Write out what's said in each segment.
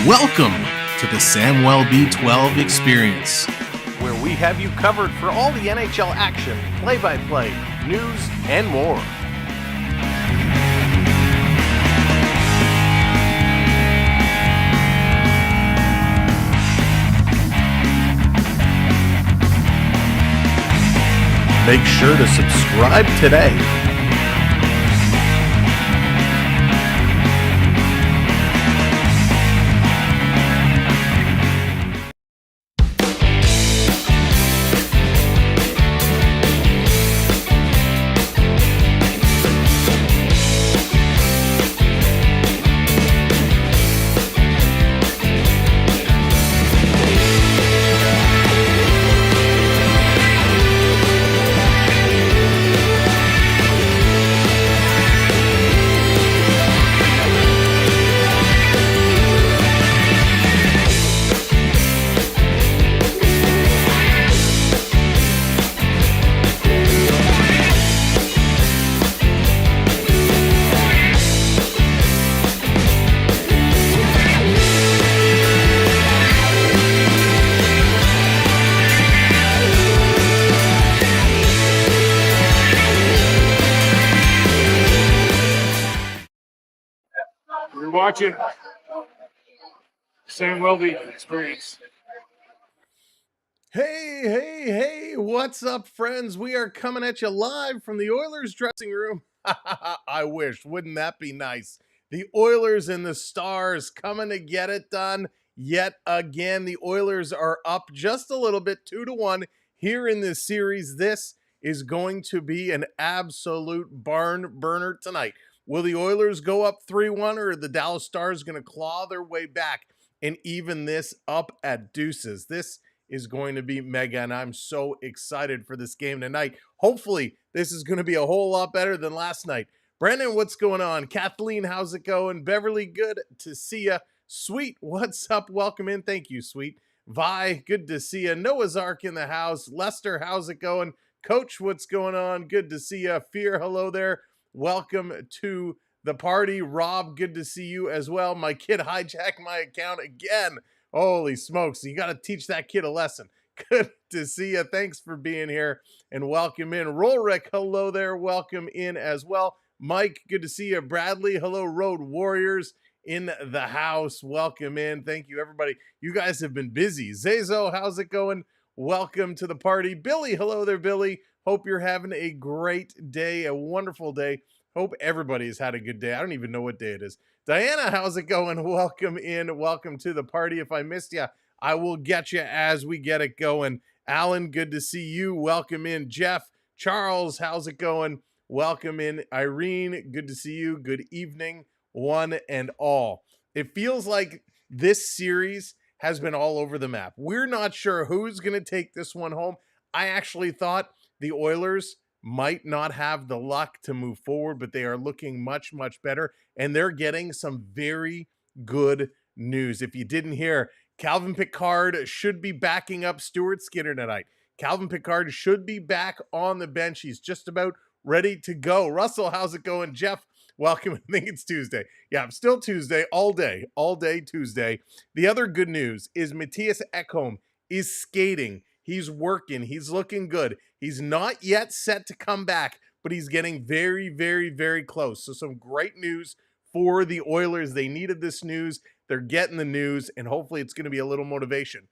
Welcome to the Samwell B12 experience, where we have you covered for all the NHL action, play-by-play, news, and more. Make sure to subscribe today. You're watching Sam Welby Experience. Hey, what's up, friends? We are coming at you live from the Oilers dressing room. I wish, wouldn't that be nice? The Oilers and the Stars coming to get it done yet again. The Oilers are up just a little bit, 2-1 here in this series. This is going to be an absolute barn burner tonight. Will the Oilers go up 3-1, or are the Dallas Stars going to claw their way back and even this up at deuces? This is going to be mega, and I'm so excited for this game tonight. Hopefully, this is going to be a whole lot better than last night. Brandon, what's going on? Kathleen, how's it going? Beverly, good to see ya. Sweet, what's up? Welcome in. Thank you, Sweet. Vi, good to see ya. Noah's Ark in the house. Lester, how's it going? Coach, what's going on? Good to see ya. Fear, hello there. Welcome to the party. Rob, good to see you as well. My kid hijacked my account again. Holy smokes. You got to teach that kid a lesson. good to see you. Thanks for being here and welcome in. Rolrick, hello there. Welcome in as well. Mike, good to see you. Bradley, hello. Road Warriors in the house. Welcome in. Thank you, everybody. You guys have been busy. Zezo, how's it going? Welcome to the party. Billy, hello there, Billy. Hope you're having a great day, a wonderful day. Hope everybody has had a good day. I don't even know what day it is. Diana, how's it going? Welcome in. Welcome to the party. If I missed you, I will get you as we get it going. Alan, good to see you. Welcome in. Jeff, Charles, how's it going? Welcome in. Irene, good to see you. Good evening, one and all. It feels like this series has been all over the map. We're not sure who's going to take this one home. I actually thought the Oilers might not have the luck to move forward, but they are looking much, much better, and they're getting some very good news. If you didn't hear, Calvin Pickard should be backing up Stuart Skinner tonight. Calvin Pickard should be back on the bench. He's just about ready to go. Russell, how's it going? Jeff, welcome. I think it's Tuesday. Yeah, still Tuesday, all day Tuesday. The other good news is Matthias Ekholm is skating. He's working. He's looking good. He's not yet set to come back, but he's getting very, very, very close. So some great news for the Oilers. They needed this news. They're getting the news, and hopefully it's going to be a little motivation.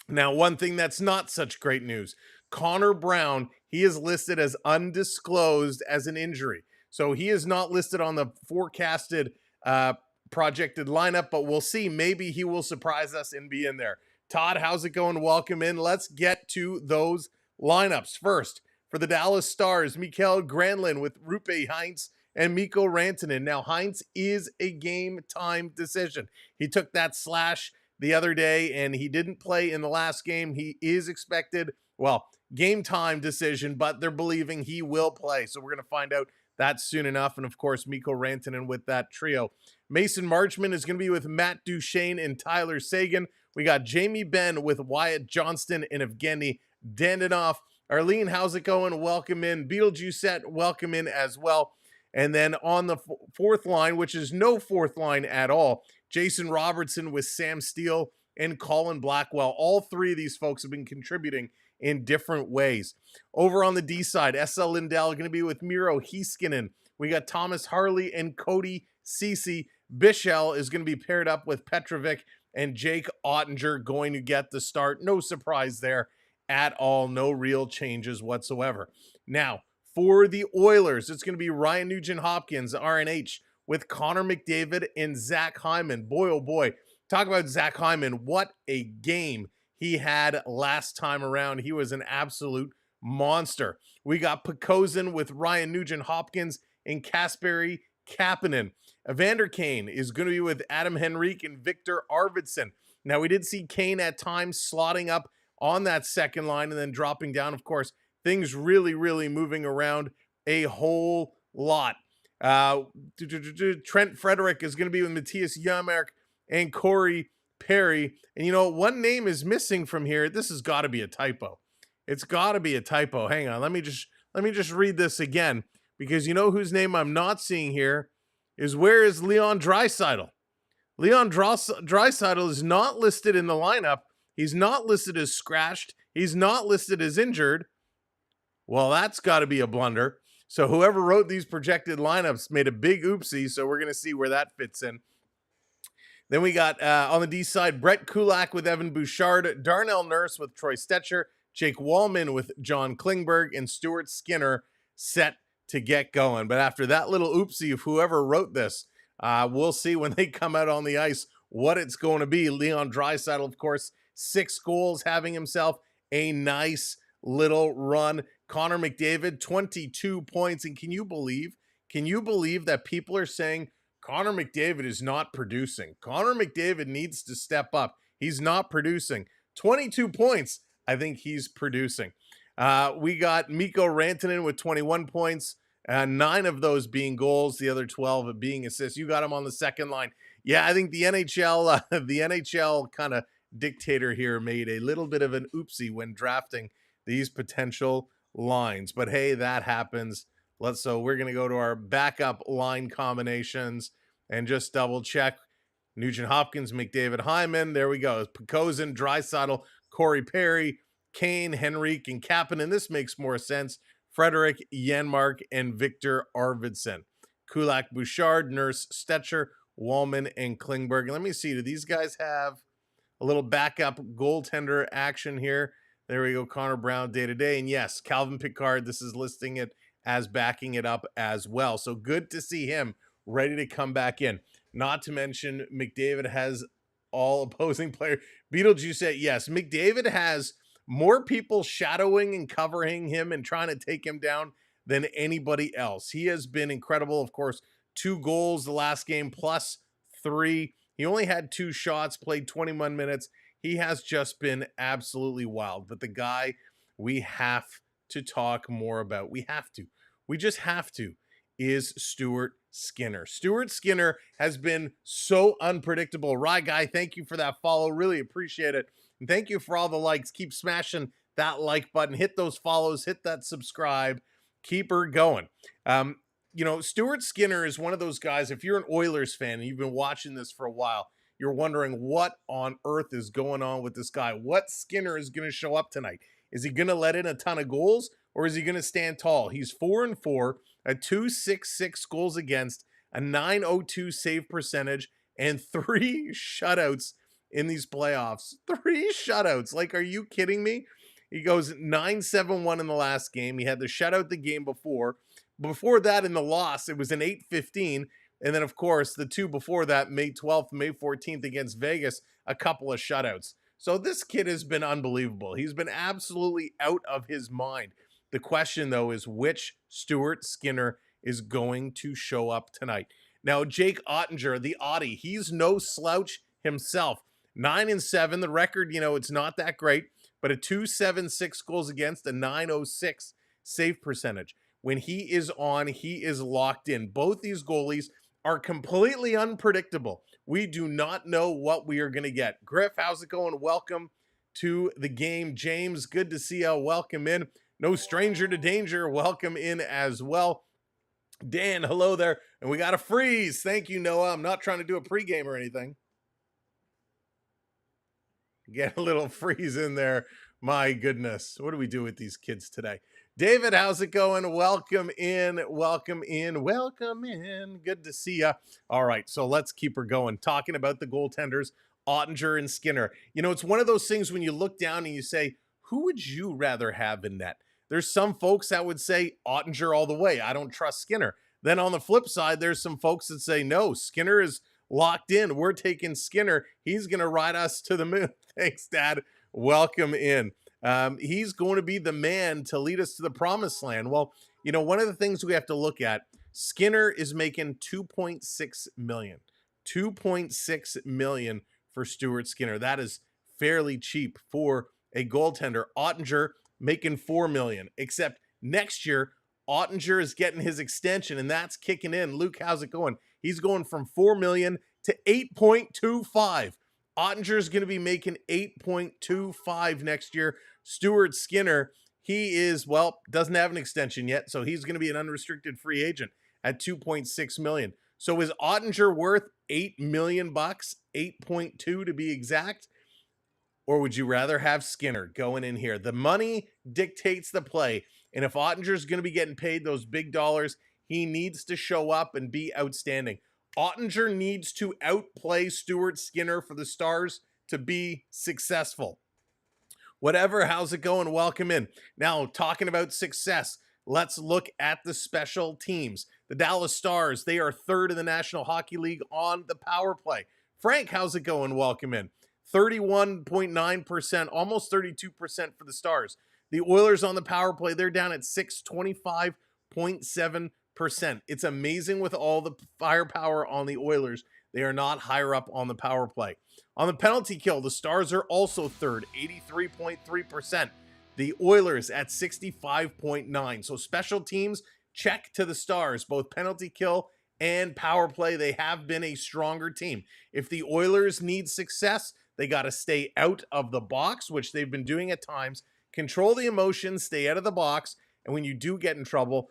Now, one thing that's not such great news, Connor Brown, he is listed as undisclosed as an injury. So he is not listed on the forecasted projected lineup, but we'll see. Maybe he will surprise us and be in there. Todd, how's it going? Welcome in. Let's get to those lineups. First, for the Dallas Stars, Mikael Granlund with Rupe Hintz and Mikko Rantanen. Now, Hintz is a game-time decision. He took that slash the other day, and he didn't play in the last game. He is expected, well, game-time decision, but they're believing he will play. So we're going to find out that soon enough. And, of course, Mikko Rantanen with that trio. Mason Marchment is going to be with Matt Duchene and Tyler Seguin. We got Jamie Benn with Wyatt Johnston and Evgeny Dandinoff. Arlene, how's it going? Welcome in. Beetlejuice, welcome in as well. And then on the fourth line, which is no fourth line at all, Jason Robertson with Sam Steele and Colin Blackwell. All three of these folks have been contributing in different ways. Over on the D side, SL Lindell going to be with Miro Heiskanen. We got Thomas Harley and Cody Ceci. Bichelle is going to be paired up with Petrovic and Jake Ottinger going to get the start. No surprise there at all. No real changes whatsoever. Now, for the Oilers, it's going to be Ryan Nugent-Hopkins, RNH, with Connor McDavid and Zach Hyman. Boy, oh boy. Talk about Zach Hyman. What a game he had last time around. He was an absolute monster. We got Pekosen with Ryan Nugent-Hopkins and Kasperi Kapanen. Evander Kane is going to be with Adam Henrique and Victor Arvidsson. Now, we did see Kane at times slotting up on that second line and then dropping down. Of course, things really, really moving around a whole lot. Trent Frederick is going to be with Matthias Janmark and Corey Perry. And you know, one name is missing from here. This has got to be a typo. It's got to be a typo. Hang on. Let me just read this again, because you know whose name I'm not seeing here is, where is Leon Draisaitl? Leon Draisaitl is not listed in the lineup. He's not listed as scratched. He's not listed as injured. Well, that's got to be a blunder. So whoever wrote these projected lineups made a big oopsie, so we're going to see where that fits in. Then we got, on the D side, Brett Kulak with Evan Bouchard, Darnell Nurse with Troy Stetcher, Jake Wallman with John Klingberg, and Stuart Skinner set to get going. But after that little oopsie of whoever wrote this, we'll see when they come out on the ice what it's going to be. Leon Draisaitl, of course, 6 goals, having himself a nice little run. Connor McDavid, 22 points. And can you believe that people are saying Connor McDavid is not producing? Connor McDavid needs to step up. He's not producing. 22 points. I think he's producing. We got Mikko Rantanen with 21 points, 9 of those being goals, the other 12 being assists. You got him on the second line. Yeah, I think the NHL kind of dictator here made a little bit of an oopsie when drafting these potential lines. But hey, that happens. So we're going to go to our backup line combinations and just double check. Nugent Hopkins, McDavid, Hyman. There we go. Pekosen, Draisaitl, Corey Perry, Kane, Henrique, and Kapanen. This makes more sense. Frederick, Janmark, and Victor Arvidsson. Kulak, Bouchard, Nurse, Stetcher, Wallman, and Klingberg. And let me see, do these guys have a little backup goaltender action here? There we go, Connor Brown day-to-day. And yes, Calvin Pickard, this is listing it as backing it up as well. So good to see him ready to come back in. Not to mention, McDavid has all opposing players. Beetlejuice said, yes, McDavid has more people shadowing and covering him and trying to take him down than anybody else. He has been incredible. Of course, 2 goals the last game plus 3. He only had 2 shots, played 21 minutes. He has just been absolutely wild. But the guy we have to talk more about, we just have to, is Stuart Skinner. Stuart Skinner has been so unpredictable. Rye Guy, thank you for that follow. Really appreciate it. And thank you for all the likes. Keep smashing that like button. Hit those follows. Hit that subscribe. Keep her going. You know, Stuart Skinner is one of those guys, if you're an Oilers fan and you've been watching this for a while, you're wondering what on earth is going on with this guy. What Skinner is going to show up tonight? Is he going to let in a ton of goals, or is he going to stand tall? He's 4-4, a 2.66 goals against, a 9.02 save percentage, and 3 shutouts in these playoffs. 3 shutouts. Like, are you kidding me? He goes 9-7-1 in the last game. He had the shutout the game before. Before that, in the loss, it was an 8-15. And then, of course, the 2 before that, May 12th, May 14th against Vegas, a couple of shutouts. So this kid has been unbelievable. He's been absolutely out of his mind. The question, though, is which Stuart Skinner is going to show up tonight? Now, Jake Ottinger, the Audie, he's no slouch himself. 9-7. The record, you know, it's not that great, but a 2.76 goals against, a 9.06 save percentage. When he is on, he is locked in. Both these goalies are completely unpredictable. We do not know what we are going to get. Griff, how's it going? Welcome to the game. James, good to see you. Welcome in. No stranger to danger. Welcome in as well. Dan, hello there. And we got a freeze. Thank you, Noah. I'm not trying to do a pregame or anything. Get a little freeze in there. My goodness. What do we do with these kids today? David, how's it going? Welcome in. Welcome in. Welcome in. Good to see you. All right, so let's keep her going. Talking about the goaltenders, Ottinger and Skinner. You know, it's one of those things when you look down and you say, who would you rather have in net? There's some folks that would say Ottinger all the way. I don't trust Skinner. Then on the flip side, there's some folks that say, no, Skinner is locked in. We're taking Skinner. He's going to ride us to the moon. Thanks, Dad. Welcome in. He's going to be the man to lead us to the promised land. Well, you know, one of the things we have to look at, Skinner is making $2.6 million. $2.6 million for Stuart Skinner. That is fairly cheap for a goaltender. Ottinger making $4 million, except next year, Ottinger is getting his extension, and that's kicking in. Luke, how's it going? He's going from $4 million to $8.25. Ottinger is going to be making $8.25 next year. Stuart Skinner, he is, well, doesn't have an extension yet, so he's going to be an unrestricted free agent at $2.6 million. So is Ottinger worth $8 million, 8.2 to be exact? Or would you rather have Skinner going in here? The money dictates the play, and if Ottinger is going to be getting paid those big dollars, he needs to show up and be outstanding. Ottinger needs to outplay Stuart Skinner for the Stars to be successful. Whatever, how's it going? Welcome in. Now, talking about success, let's look at the special teams. The Dallas Stars, they are 3rd in the National Hockey League on the power play. Frank, how's it going? Welcome in. 31.9%, almost 32% for the Stars. The Oilers on the power play, they're down at 25.7%. It's amazing with all the firepower on the Oilers. They are not higher up on the power play. On the penalty kill, the Stars are also 3rd, 83.3%. The Oilers at 65.9%. So special teams, check to the Stars, both penalty kill and power play. They have been a stronger team. If the Oilers need success, they got to stay out of the box, which they've been doing at times. Control the emotions, stay out of the box, and when you do get in trouble,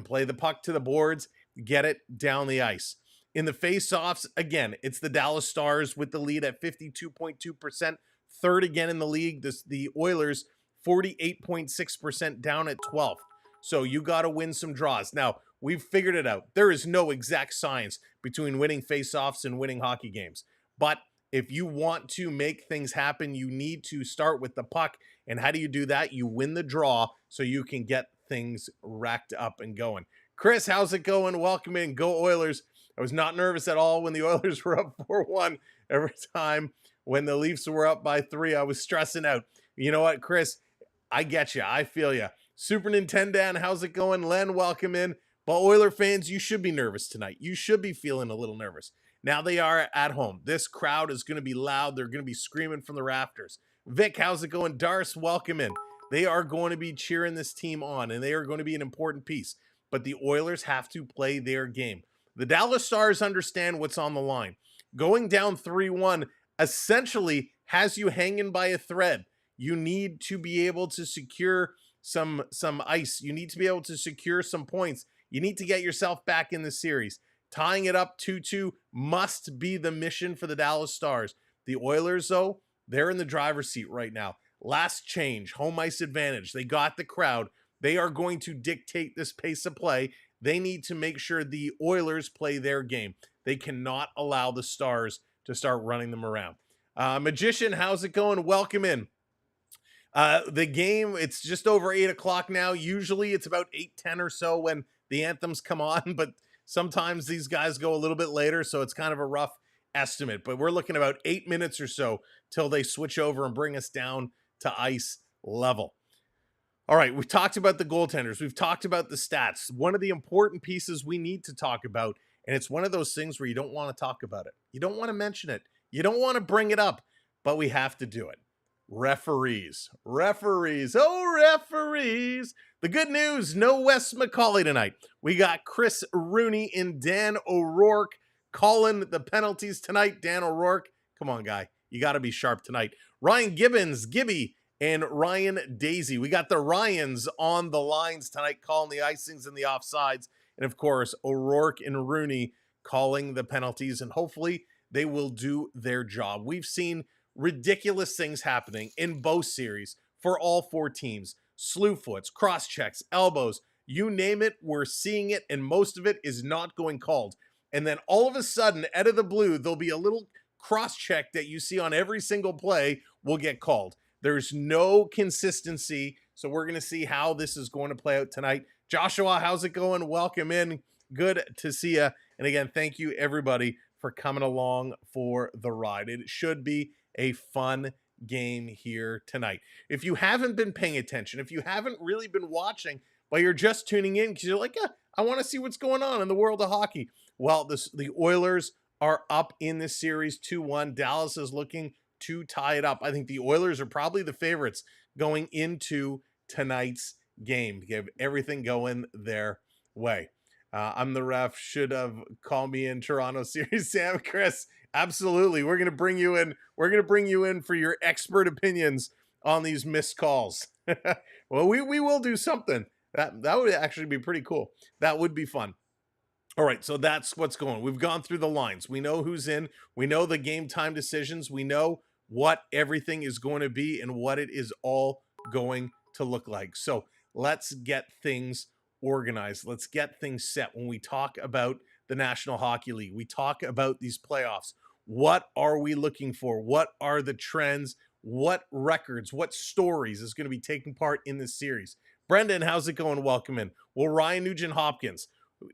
play the puck to the boards, get it down the ice. In the face-offs, again, it's the Dallas Stars with the lead at 52.2%, third again in the league. The Oilers 48.6% down at 12th. So you got to win some draws. Now, we've figured it out. There is no exact science between winning faceoffs and winning hockey games. But if you want to make things happen, you need to start with the puck. And how do you do that? You win the draw so you can get things racked up and going. Chris, how's it going? Welcome in. Go Oilers. I was not nervous at all when the Oilers were up 4-1. Every time when the Leafs were up by 3, I was stressing out. You know what, Chris? I get you. I feel you. Super Nintendo, how's it going? Len, welcome in. But Oiler fans, you should be nervous tonight. You should be feeling a little nervous. Now they are at home. This crowd is going to be loud. They're going to be screaming from the rafters. Vic, how's it going? Darce, welcome in. They are going to be cheering this team on, and they are going to be an important piece. But the Oilers have to play their game. The Dallas Stars understand what's on the line. Going down 3-1 essentially has you hanging by a thread. You need to be able to secure some ice. You need to be able to secure some points. You need to get yourself back in the series. Tying it up 2-2 must be the mission for the Dallas Stars. The Oilers, though, they're in the driver's seat right now. Last change, home ice advantage. They got the crowd. They are going to dictate this pace of play. They need to make sure the Oilers play their game. They cannot allow the Stars to start running them around. Magician, how's it going? Welcome in. The game, it's just over 8 o'clock now. Usually it's about 8:10 or so when the anthems come on, but sometimes these guys go a little bit later, so it's kind of a rough estimate. But we're looking about 8 minutes or so till they switch over and bring us down to ice level. All right, we've talked about the goaltenders. We've talked about the stats. One of the important pieces we need to talk about, and it's one of those things where you don't want to talk about it. You don't want to mention it. You don't want to bring it up, but we have to do it. Referees. Oh, referees. The good news, no Wes McCauley tonight. We got Chris Rooney and Dan O'Rourke calling the penalties tonight. Dan O'Rourke, come on, guy. You got to be sharp tonight. Ryan Gibbons, Gibby, and Ryan Daisy. We got the Ryans on the lines tonight calling the icings and the offsides. And, of course, O'Rourke and Rooney calling the penalties. And hopefully they will do their job. We've seen ridiculous things happening in both series for all 4 teams. Slew foots, cross checks, elbows, you name it, we're seeing it, and most of it is not going called. And then all of a sudden, out of the blue, there'll be a little cross check that you see on every single play will get called. There's no consistency, so we're going to see how this is going to play out tonight. Joshua, how's it going? Welcome in. Good to see you. And again, thank you, everybody, for coming along for the ride. It should be a fun game here tonight. If you haven't been paying attention, if you haven't really been watching, but you're just tuning in because you're like, I want to see what's going on in the world of hockey. Well, the Oilers are up in this series 2-1. Dallas is looking to tie it up. I think the Oilers are probably the favorites going into tonight's game. They have everything going their way. I'm the ref. Should have called me in Toronto series, Sam. Chris, absolutely. We're going to bring you in. We're going to bring you in for your expert opinions on these missed calls. Well, we will do something. That would actually be pretty cool. That would be fun. All right, so that's what's going. We've gone through the lines. We know who's in. We know the game time decisions. We know what everything is going to be and what it is all going to look like. So let's get things organized. Let's get things set. When we talk about the National Hockey League, we talk about these playoffs. What are we looking for? What are the trends? What records, what stories is going to be taking part in this series? Brendan, how's it going? Welcome in. Well, Ryan Nugent-Hopkins,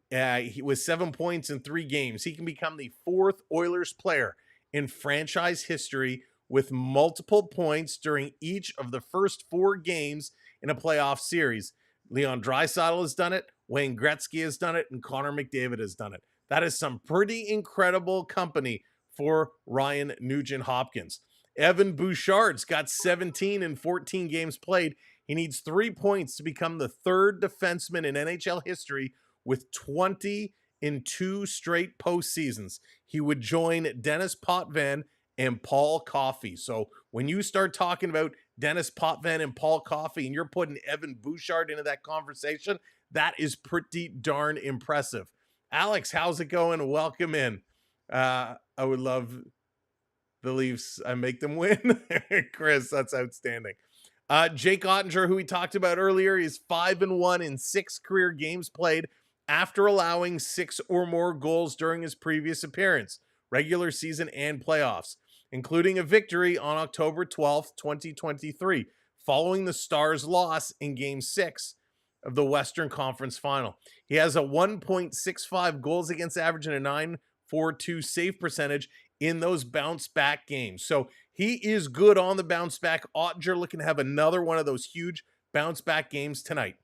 he was 7 points in 3 games. He can become the 4th Oilers player in franchise history with multiple points during each of the first 4 games in a playoff series. Leon Draisaitl has done it, Wayne Gretzky has done it, and Connor McDavid has done it. That is some pretty incredible company for Ryan Nugent-Hopkins. Evan Bouchard's got 17 in 14 games played. He needs 3 points to become the 3rd defenseman in NHL history with 20 in 2 straight postseasons. He would join Dennis Potvin and Paul Coffey. So when you start talking about Dennis Potvin and Paul Coffey and you're putting Evan Bouchard into that conversation, that is pretty darn impressive. Alex, how's it going? Welcome in. I would love the Leafs make them win. Chris, that's outstanding. Jake Ottinger, who we talked about earlier, is 5-1 in 6 career games played after allowing 6 or more goals during his previous appearance, regular season and playoffs, including a victory on October 12th, 2023, following the Stars' loss in Game 6 of the Western Conference Final. He has a 1.65 goals against average and a 9.42 save percentage in those bounce back games. So he is good on the bounce back. Ottinger looking to have another one of those huge bounce back games tonight.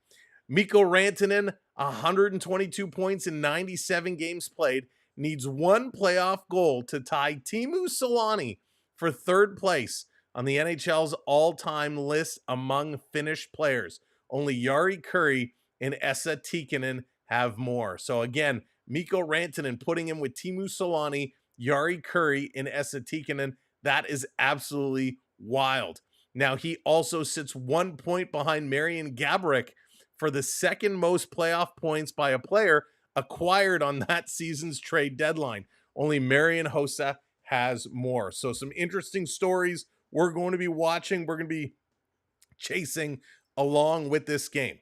Mikko Rantanen, 122 points in 97 games played, needs 1 playoff goal to tie Teemu Selanne for 3rd place on the NHL's all-time list among Finnish players. Only Jari Kurri and Esa Tikkanen have more. So again, Mikko Rantanen putting him with Teemu Selanne, Jari Kurri, and Esa Tikkanen. That is absolutely wild. Now, he also sits 1 point behind Marian Gaborik for the 2nd most playoff points by a player acquired on that season's trade deadline. Only Marian Hossa has more. So some interesting stories we're going to be watching. We're going to be chasing along with this game.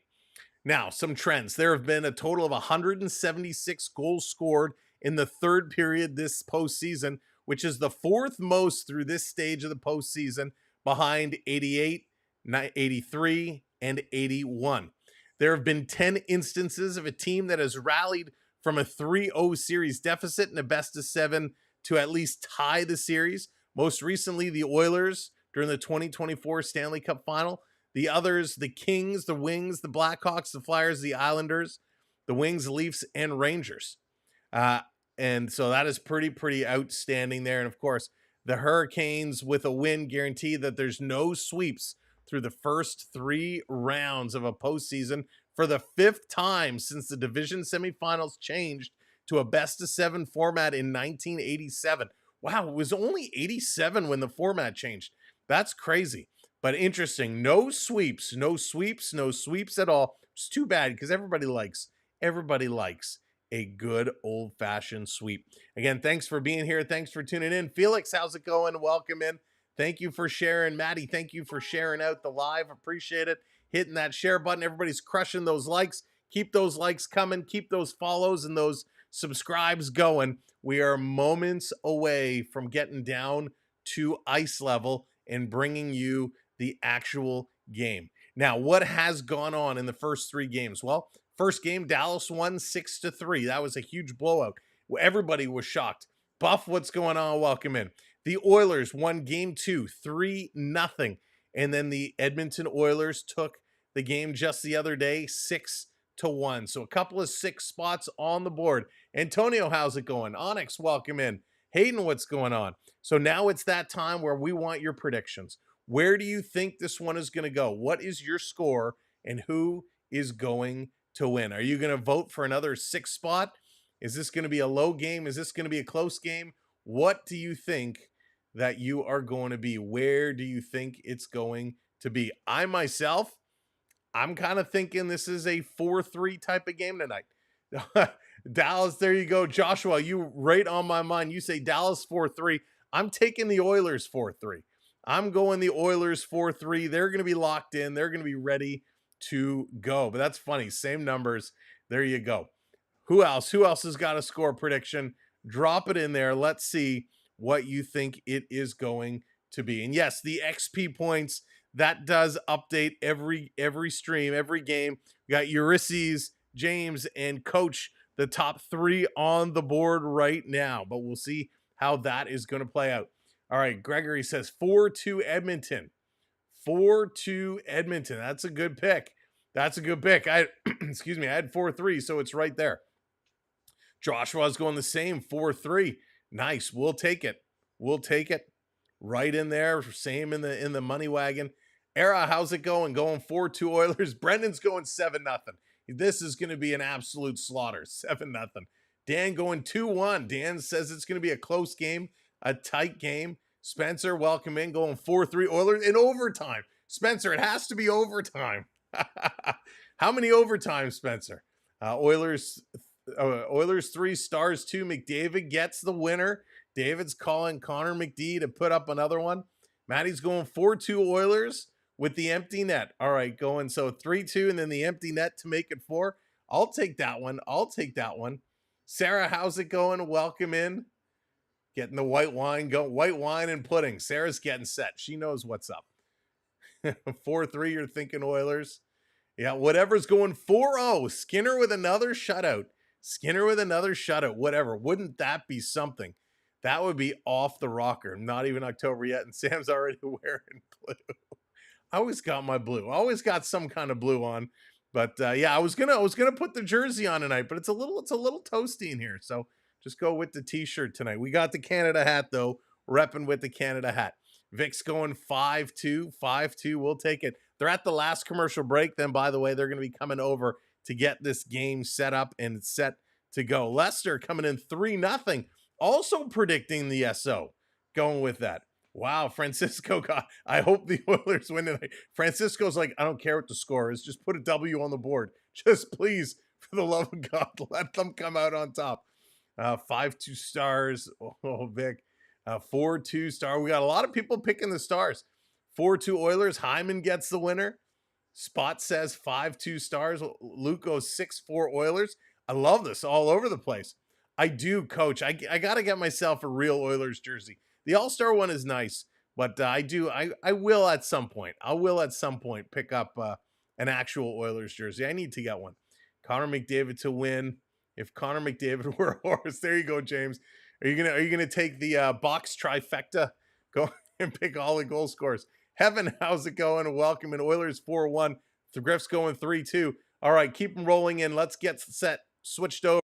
Now, some trends. There have been a total of 176 goals scored in the 3rd period this postseason, which is the 4th most through this stage of the postseason, behind 88, 83, and 81. There have been 10 instances of a team that has rallied from a 3-0 series deficit in a best-of-7 to at least tie the series. Most recently, the Oilers during the 2024 Stanley Cup Final. The others, the Kings, the Wings, the Blackhawks, the Flyers, the Islanders, the Wings, Leafs, and Rangers. And so that is pretty outstanding there. And of course, the Hurricanes with a win guarantee that there's no sweeps through the first 3 rounds of a postseason for the 5th time since the division semifinals changed to a best-of-7 format in 1987. Wow, it was only 87 when the format changed. That's crazy. But interesting. No sweeps at all. It's too bad because everybody likes a good old-fashioned sweep. Again, thanks for being here. Thanks for tuning in. Felix, how's it going? Welcome in. Thank you for sharing. Maddie, thank you for sharing out the live. Appreciate it. Hitting that share button. Everybody's crushing those likes. Keep those likes coming. Keep those follows and those subscribes going. We are moments away from getting down to ice level and bringing you the actual game. Now, what has gone on in the first 3 games? Well, first game, Dallas won 6-3. That was a huge blowout. Everybody was shocked. Buff, what's going on? Welcome in. The Oilers won game 2, 3-0. And then the Edmonton Oilers took the game just the other day, 6-1. So a couple of 6 spots on the board. Antonio, how's it going? Onyx, welcome in. Hayden, what's going on? So now it's that time where we want your predictions. Where do you think this one is going to go? What is your score and who is going to win? Are you going to vote for another 6th spot? Is this going to be a low game? Is this going to be a close game? What do you think that you are going to be? Where do you think it's going to be? I'm kind of thinking this is a 4-3 type of game tonight. Dallas, there you go. Joshua, you right on my mind. You say Dallas 4-3. I'm taking the Oilers 4-3. I'm going the Oilers 4-3. They're going to be locked in. They're going to be ready to go. But that's funny. Same numbers. There you go. Who else? Who else has got a score prediction? Drop it in there. Let's see what you think it is going to be. And yes, the XP points, that does update every stream, every game. We got Ulysses, James, and Coach, the top 3 on the board right now. But we'll see how that is going to play out. All right, Gregory says 4-2 Edmonton. 4-2 Edmonton. That's a good pick. That's a good pick. Excuse me, I had 4-3, so it's right there. Joshua's going the same, 4-3. Nice. We'll take it. We'll take it. Right in there. Same in the money wagon. Era, how's it going? Going 4-2 Oilers. Brendan's going 7-0. This is going to be an absolute slaughter. 7-0. Dan going 2-1. Dan says it's going to be a close game, a tight game. Spencer, welcome in, going 4-3 Oilers in overtime. Spencer, it has to be overtime. How many overtimes, Spencer? Oilers 3, Stars 2. McDavid gets the winner. David's calling Connor McD to put up another one. Maddie's going 4-2 Oilers with the empty net. All right, going so 3-2 and then the empty net to make it 4. I'll take that one. Sarah, how's it going? Welcome in. Getting the white wine, white wine and pudding. Sarah's getting set. She knows what's up. 4-3, you're thinking Oilers. Yeah, whatever's going 4-0. Skinner with another shutout. Whatever. Wouldn't that be something? That would be off the rocker. Not even October yet, and Sam's already wearing blue. I always got my blue. I always got some kind of blue on. But yeah, I was gonna put the jersey on tonight, but it's a little toasty in here. So just go with the t-shirt tonight. We got the Canada hat though, repping with the Canada hat. Vic's going 5-2. We'll take it. They're at the last commercial break. Then, by the way, they're going to be coming over to get this game set up and set to go. Leicester coming in 3-0. Also predicting the SO. Going with that. Wow, Francisco got, I hope the Oilers win tonight. Francisco's like, I don't care what the score is. Just put a W on the board. Just please, for the love of God, let them come out on top. 5-2 Stars. Oh, Vic. 4-2 Star. We got a lot of people picking the Stars. 4-2 Oilers. Hyman gets the winner. Spot says 5-2 Stars. Luke goes 6-4 Oilers. I love this all over the place. I do, Coach. I got to get myself a real Oilers jersey. The All-Star one is nice, but I will at some point. Pick up an actual Oilers jersey. I need to get one. Connor McDavid to win. If Connor McDavid were a horse, there you go, James. Are you gonna take the box trifecta? Go and pick all the goal scores. Heaven, how's it going? Welcome in. Oilers 4-1. The Griffs going 3-2. All right, keep them rolling in. Let's get set. Switched over.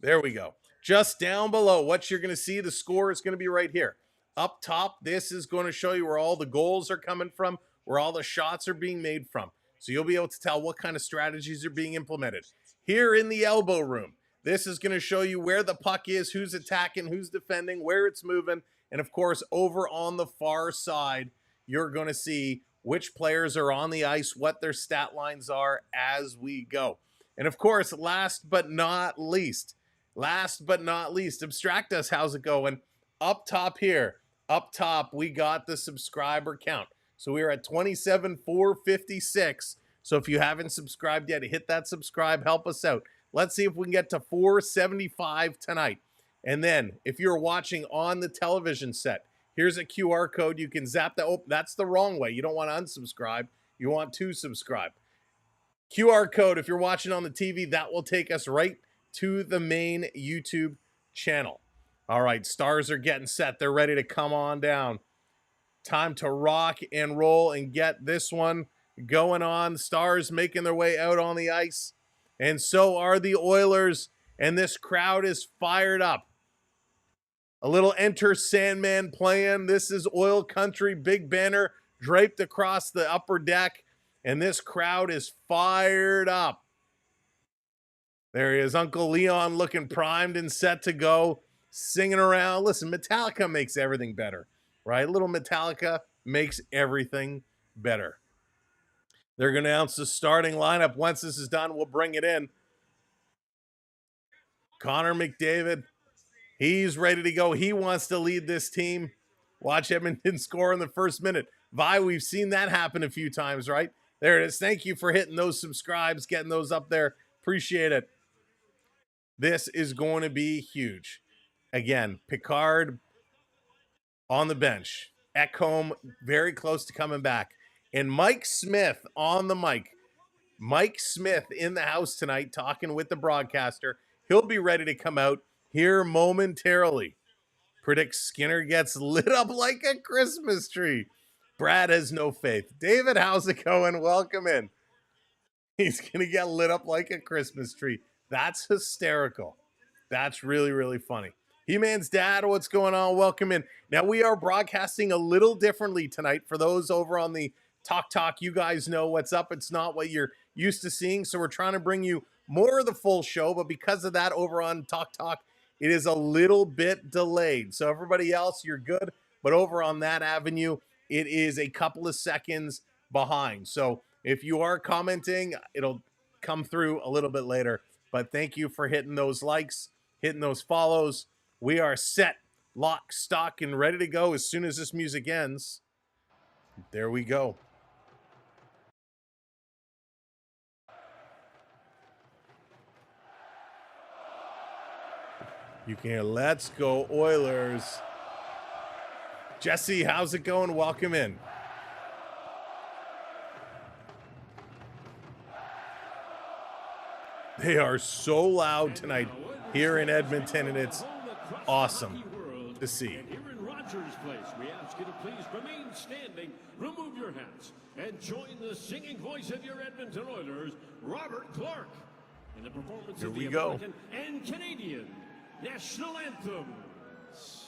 There we go. Just down below, what you're going to see, the score is going to be right here. Up top, this is going to show you where all the goals are coming from, where all the shots are being made from. So you'll be able to tell what kind of strategies are being implemented. Here in the elbow room, this is going to show you where the puck is, who's attacking, who's defending, where it's moving. And of course, over on the far side, you're going to see which players are on the ice, what their stat lines are as we go. And of course, last but not least, Abstract Us, how's it going? Up top here, we got the subscriber count. So we're at 27,456. So if you haven't subscribed yet, hit that subscribe, help us out. Let's see if we can get to 475 tonight. And then if you're watching on the television set, here's a QR code. You can zap that. Oh, that's the wrong way. You don't want to unsubscribe. You want to subscribe. QR code, if you're watching on the TV, that will take us right to the main YouTube channel. All right, Stars are getting set. They're ready to come on down. Time to rock and roll and get this one going on. Stars making their way out on the ice. And so are the Oilers. And this crowd is fired up. A little Enter Sandman playing. This is Oil Country. Big banner draped across the upper deck. And this crowd is fired up. There he is, Uncle Leon looking primed and set to go, singing around. Listen, Metallica makes everything better, right? Little Metallica makes everything better. They're going to announce the starting lineup. Once this is done, we'll bring it in. Connor McDavid, he's ready to go. He wants to lead this team. Watch Edmonton score in the first minute. Vi, we've seen that happen a few times, right? There it is. Thank you for hitting those subscribes, getting those up there. Appreciate it. This is going to be huge. Again, Picard on the bench. Ekholm very close to coming back. And Mike Smith on the mic. Mike Smith in the house tonight talking with the broadcaster. He'll be ready to come out here momentarily. Predicts Skinner gets lit up like a Christmas tree. Brad has no faith. David, how's it going? Welcome in. He's going to get lit up like a Christmas tree. That's hysterical. That's really, really funny. He-Man's dad, what's going on? Welcome in. Now, we are broadcasting a little differently tonight. For those over on the Talk, you guys know what's up. It's not what you're used to seeing, so we're trying to bring you more of the full show, but because of that, over on Talk, it is a little bit delayed. So everybody else, you're good, but over on that avenue, it is a couple of seconds behind. So if you are commenting, it'll come through a little bit later. But thank you for hitting those likes, hitting those follows. We are set, lock, stock, and ready to go as soon as this music ends. There we go. You can hear, let's go Oilers. Jesse, how's it going? Welcome in. They are so loud tonight here in Edmonton, and it's awesome to see. Here in Rogers Place, we ask you to please remain standing, remove your hats, and join the singing voice of your Edmonton Oilers, Robert Clark, in the performance of the American and Canadian national anthems.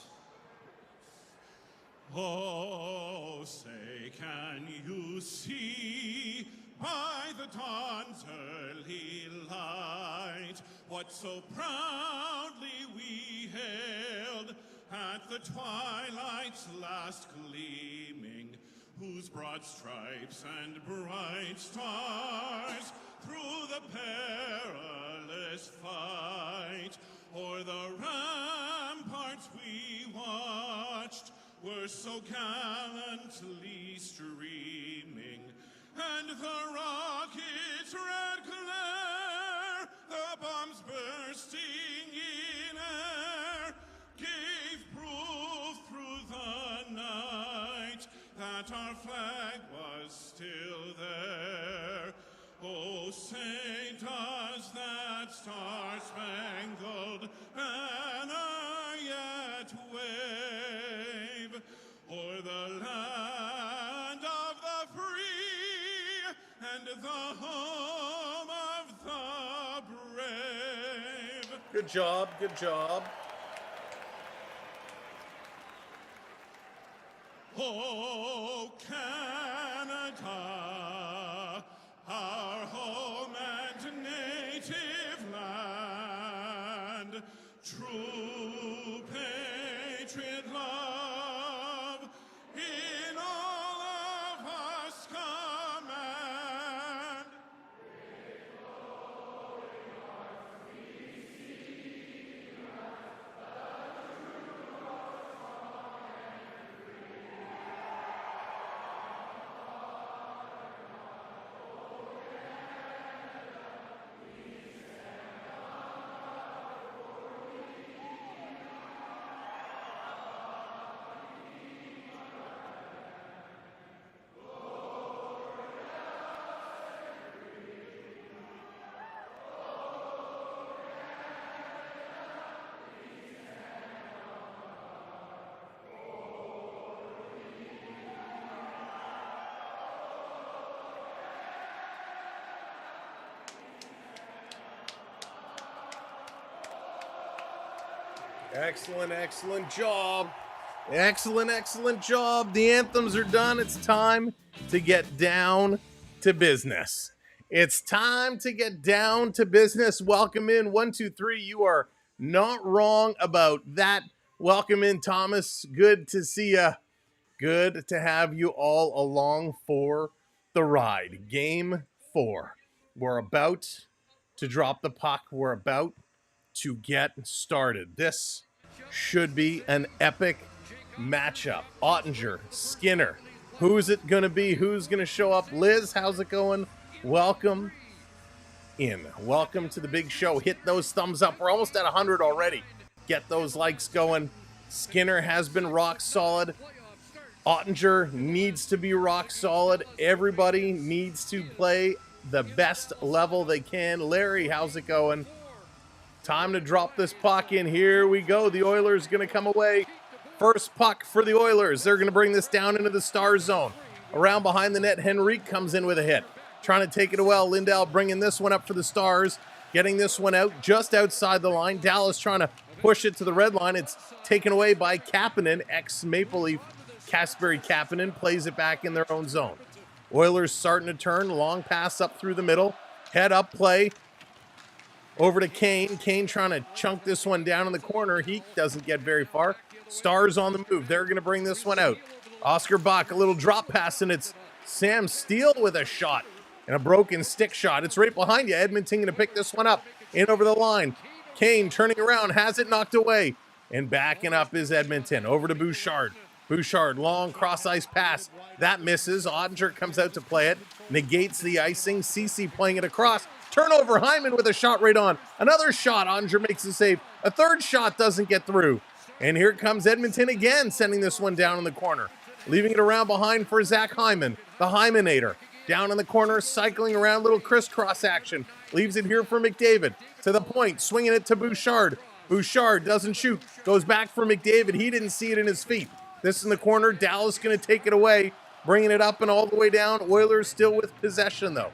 Oh, say, can you see by the dawn's early light what so proudly we hailed at the twilight's last gleaming, whose broad stripes and bright stars through the perilous fight o'er the ramparts we watched were so gallantly streaming, and the rocket's red glare, the bombs bursting in air, gave proof through the night that our flag was still there. Oh, say does that star-spangled banner yet wave o'er the land of the free and the home of the brave? Good job, good job. Oh, Canada, our home and native land, true patriot love in all of us command. Excellent, excellent job. Excellent, excellent job. The anthems are done. It's time to get down to business. It's time to get down to business. Welcome in. 1, 2, 3. You are not wrong about that. Welcome in, Thomas. Good to see you. Good to have you all along for the ride. Game 4. We're about to drop the puck. We're about to get started. This should be an epic matchup. Ottinger, Skinner. Who's it going to be? Who's going to show up? Liz, how's it going? Welcome in. Welcome to the big show. Hit those thumbs up. We're almost at 100 already. Get those likes going. Skinner has been rock solid. Ottinger needs to be rock solid. Everybody needs to play the best level they can. Larry, how's it going? Time to drop this puck in. Here we go. The Oilers going to come away. First puck for the Oilers. They're going to bring this down into the star zone. Around behind the net, Henrique comes in with a hit. Trying to take it away. Lindell bringing this one up for the Stars. Getting this one out just outside the line. Dallas trying to push it to the red line. It's taken away by Kapanen. Ex-Maple Leaf Kasperi Kapanen plays it back in their own zone. Oilers starting to turn. Long pass up through the middle. Head up play. Over to Kane. Kane trying to chunk this one down in the corner. He doesn't get very far. Stars on the move. They're going to bring this one out. Oscar Bach, a little drop pass, and it's Sam Steele with a shot and a broken stick shot. It's right behind you. Edmonton going to pick this one up. In over the line. Kane turning around, has it knocked away. And backing up is Edmonton. Over to Bouchard. Bouchard, long cross-ice pass. That misses. Ottinger comes out to play it. Negates the icing. Cece playing it across. Turnover, Hyman with a shot right on. Another shot. Ottinger makes the save. A third shot doesn't get through. And here comes Edmonton again, sending this one down in the corner. Leaving it around behind for Zach Hyman, the Hymenator. Down in the corner, cycling around, little crisscross action. Leaves it here for McDavid. To the point, swinging it to Bouchard. Bouchard doesn't shoot. Goes back for McDavid. He didn't see it in his feet. This in the corner. Dallas going to take it away. Bringing it up and all the way down. Oilers still with possession, though.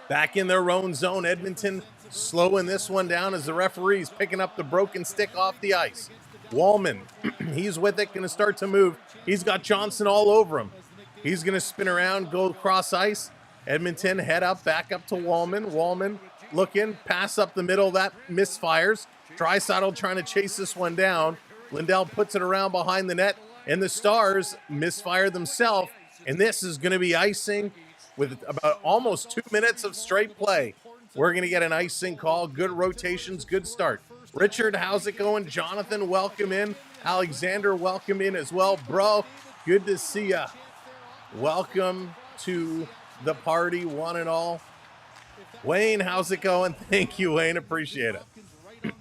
Back in their own zone. Edmonton slowing this one down as the referee's picking up the broken stick off the ice. Wallman, he's with it, going to start to move. He's got Johnson all over him. He's going to spin around, go across ice. Edmonton head up, back up to Wallman. Wallman looking, pass up the middle, that misfires. Draisaitl trying to chase this one down. Lindell puts it around behind the net, and the Stars misfire themselves. And this is going to be icing with about almost 2 minutes of straight play. We're going to get an icing call. Good rotations, good start. Richard, how's it going? Jonathan, welcome in. Alexander, welcome in as well. Bro, good to see ya. Welcome to the party, one and all. Wayne, how's it going? Thank you, Wayne. Appreciate it.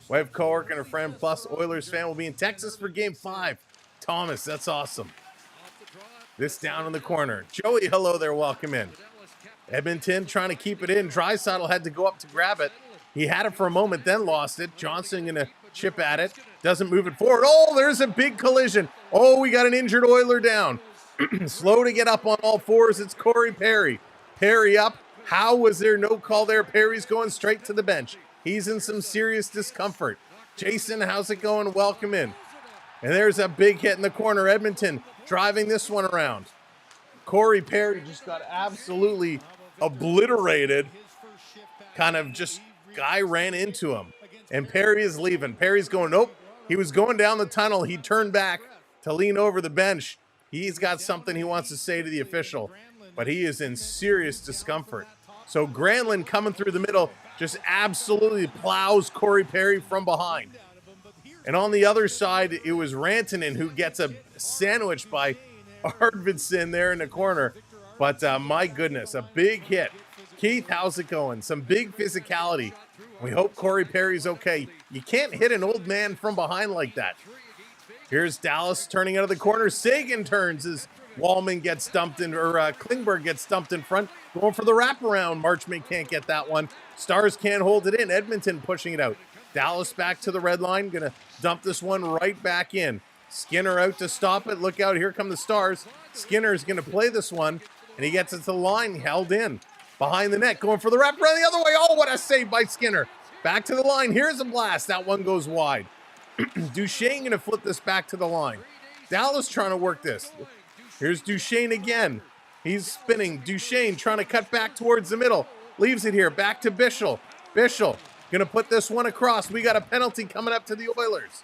Wife, coworker, and a friend, plus Oilers fan, will be in Texas for Game 5. Thomas, that's awesome. This down in the corner. Joey, hello there. Welcome in. Edmonton trying to keep it in. Draisaitl had to go up to grab it. He had it for a moment, then lost it. Johnson going to chip at it. Doesn't move it forward. Oh, there's a big collision. Oh, we got an injured Oiler down. Slow to get up on all fours. It's Corey Perry. Perry up. How was there no call there? Perry's going straight to the bench. He's in some serious discomfort. Jason, how's it going? Welcome in. And there's a big hit in the corner. Edmonton driving this one around. Corey Perry just got absolutely obliterated. Kind of just guy ran into him. And Perry is leaving. Perry's going, nope. He was going down the tunnel. He turned back to lean over the bench. He's got something he wants to say to the official, but he is in serious discomfort. So Granlund coming through the middle just absolutely plows Corey Perry from behind. And on the other side, it was Rantanen who gets a sandwich by Arvidsson there in the corner. But my goodness, a big hit. Keith, how's it going? Some big physicality. We hope Corey Perry's okay. You can't hit an old man from behind like that. Here's Dallas turning out of the corner. Sagan turns as Wallman gets dumped in, or Klingberg gets dumped in front. Going for the wraparound. Marchment can't get that one. Stars can't hold it in. Edmonton pushing it out. Dallas back to the red line. Going to dump this one right back in. Skinner out to stop it. Look out. Here come the Stars. Skinner's going to play this one. And he gets it to the line. Held in. Behind the net. Going for the wraparound the other way. Oh, what a save by Skinner. Back to the line. Here's a blast. That one goes wide. Duchesne going to flip this back to the line. Dallas trying to work this. Here's Duchesne again. He's spinning. Duchesne trying to cut back towards the middle. Leaves it here. Back to Bischel. Bischel going to put this one across. We got a penalty coming up to the Oilers.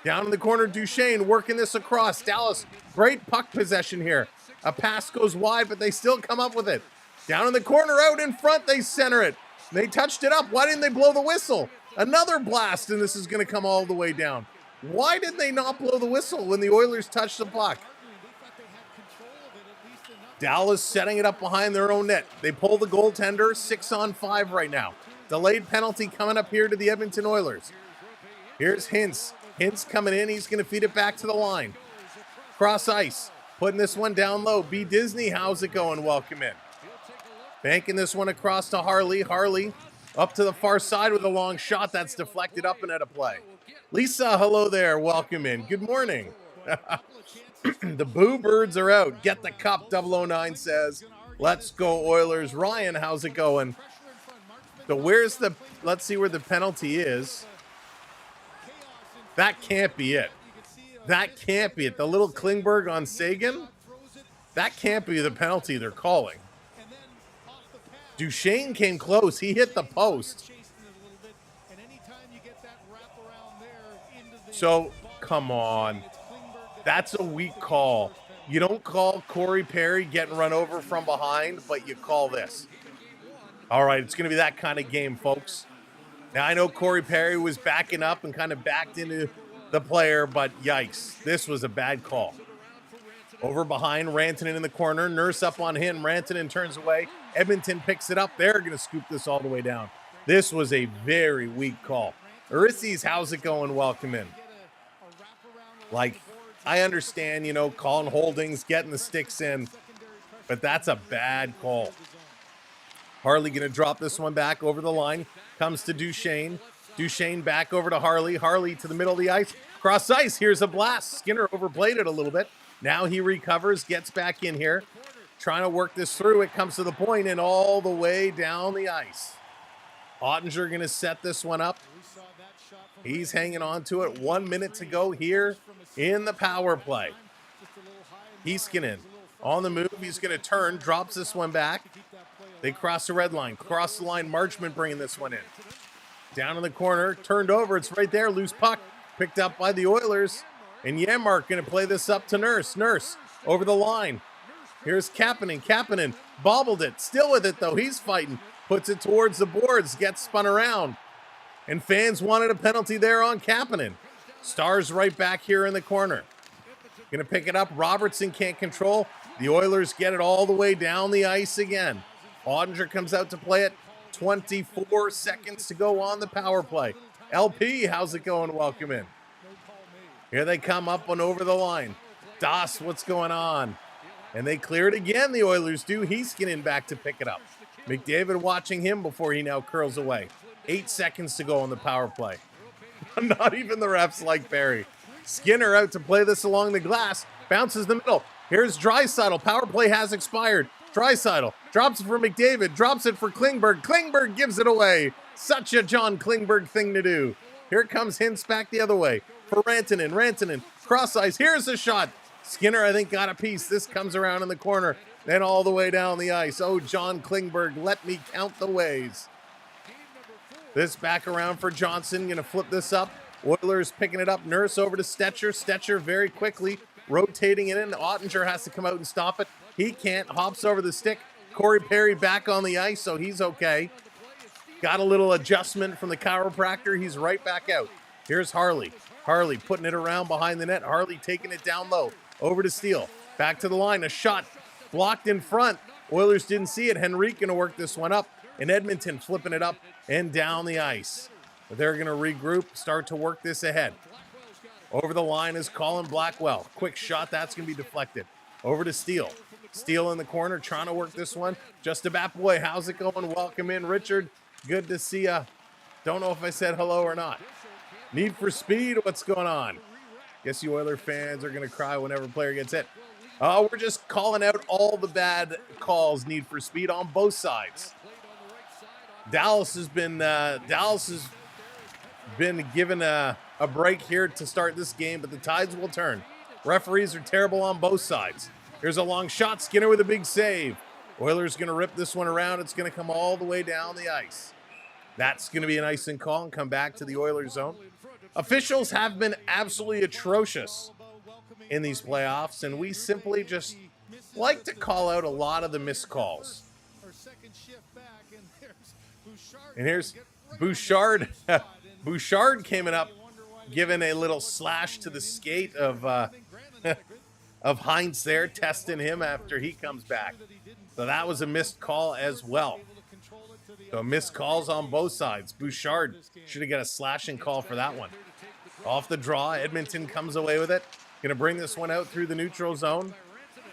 Down in the corner, Duchesne working this across. Dallas, great puck possession here. A pass goes wide, but they still come up with it. Down in the corner, out in front, they center it. They touched it up. Why didn't they blow the whistle? Another blast, and this is going to come all the way down. Why did they not blow the whistle when the Oilers touched the puck? Dallas setting it up behind their own net. They pull the goaltender, 6-on-5 right now. Delayed penalty coming up here to the Edmonton Oilers. Here's Hintz. Hintz coming in. He's going to feed it back to the line. Cross ice. Putting this one down low. B. Disney, how's it going? Welcome in. Banking this one across to Harley. Harley up to the far side with a long shot that's deflected up and out of play. Lisa, hello there. Welcome in. Good morning. The Boo Birds are out. Get the cup, 009 says. Let's go Oilers. Ryan, how's it going? So where's the, let's see where the penalty is. That can't be it. That can't be it. The little Klingberg on Sagan? That can't be the penalty they're calling. Duchesne came close. He hit the post. So, come on. That's a weak call. You don't call Corey Perry getting run over from behind, but you call this. All right, it's going to be that kind of game, folks. Now, I know Corey Perry was backing up and kind of backed into the player, but yikes. This was a bad call. Over behind, Rantanen in the corner. Nurse up on him. Rantanen turns away. Edmonton picks it up. They're going to scoop this all the way down. This was a very weak call. Urisses, how's it going? Welcome in. Like, I understand, calling holdings, getting the sticks in, but that's a bad call. Harley going to drop this one back over the line. Comes to Duchesne. Duchesne back over to Harley. Harley to the middle of the ice. Cross ice. Here's a blast. Skinner overplayed it a little bit. Now he recovers, gets back in here. Trying to work this through. It comes to the point and all the way down the ice. Ottinger going to set this one up. He's hanging on to it. 1 minute to go here in the power play. Heiskanen on the move. He's going to turn, drops this one back. They cross the red line. Cross the line, Marchment bringing this one in. Down in the corner, turned over. It's right there. Loose puck picked up by the Oilers. And Janmark going to play this up to Nurse. Nurse over the line. Here's Kapanen. Kapanen bobbled it. Still with it, though. He's fighting. Puts it towards the boards. Gets spun around. And fans wanted a penalty there on Kapanen. Stars right back here in the corner. Going to pick it up. Robertson can't control. The Oilers get it all the way down the ice again. Ottinger comes out to play it. 24 seconds to go on the power play. LP, how's it going? Welcome in. Here they come up and over the line. Das, what's going on? And they clear it again, the Oilers do. Heiskanen back to pick it up. McDavid watching him before he now curls away. 8 seconds to go on the power play. Not even the refs like Barry. Skinner out to play this along the glass. Bounces the middle. Here's Draisaitl. Power play has expired. Draisaitl drops it for McDavid. Drops it for Klingberg. Klingberg gives it away. Such a John Klingberg thing to do. Here comes Hintz back the other way. For Rantanen. Rantanen. Cross ice. Here's the shot. Skinner, I think, got a piece. This comes around in the corner. Then all the way down the ice. Oh, John Klingberg, let me count the ways. This back around for Johnson. Going to flip this up. Oilers picking it up. Nurse over to Stetcher. Stetcher very quickly rotating it in. Ottinger has to come out and stop it. He can't. Hops over the stick. Corey Perry back on the ice, so he's okay. Got a little adjustment from the chiropractor. He's right back out. Here's Harley. Harley putting it around behind the net. Harley taking it down low. Over to Steele. Back to the line. A shot blocked in front. Oilers didn't see it. Henrique going to work this one up. And Edmonton flipping it up and down the ice. But they're going to regroup, start to work this ahead. Over the line is Colin Blackwell. Quick shot. That's going to be deflected. Over to Steele. Steele in the corner trying to work this one. Just a bat boy. How's it going? Welcome in, Richard. Good to see ya. Don't know if I said hello or not. Need for Speed. What's going on? Guess you Oiler fans are going to cry whenever a player gets hit. We're just calling out all the bad calls, Need for Speed, on both sides. Dallas has been given a break here to start this game, but the tides will turn. Referees are terrible on both sides. Here's a long shot. Skinner with a big save. Oilers going to rip this one around. It's going to come all the way down the ice. That's going to be an icing call and come back to the Oilers zone. Officials have been absolutely atrocious in these playoffs, and we simply just like to call out a lot of the missed calls. And here's Bouchard. Bouchard came up, giving a little slash to the skate of Heinz there, testing him after he comes back. So that was a missed call as well. So missed calls on both sides. Bouchard should have got a slashing call for that one. Off the draw, Edmonton comes away with it. Going to bring this one out through the neutral zone.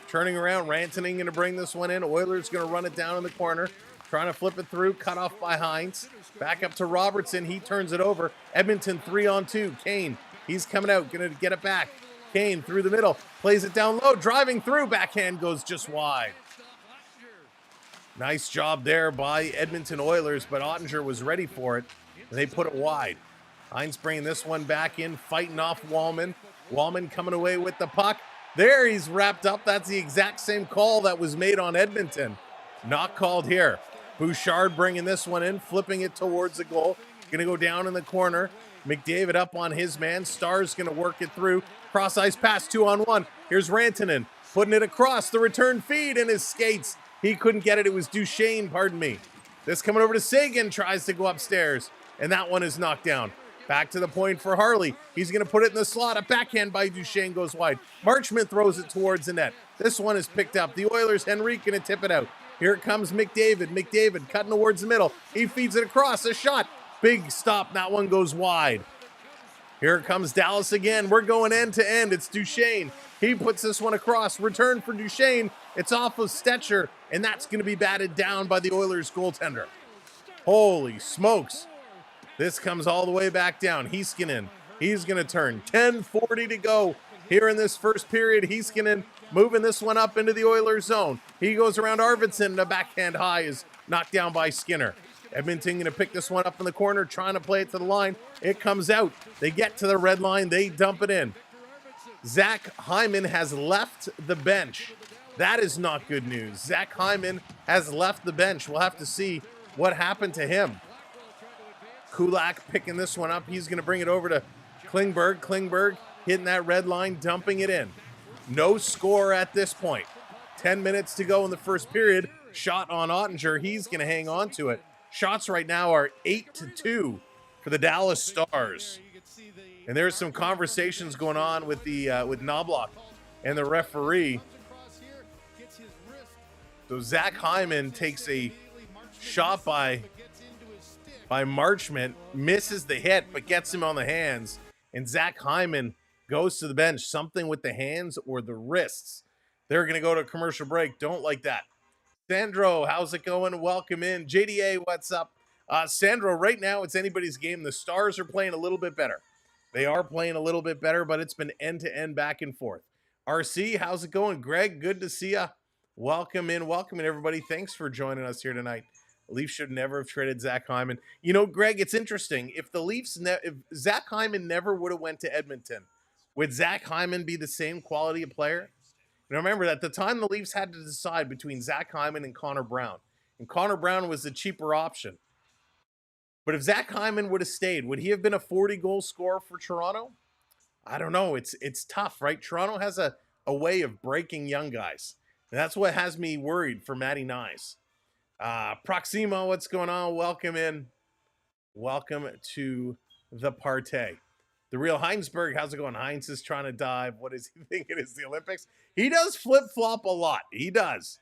Turning around, Rantanen going to bring this one in. Oilers going to run it down in the corner. Trying to flip it through, cut off by Heinz. Back up to Robertson, he turns it over. Edmonton 3-on-2. Kane, he's coming out, going to get it back. Kane through the middle, plays it down low, driving through, backhand goes just wide. Nice job there by Edmonton Oilers, but Ottinger was ready for it, and they put it wide. Heinz bringing this one back in, fighting off Wallman. Wallman coming away with the puck. There, he's wrapped up. That's the exact same call that was made on Edmonton. Not called here. Bouchard bringing this one in, flipping it towards the goal. Going to go down in the corner. McDavid up on his man. Star's going to work it through. Cross ice pass, 2-on-1. Here's Rantanen putting it across the return feed in his skates. He couldn't get it. It was Duchesne, pardon me. This coming over to Sagan, tries to go upstairs, and that one is knocked down. Back to the point for Harley. He's going to put it in the slot. A backhand by Duchesne goes wide. Marchment throws it towards the net. This one is picked up. The Oilers, Henrique going to tip it out. Here it comes McDavid. McDavid cutting towards the middle. He feeds it across. A shot. Big stop. That one goes wide. Here comes Dallas again. We're going end to end. It's Duchesne. He puts this one across. Return for Duchesne. It's off of Stetcher, and that's going to be batted down by the Oilers goaltender. Holy smokes. This comes all the way back down. Heiskanen, he's going to turn. 10:40 to go here in this first period. Heiskanen moving this one up into the Oilers zone. He goes around Arvidsson, and a backhand high is knocked down by Skinner. Edmonton going to pick this one up in the corner, trying to play it to the line. It comes out. They get to the red line. They dump it in. Zach Hyman has left the bench. That is not good news. Zach Hyman has left the bench. We'll have to see what happened to him. Kulak picking this one up. He's going to bring it over to Klingberg. Klingberg hitting that red line, dumping it in. No score at this point. 10 minutes to go in the first period. Shot on Ottinger. He's going to hang on to it. Shots right now are 8-2 for the Dallas Stars. And there's some conversations going on with the with Knobloch and the referee. So Zach Hyman takes a shot by Marchment, misses the hit, but gets him on the hands. And Zach Hyman goes to the bench. Something with the hands or the wrists. They're going to go to a commercial break. Don't like that. Sandro, how's it going? Welcome in. JDA, what's up? Sandro, right now it's anybody's game. The Stars are playing a little bit better. They are playing a little bit better, but it's been end-to-end back and forth. RC, how's it going? Greg, good to see ya. Welcome in, everybody. Thanks for joining us here tonight. The Leafs should never have traded Zach Hyman. You know, Greg, it's interesting. If the Leafs, if Zach Hyman never would have went to Edmonton, would Zach Hyman be the same quality of player? Now remember, at the time, the Leafs had to decide between Zach Hyman and Connor Brown. And Connor Brown was the cheaper option. But if Zach Hyman would have stayed, would he have been a 40-goal scorer for Toronto? I don't know. It's tough, right? Toronto has a way of breaking young guys. And that's what has me worried for Matty Nyes. Proximo, what's going on? Welcome in. Welcome to the partay. The real Heinsberg, how's it going? Heinz is trying to dive. What is he thinking? It's the Olympics? He does flip-flop a lot. He does.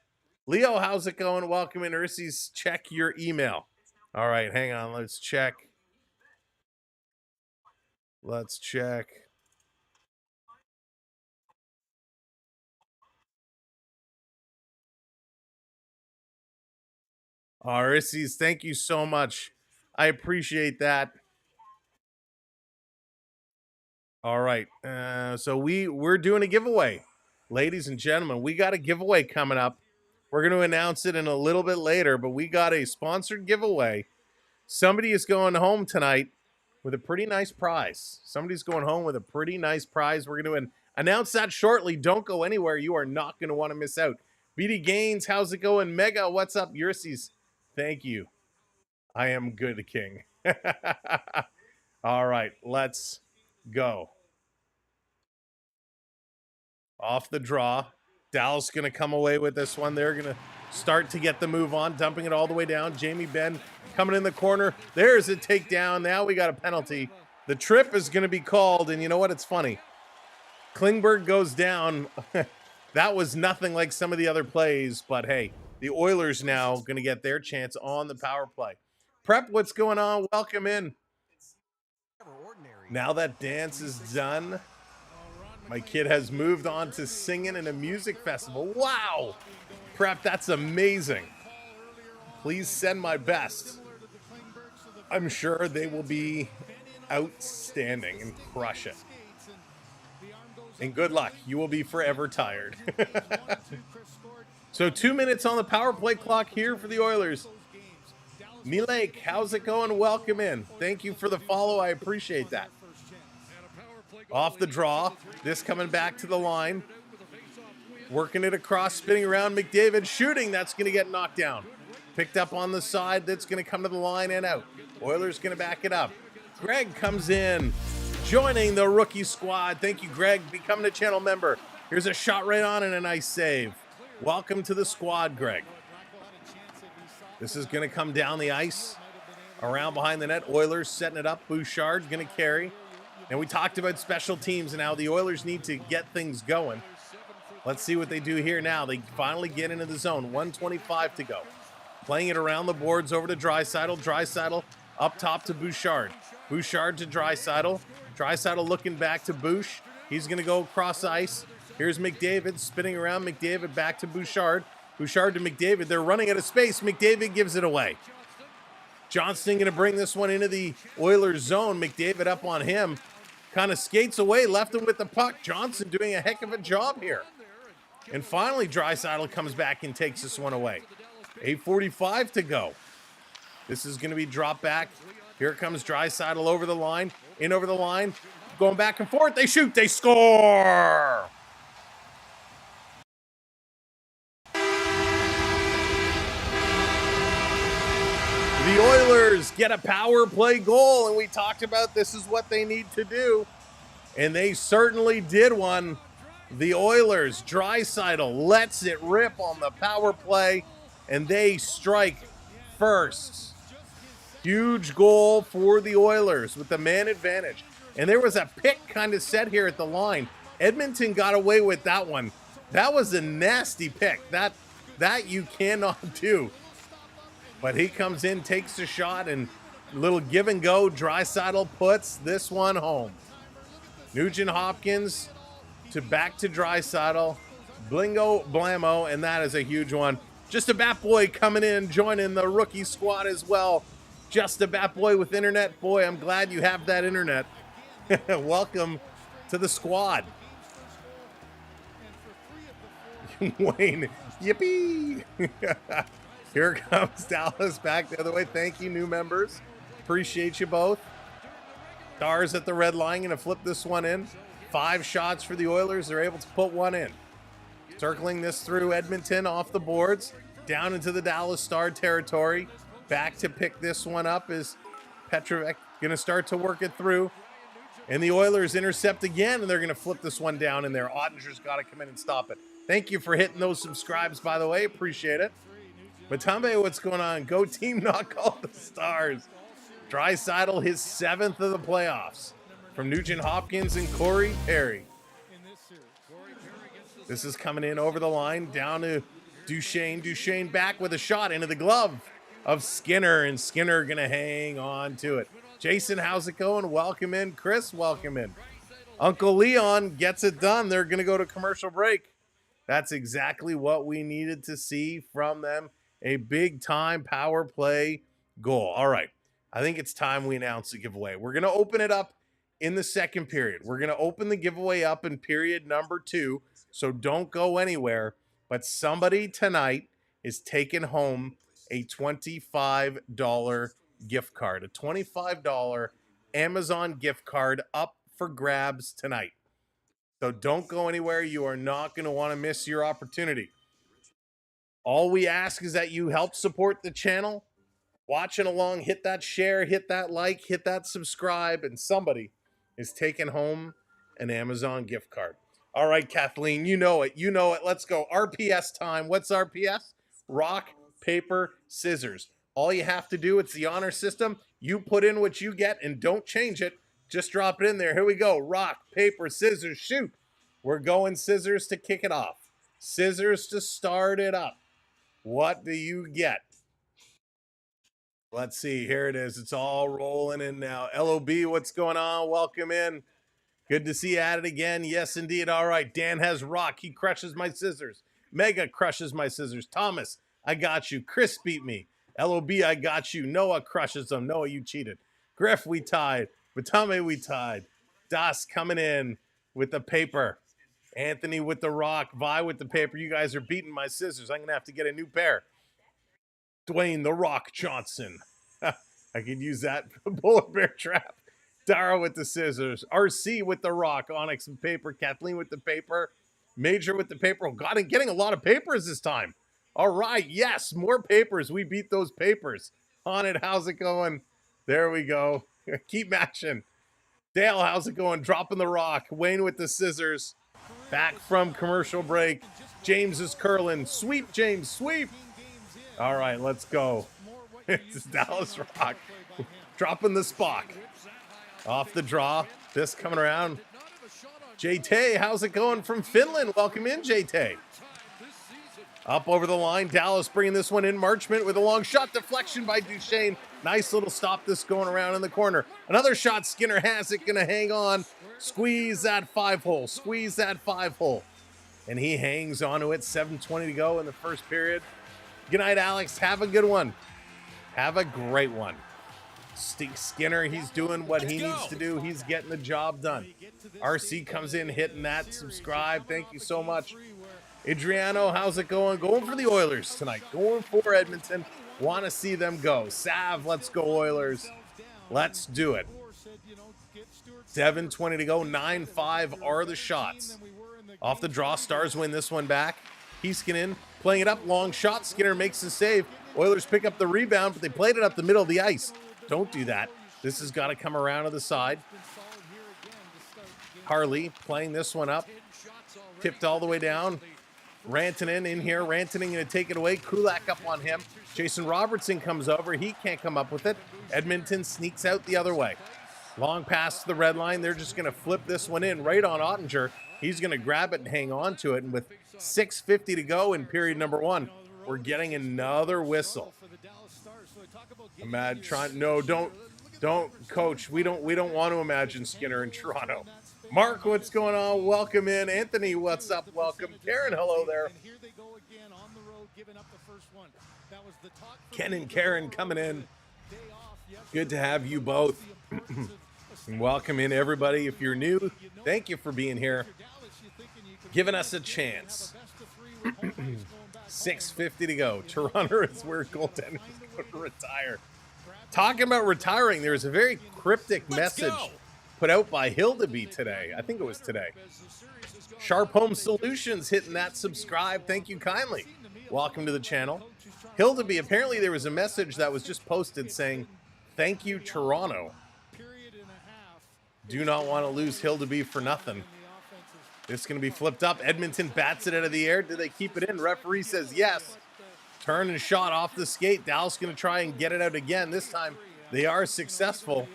Leo, how's it going? Welcome in. Ursies, check your email. All right, hang on. Let's check. Let's check. Ursies, thank you so much. I appreciate that. All right, so we're doing a giveaway. Ladies and gentlemen, we got a giveaway coming up. We're going to announce it in a little bit later, but we got a sponsored giveaway. Somebody is going home tonight with a pretty nice prize. Somebody's going home with a pretty nice prize. We're going to announce that shortly. Don't go anywhere. You are not going to want to miss out. BD Gaines, how's it going? Mega, what's up? Ursies, thank you. I am good, King. All right, let's go. Off the draw. Dallas going to come away with this one. They're going to start to get the move on, dumping it all the way down. Jamie Benn coming in the corner. There's a takedown. Now we got a penalty. The trip is going to be called, and you know what? It's funny. Klingberg goes down. That was nothing like some of the other plays, but hey, the Oilers now going to get their chance on the power play. Prep, what's going on? Welcome in. Now that dance is done, my kid has moved on to singing in a music festival. Wow! Prep, that's amazing. Please send my best. I'm sure they will be outstanding and crush it. And good luck. You will be forever tired. So 2 minutes on the power play clock here for the Oilers. Nilake, how's it going? Welcome in. Thank you for the follow. I appreciate that. Off the draw. This coming back to the line. Working it across, spinning around. McDavid shooting. That's going to get knocked down. Picked up on the side. That's going to come to the line and out. Oilers going to back it up. Greg comes in, joining the rookie squad. Thank you, Greg, becoming a channel member. Here's a shot right on and a nice save. Welcome to the squad, Greg. This is going to come down the ice, around behind the net. Oilers setting it up. Bouchard going to carry. And we talked about special teams and how the Oilers need to get things going. Let's see what they do here now. They finally get into the zone. 1:25 to go. Playing it around the boards over to Draisaitl. Draisaitl up top to Bouchard. Bouchard to Draisaitl. Draisaitl looking back to Bouch. He's going to go across ice. Here's McDavid spinning around. McDavid back to Bouchard. Bouchard to McDavid. They're running out of space. McDavid gives it away. Johnston going to bring this one into the Oilers zone. McDavid up on him. Kind of skates away. Left him with the puck. Johnson doing a heck of a job here. And finally, Draisaitl comes back and takes this one away. 8:45 to go. This is going to be dropped back. Here comes Draisaitl over the line. In over the line. Going back and forth. They shoot. They score. The Oilers get a power play goal, and we talked about this is what they need to do. And they certainly did one. The Oilers, Draisaitl lets it rip on the power play, and they strike first. Huge goal for the Oilers with the man advantage. And there was a pick kind of set here at the line. Edmonton got away with that one. That was a nasty pick. That you cannot do. But he comes in, takes the shot, and a little give and go. Draisaitl puts this one home. Nugent Hopkins back to Draisaitl. Blingo Blammo, and that is a huge one. Just a Bat Boy coming in, joining the rookie squad as well. Just a Bat Boy with internet. Boy, I'm glad you have that internet. Welcome to the squad. Wayne, yippee. Here comes Dallas back the other way. Thank you, new members. Appreciate you both. Stars at the red line, going to flip this one in. 5 shots for the Oilers. They're able to put one in. Circling this through Edmonton off the boards. Down into the Dallas Star territory. Back to pick this one up is Petrovic. Going to start to work it through. And the Oilers intercept again, and they're going to flip this one down in there. Ottinger's got to come in and stop it. Thank you for hitting those subscribes, by the way. Appreciate it. Matambe, what's going on? Go team, knock all the Stars. Draisaitl, his 7th of the playoffs. From Nugent Hopkins and Corey Perry. This is coming in over the line, down to Duchesne. Duchesne back with a shot into the glove of Skinner, and Skinner going to hang on to it. Jason, how's it going? Welcome in. Chris, welcome in. Uncle Leon gets it done. They're going to go to commercial break. That's exactly what we needed to see from them. A big-time power play goal. All right. I think it's time we announce the giveaway. We're going to open it up in the second period. We're going to open the giveaway up in period number 2, so don't go anywhere. But somebody tonight is taking home a $25 gift card, a $25 Amazon gift card up for grabs tonight. So don't go anywhere. You are not going to want to miss your opportunity. All we ask is that you help support the channel. Watching along, hit that share, hit that like, hit that subscribe, and somebody is taking home an Amazon gift card. All right, Kathleen, you know it. You know it. Let's go. RPS time. What's RPS? Rock, paper, scissors. All you have to do, it's the honor system. You put in what you get and don't change it. Just drop it in there. Here we go. Rock, paper, scissors, shoot. We're going scissors to kick it off. Scissors to start it up. What do you get? Let's see. Here it is. It's all rolling in now. LOB, what's going on? Welcome in. Good to see you at it again. Yes, indeed. All right. Dan has rock. He crushes my scissors. Mega crushes my scissors. Thomas, I got you. Chris beat me. LOB, I got you. Noah crushes them. Noah, you cheated. Griff, we tied. Batame, we tied. Das coming in with the paper. Anthony with the rock. Vi with the paper. You guys are beating my scissors. I'm going to have to get a new pair. Dwayne the Rock Johnson. I could use that. Bullet Bear Trap. Dara with the scissors. RC with the rock. Onyx with paper. Kathleen with the paper. Major with the paper. Oh, God, I'm getting a lot of papers this time. All right, yes, more papers. We beat those papers. On it, how's it going? There we go. Keep matching. Dale, how's it going? Dropping the rock. Wayne with the scissors. Back from commercial break. James is curling. Sweep, James, sweep. All right, let's go. It's Dallas Rock. Dropping the Spock. Off the draw. This coming around. JT, how's it going from Finland? Welcome in, JT. Up over the line. Dallas bringing this one in. Marchment with a long shot. Deflection by Duchesne. Nice little stop this going around in the corner. Another shot. Skinner has it. Going to hang on. Squeeze that 5-hole. Squeeze that 5-hole. And he hangs onto it. 7:20 to go in the first period. Good night, Alex. Have a good one. Have a great one. Skinner, he's doing what he needs to do. He's getting the job done. RC comes in, hitting that subscribe. Thank you so much. Adriano, how's it going? Going for the Oilers tonight. Going for Edmonton. Want to see them go. Sav, let's go Oilers. Let's do it. 7:20 to go. 9-5 are the shots. Off the draw, Stars win this one back. Heiskanen playing it up. Long shot. Skinner makes the save. Oilers pick up the rebound, but they played it up the middle of the ice. Don't do that. This has got to come around to the side. Harley playing this one up. Tipped all the way down. Rantanen in here. Rantanen going to take it away. Kulak up on him. Jason Robertson comes over. He can't come up with it. Edmonton sneaks out the other way. Long pass to the red line. They're just going to flip this one in right on Ottinger. He's going to grab it and hang on to it. And with 6:50 to go in period number 1, we're getting another whistle. No, don't, coach. We don't want to imagine Skinner in Toronto. Mark, what's going on? Welcome in. Anthony, what's up? Welcome. Karen, hello there. Ken and Karen coming in. Good to have you both. Welcome in, everybody. If you're new, thank you for being here. Giving us a chance. 6:50 to go. Toronto is where goaltenders going to retire. Talking about retiring, there was a very cryptic message put out by Hildeby today. I think it was today. Sharp Home Solutions hitting that subscribe. Thank you kindly. Welcome to the channel. Hildeby, apparently there was a message that was just posted saying, thank you, Toronto. Do not want to lose Hildeby for nothing. This is going to be flipped up. Edmonton bats it out of the air. Do they keep it in? Referee says yes. Turn and shot off the skate. Dallas going to try and get it out again. This time they are successful.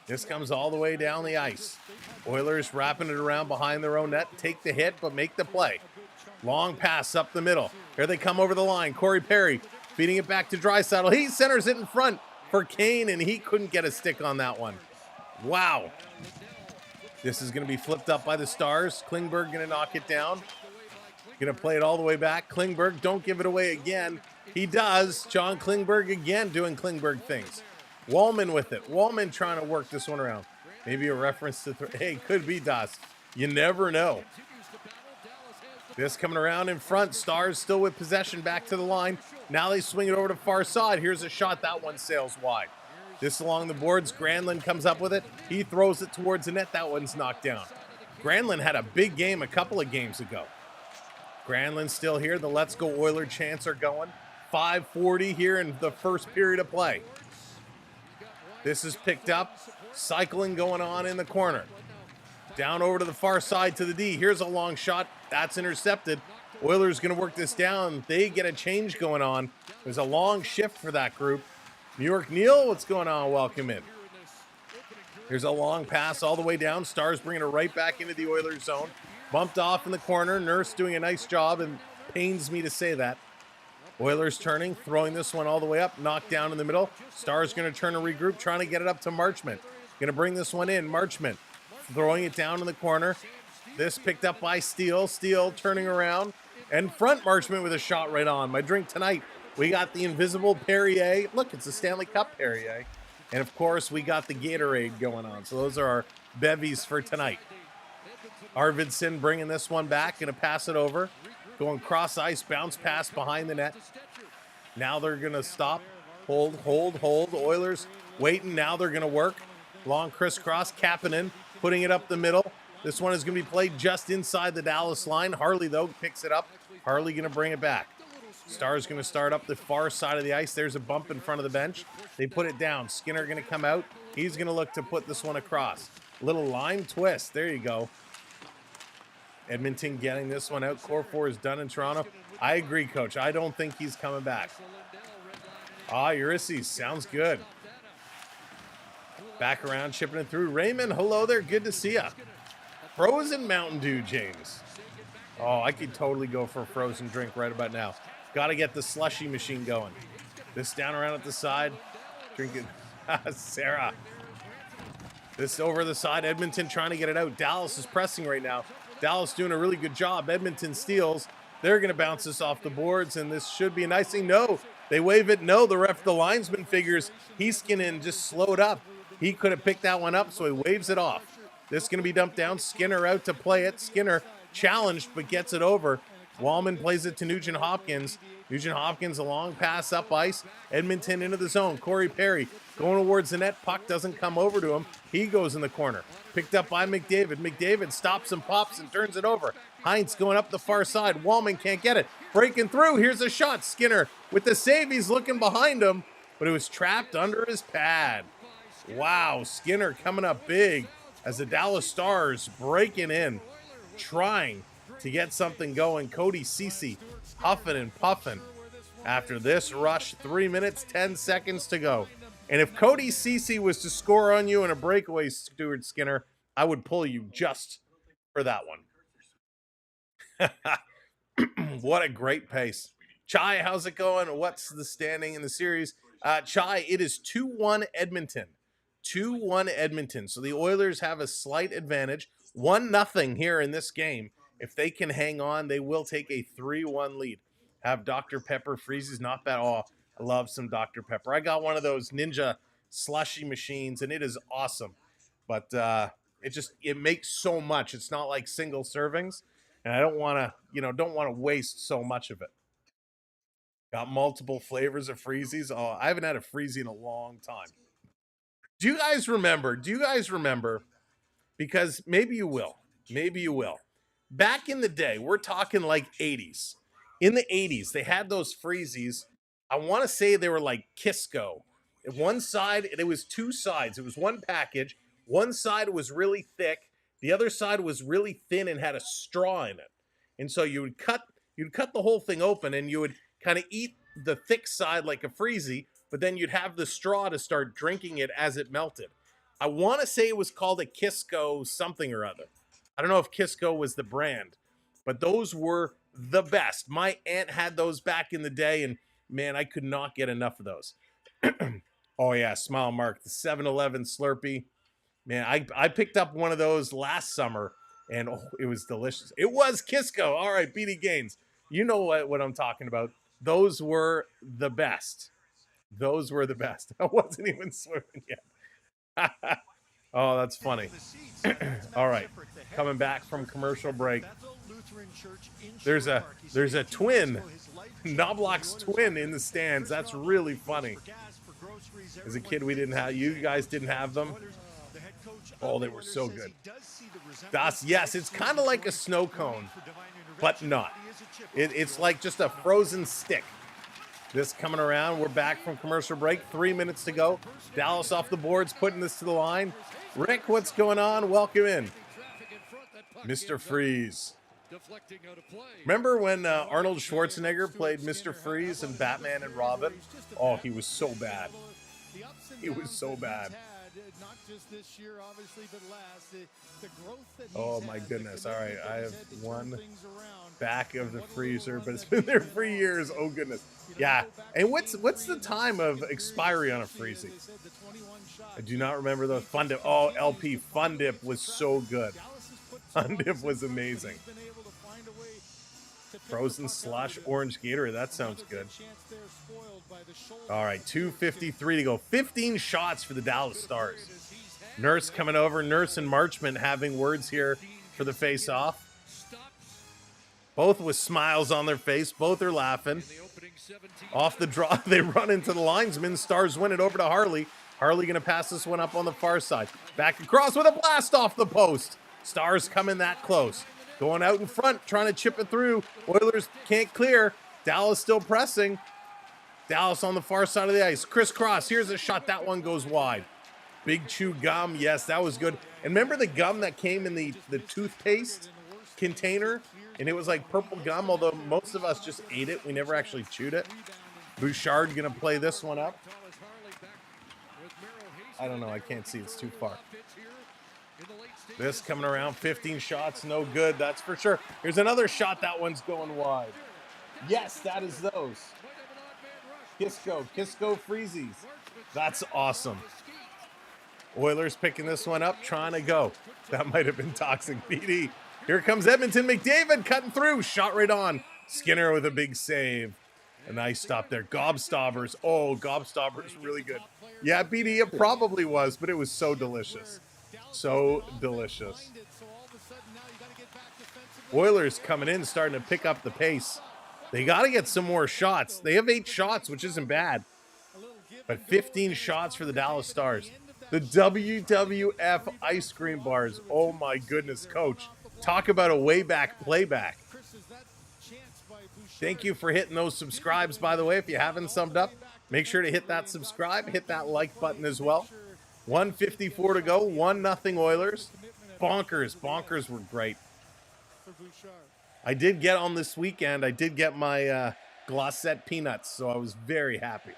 This comes all the way down the ice. Oilers wrapping it around behind their own net. Take the hit, but make the play. Long pass up the middle. Here they come over the line. Corey Perry feeding it back to Draisaitl. He centers it in front for Kane, and he couldn't get a stick on that one. Wow. This is going to be flipped up by the Stars. Klingberg going to knock it down. Going to play it all the way back. Klingberg, don't give it away again. He does. John Klingberg again doing Klingberg things. Wallman with it. Wallman trying to work this one around. Maybe a reference to, hey, could be Das. You never know. This coming around in front. Stars still with possession back to the line. Now they swing it over to far side. Here's a shot. That one sails wide. This along the boards. Granlund comes up with it. He throws it towards the net. That one's knocked down. Granlund had a big game a couple of games ago. Granlund still here. The Let's Go Oiler chants are going. 5:40 here in the first period of play. This is picked up. Cycling going on in the corner. Down over to the far side to the D. Here's a long shot. That's intercepted. Oilers going to work this down. They get a change going on. There's a long shift for that group. New York Neil, what's going on? Welcome in. Here's a long pass all the way down. Stars bringing it right back into the Oilers zone. Bumped off in the corner. Nurse doing a nice job, and pains me to say that. Oilers turning, throwing this one all the way up. Knocked down in the middle. Stars going to turn and regroup, trying to get it up to Marchment. Going to bring this one in. Marchment throwing it down in the corner. This picked up by Steele. Steele turning around. And front Marchment with a shot right on. My drink tonight, we got the invisible Perrier. Look, it's a Stanley Cup Perrier. And, of course, we got the Gatorade going on. So those are our bevies for tonight. Arvidsson bringing this one back. Going to pass it over. Going cross ice. Bounce pass behind the net. Now they're going to stop. Hold. Oilers waiting. Now they're going to work. Long crisscross. Kapanen putting it up the middle. This one is going to be played just inside the Dallas line. Harley, though, picks it up. Harley going to bring it back. Stars going to start up the far side of the ice. There's a bump in front of the bench. They put it down. Skinner going to come out. He's going to look to put this one across. Little line twist. There you go. Edmonton getting this one out. Core 4 is done in Toronto. I agree, Coach. I don't think he's coming back. Ulysses. Sounds good. Back around, chipping it through. Raymond, hello there. Good to see ya. Frozen Mountain Dew, James. Oh, I could totally go for a frozen drink right about now. Got to get the slushy machine going. This down around at the side. Drinking. Sarah. This over the side. Edmonton trying to get it out. Dallas is pressing right now. Dallas doing a really good job. Edmonton steals. They're going to bounce this off the boards, and this should be a nice thing. No, they wave it. No, the linesman figures Heiskanen just slowed up. He could have picked that one up, so he waves it off. This is going to be dumped down. Skinner out to play it. Skinner challenged, but gets it over. Wallman plays it to Nugent Hopkins. Nugent Hopkins, a long pass up ice. Edmonton into the zone. Corey Perry going towards the net. Puck doesn't come over to him. He goes in the corner. Picked up by McDavid. McDavid stops and pops and turns it over. Heinz going up the far side. Wallman can't get it. Breaking through. Here's a shot. Skinner with the save. He's looking behind him, but it was trapped under his pad. Wow, Skinner coming up big as the Dallas Stars breaking in, trying to get something going. Cody Ceci huffing and puffing after this rush. 3 minutes, 10 seconds to go. And if Cody Ceci was to score on you in a breakaway, Stuart Skinner, I would pull you just for that one. What a great pace. Chai, how's it going? What's the standing in the series? Chai, it is 2-1 Edmonton. 2-1 Edmonton. So the Oilers have a slight advantage. 1-0 here in this game. If they can hang on, they will take a 3-1 lead. Have Dr. Pepper freezes, not bad. Oh, I love some Dr. Pepper. I got one of those Ninja slushy machines, and it is awesome. But it makes so much. It's not like single servings, and I don't want to waste so much of it. Got multiple flavors of freezies. Oh, I haven't had a freezie in a long time. Do you guys remember? Because maybe you will. Back in the day, we're talking like 80s. In the 80s, they had those freezies. I want to say they were like Kisco. One side, it was two sides. It was one package. One side was really thick. The other side was really thin and had a straw in it. And so you'd cut the whole thing open, and you would kind of eat the thick side like a freezie, but then you'd have the straw to start drinking it as it melted. I want to say it was called a Kisco something or other. I don't know if Kisco was the brand, but those were the best. My aunt had those back in the day, and man, I could not get enough of those. Oh yeah, Smile Mark, the 7-Eleven Slurpee. Man, I picked up one of those last summer, and it was delicious. It was Kisco. All right, BD Gaines. You know what I'm talking about. Those were the best. I wasn't even swimming yet. Oh, that's funny. All right, coming back from commercial break. There's a twin, Knobloch's twin in the stands. That's really funny. As a kid, we didn't have. You guys didn't have them. Oh, they were so good. Yes, it's kind of like a snow cone, but not. It's like just a frozen stick. This coming around. We're back from commercial break. 3 minutes to go. Dallas off the boards, putting this to the line. Rick, what's going on? Welcome in. Mr. Freeze. Remember when Arnold Schwarzenegger played Mr. Freeze in Batman and Robin? Oh, he was so bad. Oh my goodness. All right, I have one back of the freezer, but it's been there for years. Oh goodness. Yeah. And what's the time of expiry on a freezy? I do not remember those. Fun Dip. Oh, LP Fun Dip was so good. Fun Dip was amazing. Frozen slush, orange Gatorade. That sounds good. All right, 2:53 to go. 15 shots for the Dallas Stars. Nurse coming over. Nurse and Marchment having words here for the face-off. Both with smiles on their face. Both are laughing. Off the draw, they run into the linesman. Stars win it over to Harley. Harley going to pass this one up on the far side. Back across with a blast off the post. Stars coming that close. Going out in front, trying to chip it through. Oilers can't clear. Dallas still pressing. Dallas on the far side of the ice. Crisscross. Here's a shot. That one goes wide. Big chew gum. Yes, that was good. And remember the gum that came in the toothpaste container? And it was like purple gum, although most of us just ate it. We never actually chewed it. Bouchard going to play this one up. I don't know. I can't see. It's too far. This coming around. 15 shots. No good. That's for sure. Here's another shot. That one's going wide. Yes, that is those. Kisco freezies. That's awesome. Oilers picking this one up, trying to go. That might have been toxic PD. Here comes Edmonton. McDavid cutting through. Shot right on. Skinner with a big save. A nice stop there. Gobstoppers. Oh, Gobstoppers really good. Yeah, BD, it probably was, but it was so delicious. So delicious. Oilers coming in, starting to pick up the pace. They got to get some more shots. They have 8 shots, which isn't bad. But 15 shots for the Dallas Stars. The WWF ice cream bars. Oh, my goodness, Coach. Talk about a way back playback. Thank you for hitting those subscribes, by the way. If you haven't summed up, make sure to hit that subscribe. Hit that like button as well. 1:54 to go. 1-0 Oilers. Bonkers. Bonkers were great. I did get on this weekend. I did get my Glossette peanuts, so I was very happy.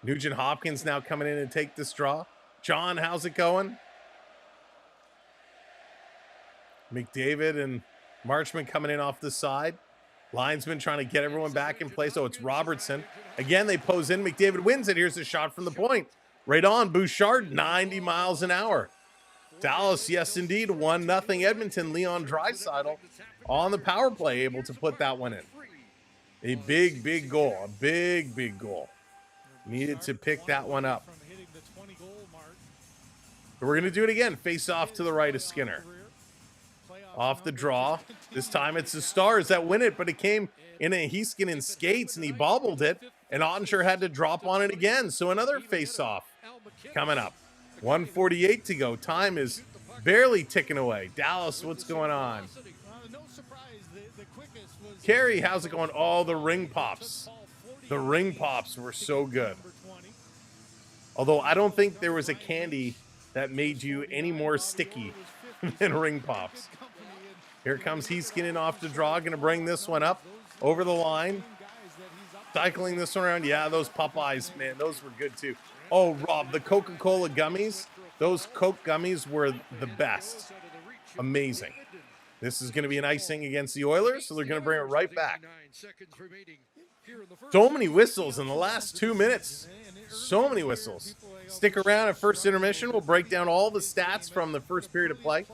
Nugent Hopkins now coming in and take this draw. John, how's it going? McDavid and Marchman coming in off the side. Linesman trying to get everyone back in place. Oh, it's Robertson. Again, they pose in. McDavid wins it. Here's a shot from the point. Right on. Bouchard, 90 miles an hour. Dallas, yes, indeed. 1-0 Edmonton. Leon Draisaitl on the power play, able to put that one in. A big, big goal. A big, big goal. Needed to pick that one up. But we're going to do it again. Face off to the right of Skinner. Off the draw. This time it's the Stars that win it, but it came in a Heiskanen skates, and he bobbled it, and Ottinger had to drop on it again. So another face-off coming up. 1:48 to go. Time is barely ticking away. Dallas, what's going on? Carey, how's it going? Oh, the ring pops. The ring pops were so good. Although I don't think there was a candy that made you any more sticky than ring pops. Here comes Heiskanen off the draw. Going to bring this one up over the line. Cycling this one around. Yeah, those Popeyes, man, those were good too. Oh, Rob, the Coca-Cola gummies. Those Coke gummies were the best. Amazing. This is going to be an icing against the Oilers, so they're going to bring it right back. So many whistles in the last 2 minutes. So many whistles. Stick around at first intermission. We'll break down all the stats from the first period of play.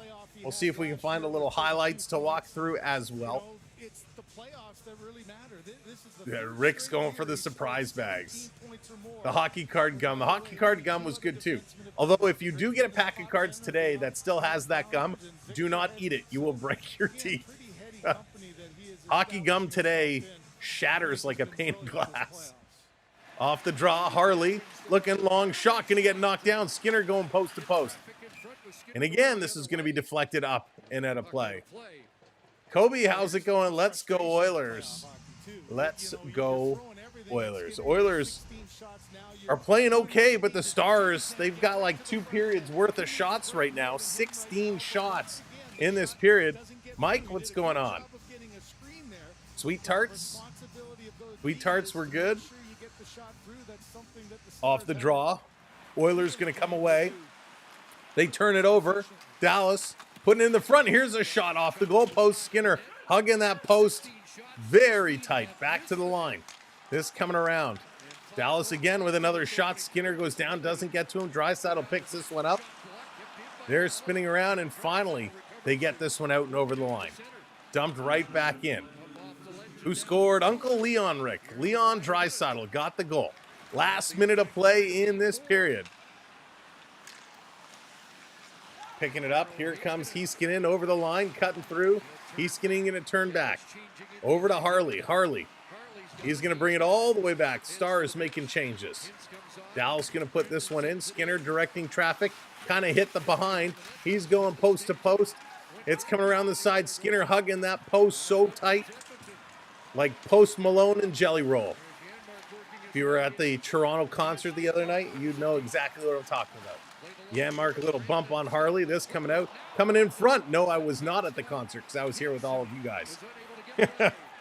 We'll see if we can find a little highlights to walk through as well. Yeah, Rick's going for the surprise bags. The hockey card gum. The hockey card gum was good too. Although if you do get a pack of cards today that still has that gum, do not eat it. You will break your teeth. Hockey gum today shatters like a pane of glass. Off the draw, Harley looking long shot, going to get knocked down. Skinner going post to post. And again, this is going to be deflected up and out of play. Kobe, how's it going? Let's go Oilers. Let's go Oilers. Oilers are playing okay, but the Stars, they've got like 2 periods worth of shots right now. 16 shots in this period. Mike, what's going on? Sweet Tarts? Sweet Tarts were good. Off the draw. Oilers going to come away. They turn it over. Dallas putting it in the front. Here's a shot off the goal post. Skinner hugging that post very tight. Back to the line. This coming around. Dallas again with another shot. Skinner goes down, doesn't get to him. Draisaitl picks this one up. They're spinning around, and finally they get this one out and over the line. Dumped right back in. Who scored? Uncle Leon Rick. Leon Draisaitl got the goal. Last minute of play in this period. Picking it up. Here comes Heiskanen over the line, cutting through. Heiskanen going to turn back. Over to Harley. Harley. He's going to bring it all the way back. Stars making changes. Dallas going to put this one in. Skinner directing traffic. Kind of hit the behind. He's going post to post. It's coming around the side. Skinner hugging that post so tight. like Post Malone and Jelly Roll. If you were at the Toronto concert the other night, you'd know exactly what I'm talking about. Yeah, Mark, a little bump on Harley. This coming out. Coming in front. No, I was not at the concert because I was here with all of you guys.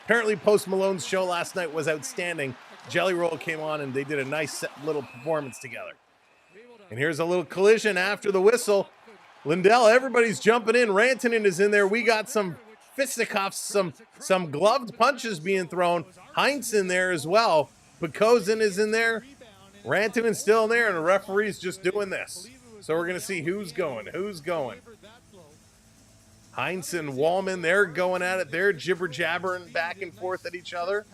Apparently, Post Malone's show last night was outstanding. Jelly Roll came on and they did a nice little performance together. And here's a little collision after the whistle. Lindell, everybody's jumping in. Rantanen is in there. We got some fisticuffs, some gloved punches being thrown. Heinz in there as well. Pekosen is in there. Rantanen's still in there, and the referee's just doing this. So we're going to see who's going. Heinz and Wallman, they're going at it. They're jibber-jabbering back and forth at each other.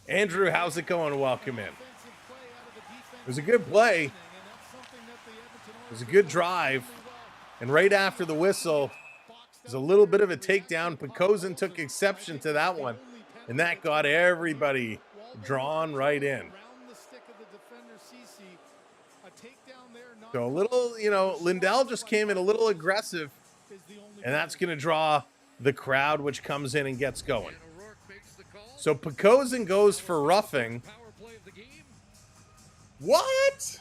Andrew, how's it going? Welcome in. It was a good play. It was a good drive. And right after the whistle, there's a little bit of a takedown. Pekosen took exception to that one. And that got everybody drawn right in. So a little, Lindell just came in a little aggressive. And that's going to draw the crowd, which comes in and gets going. So Pekosen goes for roughing. What?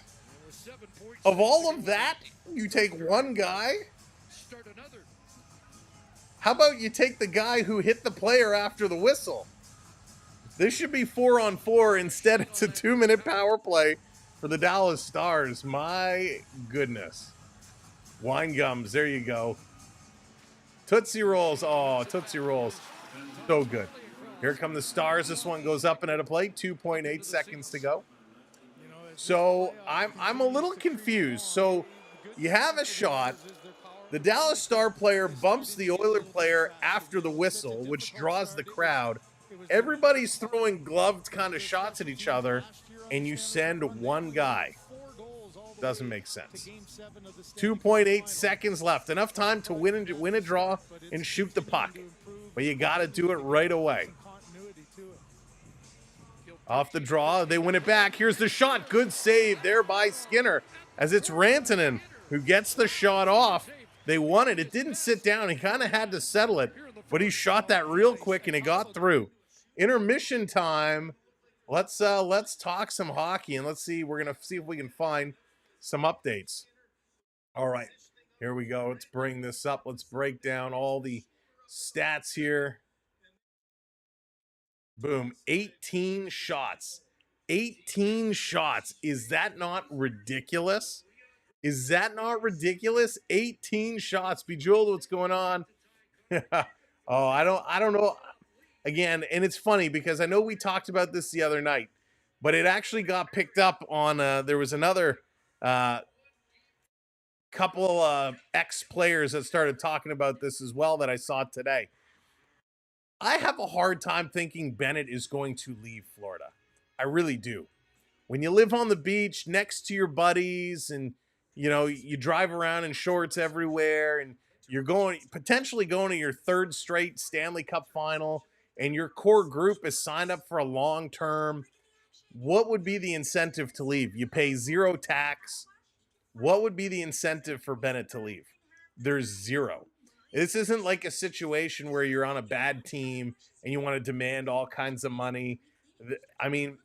Of all of that, you take one guy? How about you take the guy who hit the player after the whistle? This should be 4-on-4. Instead, it's a 2-minute power play for the Dallas Stars. My goodness. Wine gums. There you go. Tootsie Rolls. Oh, Tootsie Rolls. So good. Here come the Stars. This one goes up and at a play. 2.8 seconds to go. So I'm a little confused. So you have a shot. The Dallas Star player bumps the Oiler player after the whistle, which draws the crowd. Everybody's throwing gloved kind of shots at each other, and you send one guy. Doesn't make sense. 2.8 seconds left. Enough time to win a draw and shoot the puck. But you got to do it right away. Off the draw, they win it back. Here's the shot. Good save there by Skinner, as it's Rantanen who gets the shot off. They won it. It didn't sit down. He kind of had to settle it, but he shot that real quick and it got through. Intermission time. Let's talk some hockey and let's see. We're gonna see if we can find some updates. All right, here we go. Let's bring this up. Let's break down all the stats here. Boom, 18 shots. 18 shots. Is that not ridiculous? Is that not ridiculous? 18 shots. Bejeweled, what's going on? Oh, I don't know. Again, and it's funny because I know we talked about this the other night, but it actually got picked up on, there was another couple ex-players that started talking about this as well that I saw today. I have a hard time thinking Bennett is going to leave Florida. I really do. When you live on the beach next to your buddies and, you drive around in shorts everywhere and you're potentially going to your third straight Stanley Cup Final and your core group is signed up for a long term, what would be the incentive to leave? You pay zero tax. What would be the incentive for Bennett to leave? There's zero. This isn't like a situation where you're on a bad team and you want to demand all kinds of money. I mean,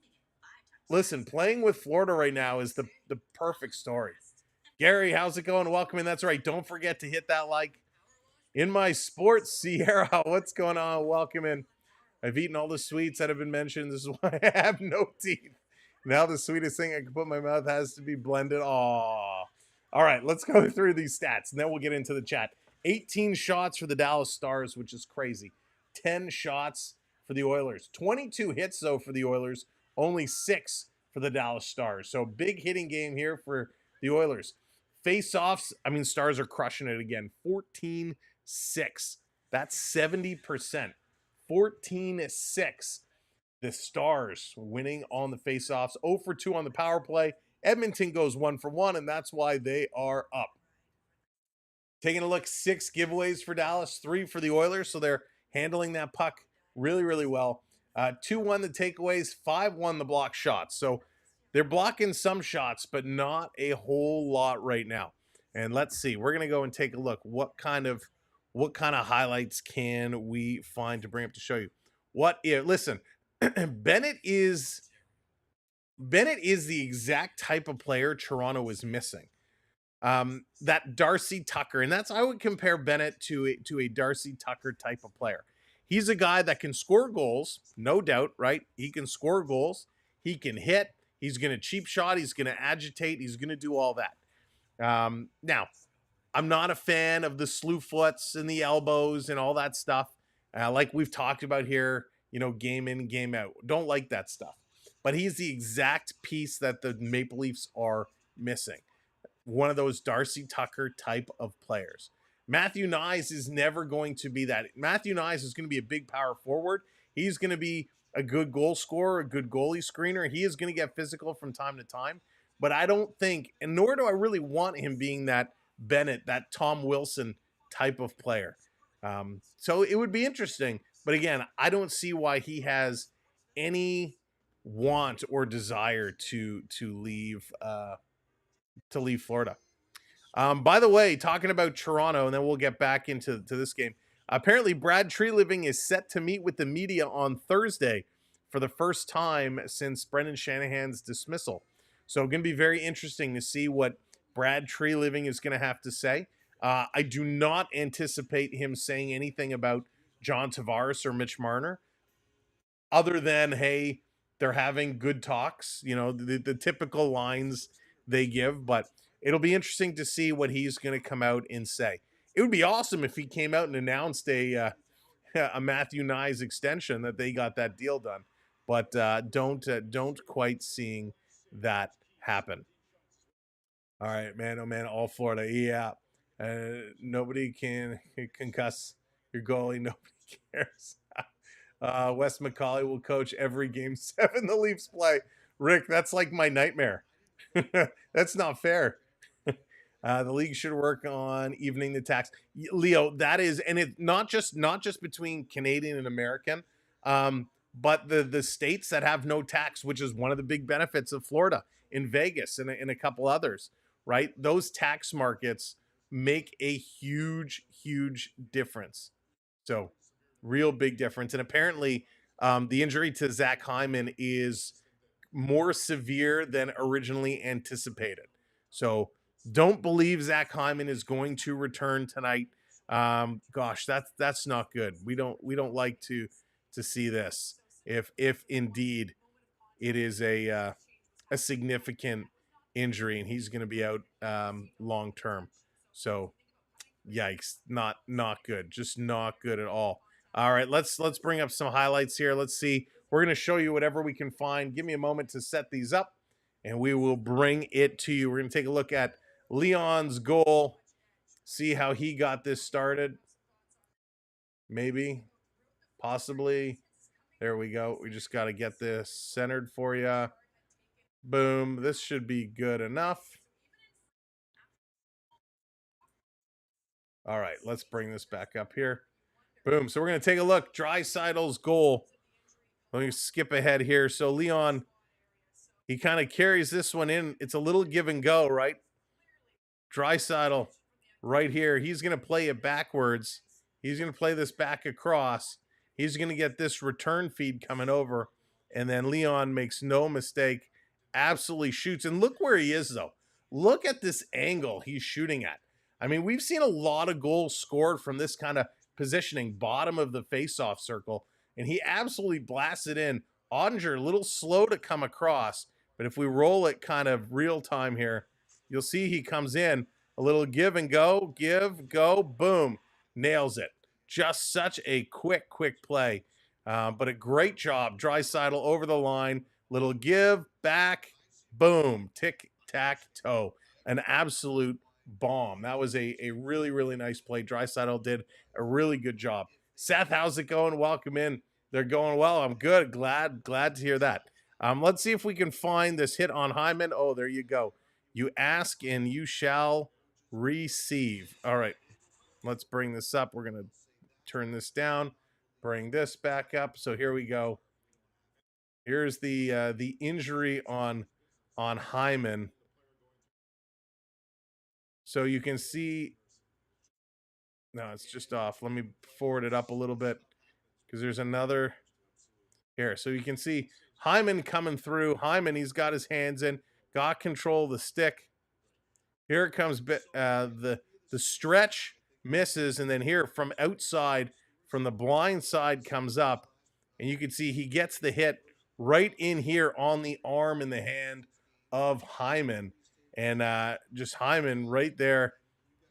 listen, playing with Florida right now is the perfect story. Gary, how's it going? Welcome in. That's right. Don't forget to hit that like. In my sports, Sierra, what's going on? Welcome in. I've eaten all the sweets that have been mentioned. This is why I have no teeth. Now the sweetest thing I can put in my mouth has to be blended. Aww. All right, let's go through these stats, and then we'll get into the chat. 18 shots for the Dallas Stars, which is crazy. 10 shots for the Oilers. 22 hits, though, for the Oilers. Only 6 for the Dallas Stars. So big hitting game here for the Oilers. Face-offs, Stars are crushing it again. 14-6. That's 70%. 14-6. The Stars winning on the face-offs. 0 for 2 on the power play. Edmonton goes 1 for 1, and that's why they are up. Taking a look, 6 giveaways for Dallas, 3 for the Oilers, so they're handling that puck really, really well. 2-1 the takeaways, 5-1 the block shots. So they're blocking some shots, but not a whole lot right now. And let's see, we're going to go and take a look. What kind of highlights can we find to bring up to show you? What if? Listen, Bennett is the exact type of player Toronto is missing. That Darcy Tucker, and I would compare Bennett to a Darcy Tucker type of player. He's a guy that can score goals, no doubt, right? He can score goals. He can hit. He's going to cheap shot. He's going to agitate. He's going to do all that. Now, I'm not a fan of the slew foots and the elbows and all that stuff. Like we've talked about here, game in, game out. Don't like that stuff. But he's the exact piece that the Maple Leafs are missing. One of those Darcy Tucker type of players. Matthew Knies is never going to be that. Matthew Knies is going to be a big power forward. He's going to be a good goal scorer, a good goalie screener. He is going to get physical from time to time. But I don't think, and nor do I really want him being that Bennett, that Tom Wilson type of player. So it would be interesting. But again, I don't see why he has any want or desire to leave Florida. By the way, talking about Toronto, and then we'll get back into this game. Apparently, Brad Treliving is set to meet with the media on Thursday for the first time since Brendan Shanahan's dismissal. So going to be very interesting to see what Brad Treliving is going to have to say. I do not anticipate him saying anything about John Tavares or Mitch Marner, other than, hey, they're having good talks, the typical lines they give, but it'll be interesting to see what he's going to come out and say. It would be awesome if he came out and announced a Matthew Knies extension, that they got that deal done, but don't quite seeing that happen. All right, man. Oh man, all Florida. Yeah. Nobody can concuss your goalie. Nobody cares. Wes McCauley will coach every game 7 the Leafs play. Rick, that's like my nightmare. That's not fair. The league should work on evening the tax. Leo, that is, and it's not just between Canadian and American, but the states that have no tax, which is one of the big benefits of Florida, in Vegas and a couple others, right? Those tax markets make a huge, huge difference. So real big difference. And apparently the injury to Zach Hyman is more severe than originally anticipated. So don't believe Zach Hyman is going to return tonight. Gosh, that's not good. We don't like to see this if indeed it is a significant injury and he's going to be out long term. So yikes, not good. Just not good at all. All right, let's bring up some highlights here. Let's see. We're going to show you whatever we can find. Give me a moment to set these up, and we will bring it to you. We're going to take a look at Leon's goal, see how he got this started. Maybe, possibly. There we go. We just got to get this centered for you. Boom. This should be good enough. All right, let's bring this back up here. Boom. So we're going to take a look. Draisaitl's goal. Let me skip ahead here. So Leon, he kind of carries this one in. It's a little give and go, right? Draisaitl right here. He's going to play it backwards. He's going to play this back across. He's going to get this return feed coming over. And then Leon makes no mistake. Absolutely shoots. And look where he is, though. Look at this angle he's shooting at. I mean, we've seen a lot of goals scored from this kind of positioning, bottom of the faceoff circle, and he absolutely blasts it in. Ottinger, a little slow to come across, but if we roll it kind of real time here, you'll see he comes in, a little give and go, boom, nails it. Just such a quick play, but a great job. Draisaitl over the line, little give, back, boom, tic-tac-toe. An absolute bomb. That was a really, really nice play. Draisaitl did a really good job. Seth, how's it going? Welcome in. They're going well. I'm good. Glad to hear that. Let's see if we can find this hit on Hyman. Oh, there you go. You ask and you shall receive. All right. Let's bring this up. We're going to turn this down. Bring this back up. So here we go. Here's the injury on Hyman. So you can see, no, it's just off. Let me forward it up a little bit because there's another here. So you can see Hyman coming through. Hyman, he's got his hands in, got control of the stick. Here it comes, the stretch misses, and then here from outside, from the blind side comes up, and you can see he gets the hit right in here on the arm and the hand of Hyman, and just Hyman right there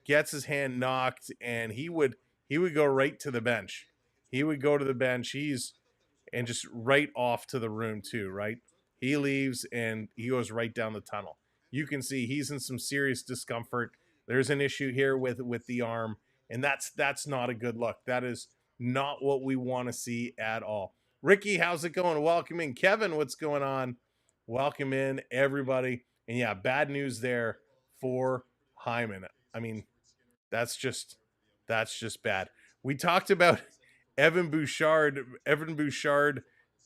gets his hand knocked, and he would go right to the bench. He would go to the bench. And just right off to the room too, right? He leaves and he goes right down the tunnel. You can see he's in some serious discomfort. There's an issue here with the arm, and that's not a good look. That is not what we want to see at all. Ricky, how's it going? Welcome in. Kevin, what's going on? Welcome in, everybody. And yeah, bad news there for Hyman. I mean, that's just bad. We talked about Evan Bouchard,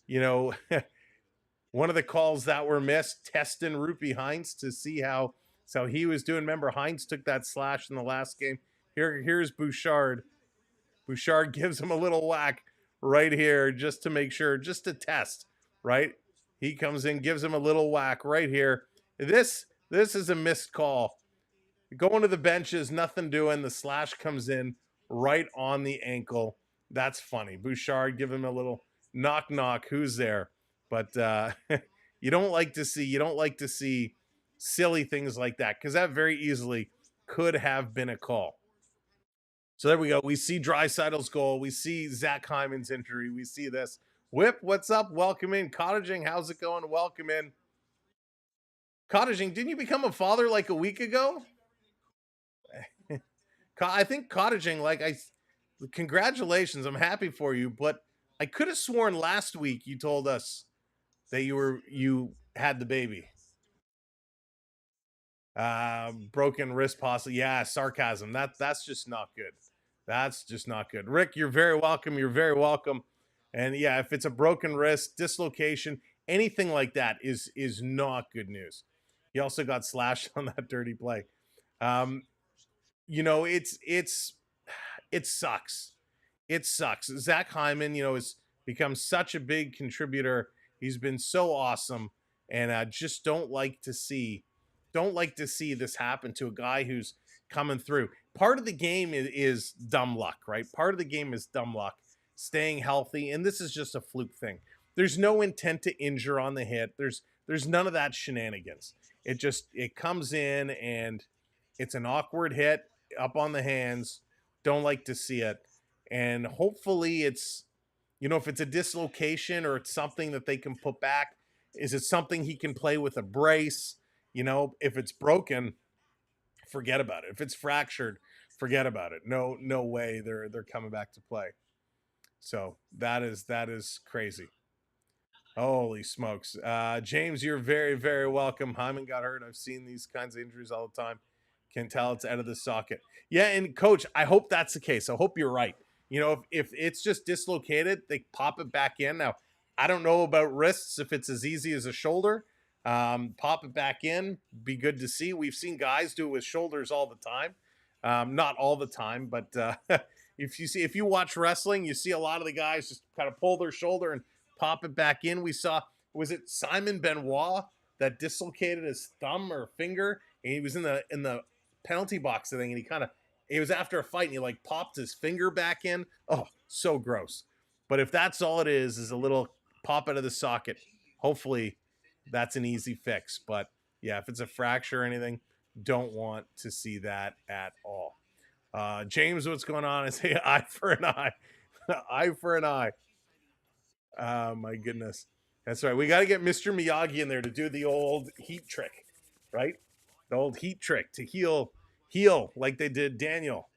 you know, one of the calls that were missed, testing Rupi Heinz to see how he was doing. Remember, Heinz took that slash in the last game. Here's Bouchard. Bouchard gives him a little whack right here just to make sure, just to test, right? He comes in, gives him a little whack right here. This is a missed call. Going to the benches, nothing doing. The slash comes in right on the ankle. That's funny. Bouchard, give him a little knock. Who's there? But you don't like to see silly things like that, because that very easily could have been a call. So there we go. We see Draisaitl's goal. We see Zach Hyman's injury. We see this. Whip, what's up? Welcome in. Cottaging, how's it going? Welcome in. Cottaging, didn't you become a father like a week ago? I think Cottaging, congratulations. I'm happy for you, but I could have sworn last week you told us that you had the baby. Broken wrist possibly. Yeah, sarcasm. That's just not good. That's just not good. Rick, you're very welcome. You're very welcome. And yeah, if it's a broken wrist, dislocation, anything like that is not good news. He also got slashed on that dirty play. It sucks. It sucks. Zach Hyman, has become such a big contributor. He's been so awesome, and just don't like to see this happen to a guy who's coming through. Part of the game is dumb luck, right? Part of the game is dumb luck, staying healthy, and this is just a fluke thing. There's no intent to injure on the hit. There's none of that shenanigans. It comes in, and it's an awkward hit up on the hands. Don't like to see it. And hopefully it's, if it's a dislocation or it's something that they can put back, is it something he can play with a brace? If it's broken, forget about it. If it's fractured, forget about it. No way they're coming back to play. So that is crazy. Holy smokes. James, you're very, very welcome. Hyman got hurt. I've seen these kinds of injuries all the time. Can tell it's out of the socket. Yeah, and coach, I hope that's the case. I hope you're right. If it's just dislocated, they pop it back in. Now, I don't know about wrists, if it's as easy as a shoulder. Pop it back in. Be good to see. We've seen guys do it with shoulders all the time. Not all the time, but if you watch wrestling, you see a lot of the guys just kind of pull their shoulder and pop it back in. We saw, was it Simon Benoit that dislocated his thumb or finger, and he was in the penalty box, I think, and it was after a fight, and he popped his finger back in. Oh, so gross. But if that's all it is a little pop out of the socket, hopefully that's an easy fix. But yeah, if it's a fracture or anything, don't want to see that at all. James, what's going on? I say eye for an eye. Eye for an eye. My goodness. That's right. We got to get Mr. Miyagi in there to do the old heat trick, right? The old heat trick to heal like they did Daniel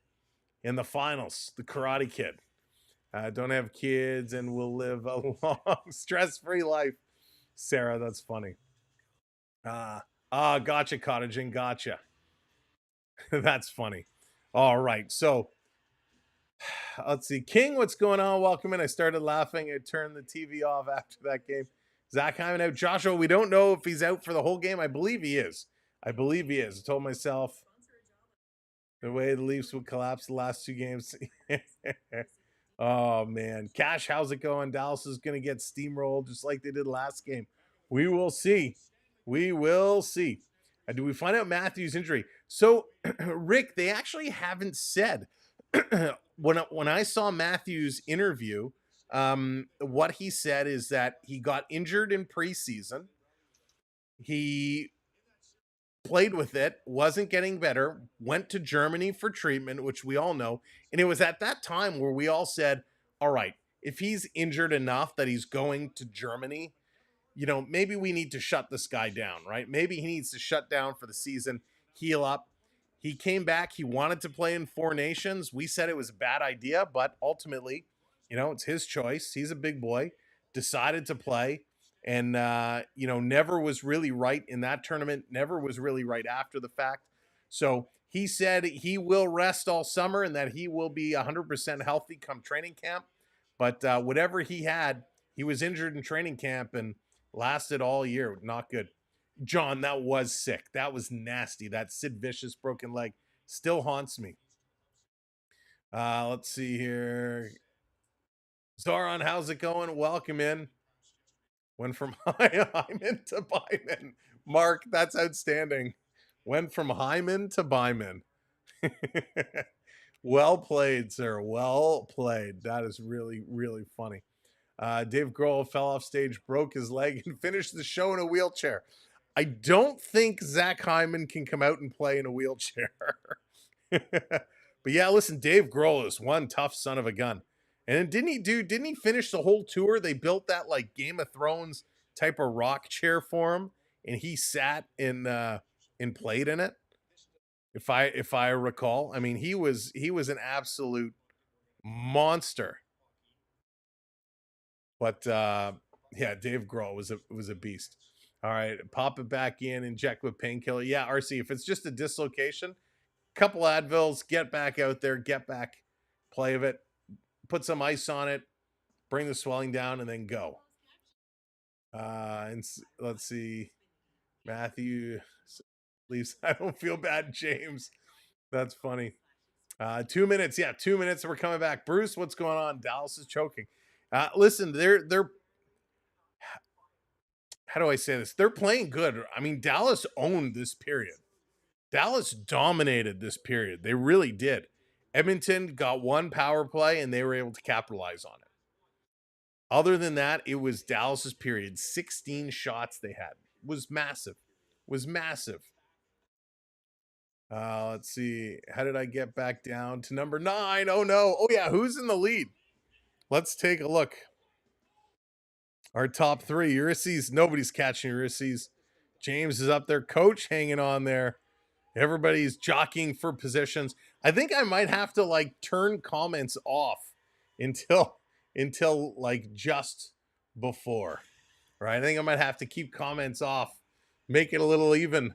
in the finals, the Karate Kid. Don't have kids and will live a long, stress-free life. Sarah, that's funny. Gotcha, Cottaging, gotcha. That's funny. All right, so let's see. King, what's going on? Welcome in. I started laughing. I turned the TV off after that game. Zach Hyman out. Joshua, we don't know if he's out for the whole game. I believe he is. I told myself the way the Leafs would collapse the last two games. Oh, man. Cash, how's it going? Dallas is going to get steamrolled just like they did last game. We will see. We will see. Do we find out Matthews' injury? So, Rick, they actually haven't said. when I saw Matthews' interview, what he said is that he got injured in preseason. He played with it, wasn't getting better, went to Germany for treatment, which we all know. And it was at that time where we all said, all right, if he's injured enough that he's going to Germany, maybe we need to shut this guy down, right? Maybe he needs to shut down for the season, heal up. He came back. He wanted to play in Four Nations. We said it was a bad idea, but ultimately, it's his choice. He's a big boy, decided to play, and never was really right in that tournament, never was really right after the fact. So he said he will rest all summer and that he will be 100% healthy come training camp. But whatever he had, he was injured in training camp and lasted all year. Not good. John, that was sick. That was nasty. That Sid Vicious broken leg still haunts me. Let's see here. Zoran, how's it going? Welcome in. Went from Hyman to Byman. Mark, that's outstanding. Went from Hyman to Byman. Well played, sir. Well played. That is really, really funny. Dave Grohl fell off stage, broke his leg, and finished the show in a wheelchair. I don't think Zach Hyman can come out and play in a wheelchair. But yeah, listen, Dave Grohl is one tough son of a gun. And didn't he finish the whole tour? They built that like Game of Thrones type of rock chair for him, and he sat and played in it. If I recall. I mean, he was an absolute monster. But yeah, Dave Grohl was a beast. All right, pop it back in, inject with painkiller. Yeah, RC, if it's just a dislocation, couple Advils, get back out there, get back, play of it, put some ice on it, bring the swelling down, and then go. And let's see, Matthew leaves. I don't feel bad, James. That's funny. 2 minutes, yeah, 2 minutes. We're coming back. Bruce, what's going on? Dallas is choking. Listen, they're. How do I say this? They're playing good. I mean, Dallas owned this period. Dallas dominated this period. They really did. Edmonton got one power play and they were able to capitalize on it. Other than that, it was Dallas's period. 16 shots they had. Was massive. Was massive. Let's see. How did I get back down to number 9? Oh no. Oh yeah, who's in the lead? Let's take a look. Our top 3. Ulysses. Nobody's catching Ulysses. James is up there. Coach hanging on there. Everybody's jockeying for positions. I think I might have to like turn comments off until like just before, right? I think I might have to keep comments off, make it a little even.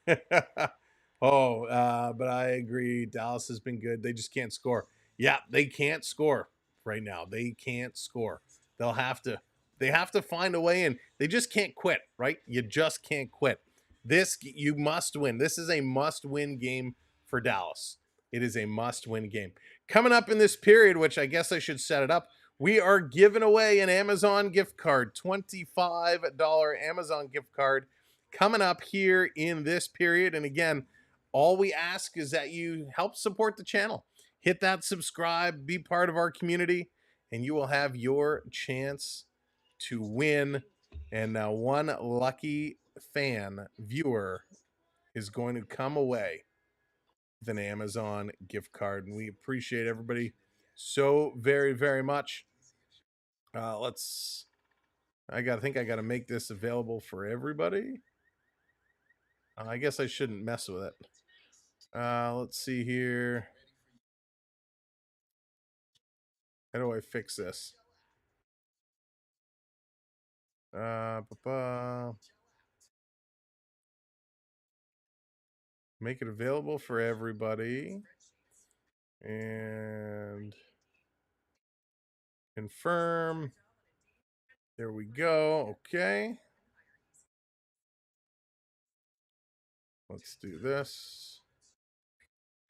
But I agree. Dallas has been good. They just can't score. Yeah, they can't score right now. They can't score. They have to find a way in. They just can't quit, right? You just can't quit. You must win. This is a must-win game for Dallas. It is a must-win game. Coming up in this period, which I guess I should set it up, we are giving away an Amazon gift card, $25 Amazon gift card coming up here in this period. And again, all we ask is that you help support the channel. Hit that subscribe, be part of our community, and you will have your chance to win. And now one lucky viewer is going to come away with an Amazon gift card, and we appreciate everybody so very, very much. I think I got to make this available for everybody. I guess I shouldn't mess with it. Let's see here. How do I fix this? Make it available for everybody. And confirm. There we go. Okay. Let's do this.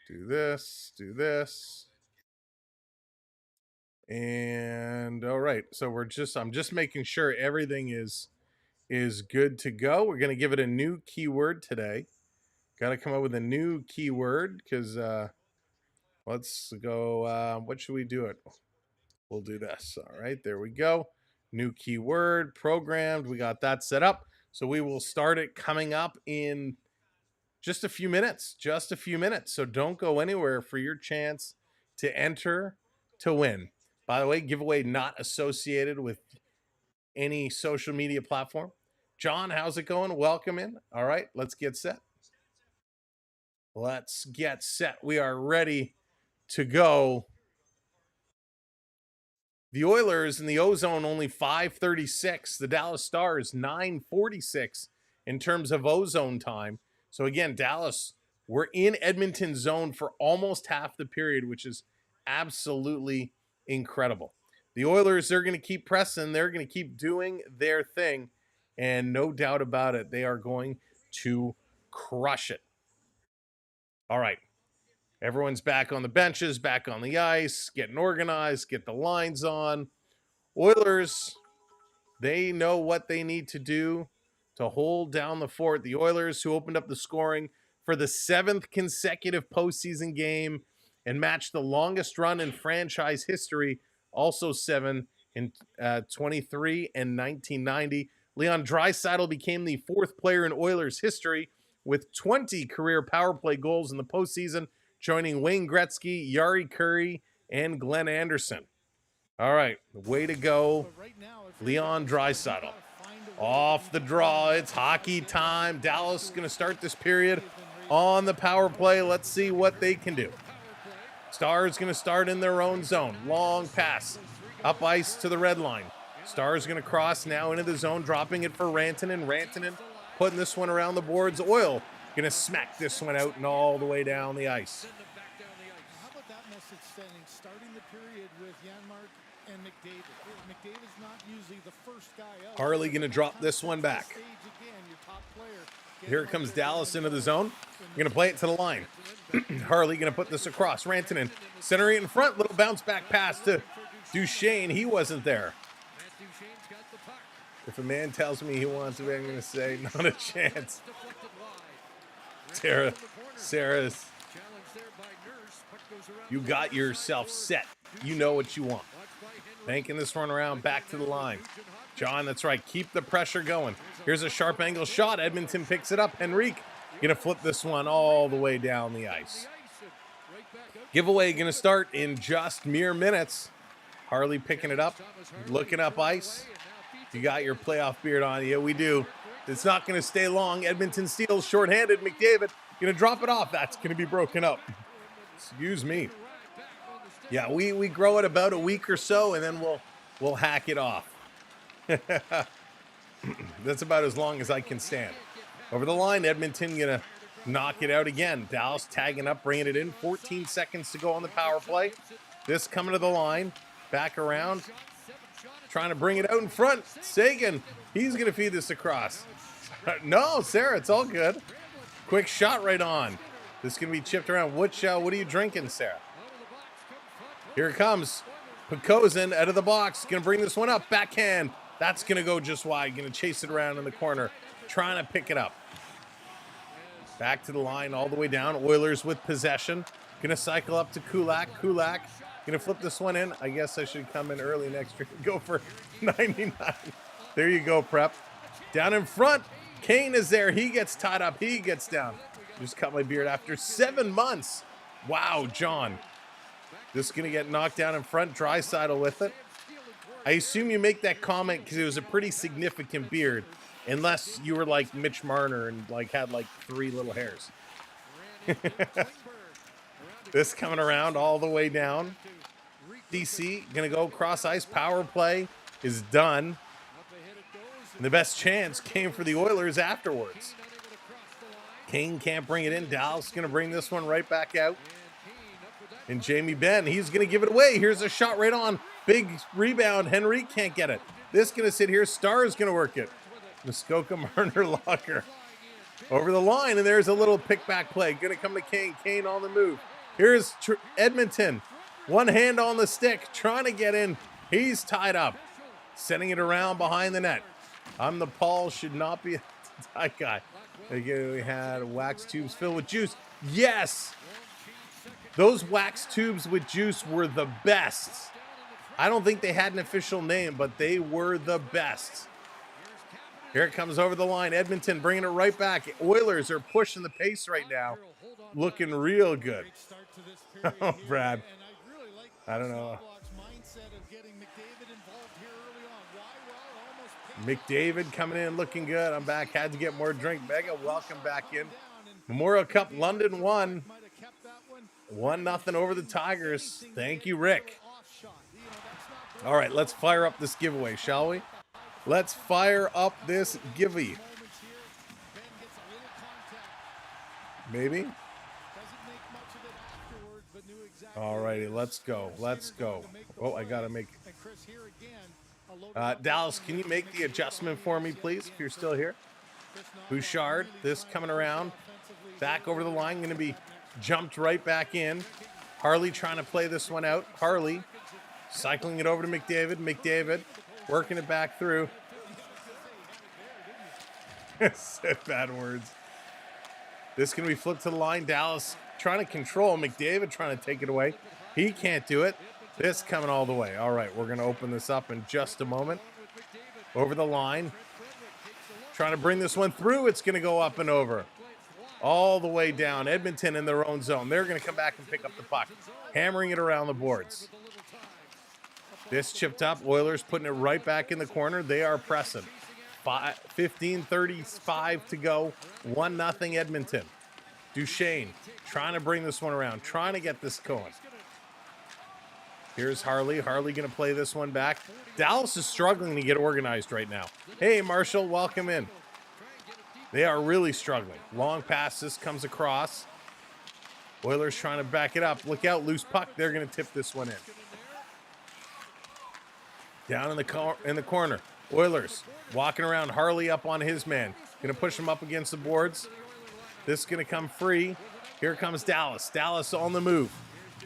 Do this. Do this. And all right, so I'm just making sure everything is good to go. We're gonna give it a new keyword today. Got to come up with a new keyword because let's go. What should we do it? We'll do this. All right, there we go. New keyword programmed. We got that set up. So we will start it coming up in just a few minutes. Just a few minutes. So don't go anywhere for your chance to enter to win. By the way, giveaway not associated with any social media platform. John, how's it going? Welcome in. All right, let's get set. Let's get set. We are ready to go. The Oilers in the ozone only 536. The Dallas Stars 946 in terms of ozone time. So again, Dallas, we're in Edmonton zone for almost half the period, which is absolutely incredible. The Oilers, they're going to keep pressing. They're going to keep doing their thing. And no doubt about it, they are going to crush it. All right. Everyone's back on the benches, back on the ice, getting organized, get the lines on. Oilers, they know what they need to do to hold down the fort. The Oilers, who opened up the scoring for the 7th consecutive postseason game and matched the longest run in franchise history, also 7 in 23 and 1990. Leon Draisaitl became the 4th player in Oilers history with 20 career power play goals in the postseason, joining Wayne Gretzky, Yari Curry, and Glenn Anderson. All right, way to go, Leon Draisaitl. Off the draw, it's hockey time. Dallas is going to start this period on the power play. Let's see what they can do. Stars going to start in their own zone. Long pass, up ice to the red line. Stars going to cross now into the zone, dropping it for Rantanen. Rantanen putting this one around the boards. Oil going to smack this one out and all the way down the ice. How about that message sending, starting the period with Janmark and McDavid. McDavid's not usually the first guy out. Harley going to drop this one back. Here comes Dallas into the zone. Going to play it to the line. Harley going to put this across. Rantanen centering it in front. Little bounce back pass to Duchesne. He wasn't there. If a man tells me he wants to, I'm going to say, not a chance. Sarah's, you got yourself set. You know what you want. Banking this one around, back to the line. John, that's right. Keep the pressure going. Here's a sharp angle shot. Edmonton picks it up. Henrique going to flip this one all the way down the ice. Giveaway going to start in just mere minutes. Harley picking it up, looking up ice. You got your playoff beard on. Yeah, we do. It's not going to stay long. Edmonton steals shorthanded. McDavid going to drop it off. That's going to be broken up. Excuse me. Yeah, we grow it about a week or so, and then we'll hack it off. That's about as long as I can stand. Over the line, Edmonton going to knock it out again. Dallas tagging up, bringing it in. 14 seconds to go on the power play. This coming to the line. Back around. Trying to bring it out in front. Sagan, he's going to feed this across. No, Sarah, it's all good. Quick shot right on. This is going to be chipped around. What are you drinking, Sarah? Here it comes. Pekozin out of the box. Going to bring this one up. Backhand. That's going to go just wide. Going to chase it around in the corner. Trying to pick it up. Back to the line all the way down. Oilers with possession. Going to cycle up to Kulak. Kulak going to flip this one in. I guess I should come in early next year and go for 99. There you go, Prep. Down in front. Kane is there. He gets tied up. He gets down. Just cut my beard after 7 months. Wow, John. This is going to get knocked down in front. Draisaitl with it. I assume you make that comment because it was a pretty significant beard. Unless you were like Mitch Marner and had 3 little hairs. This coming around all the way down. DC going to go cross ice. Power play is done. And the best chance came for the Oilers afterwards. Kane can't bring it in. Dallas going to bring this one right back out. And Jamie Benn, he's going to give it away. Here's a shot right on. Big rebound. Henry can't get it. This going to sit here. Star's going to work it. Muskoka, Marner, Locker. Over the line, and there's a little pick back play. Going to come to Kane. Kane on the move. Here's Edmonton. One hand on the stick, trying to get in. He's tied up. Sending it around behind the net. I'm the Paul, should not be a tie guy. Again, we had wax tubes filled with juice. Yes! Those wax tubes with juice were the best. I don't think they had an official name, but they were the best. Here it comes over the line. Edmonton bringing it right back. Oilers are pushing the pace right now. Looking real good. Oh, Brad. I don't know. McDavid coming in looking good. I'm back. Had to get more drink. Mega, welcome back in. Memorial Cup London won. 1-0 over the Tigers. Thank you, Rick. All right, let's fire up this giveaway, shall we? Let's fire up this giveaway. Maybe? All righty, let's go. Let's go. Oh, I got to make... Dallas, can you make the adjustment for me, please, if you're still here? Bouchard, this coming around. Back over the line, going to be jumped right back in. Harley trying to play this one out. Harley cycling it over to McDavid. McDavid working it back through. Said bad words. This can be flipped to the line. Dallas trying to control. McDavid trying to take it away. He can't do it. This coming all the way. All right, we're going to open this up in just a moment. Over the line. Trying to bring this one through. It's going to go up and over. All the way down. Edmonton in their own zone. They're going to come back and pick up the puck. Hammering it around the boards. This chipped up. Oilers putting it right back in the corner. They are pressing. 15:35 to go. 1-0 Edmonton. Duchesne trying to bring this one around. Trying to get this going. Here's Harley. Harley going to play this one back. Dallas is struggling to get organized right now. Hey, Marshall, welcome in. They are really struggling. Long pass. This comes across. Oilers trying to back it up. Look out, loose puck. They're going to tip this one in. Down in the corner. Oilers walking around. Harley up on his man. Going to push him up against the boards. This is going to come free. Here comes Dallas. Dallas on the move.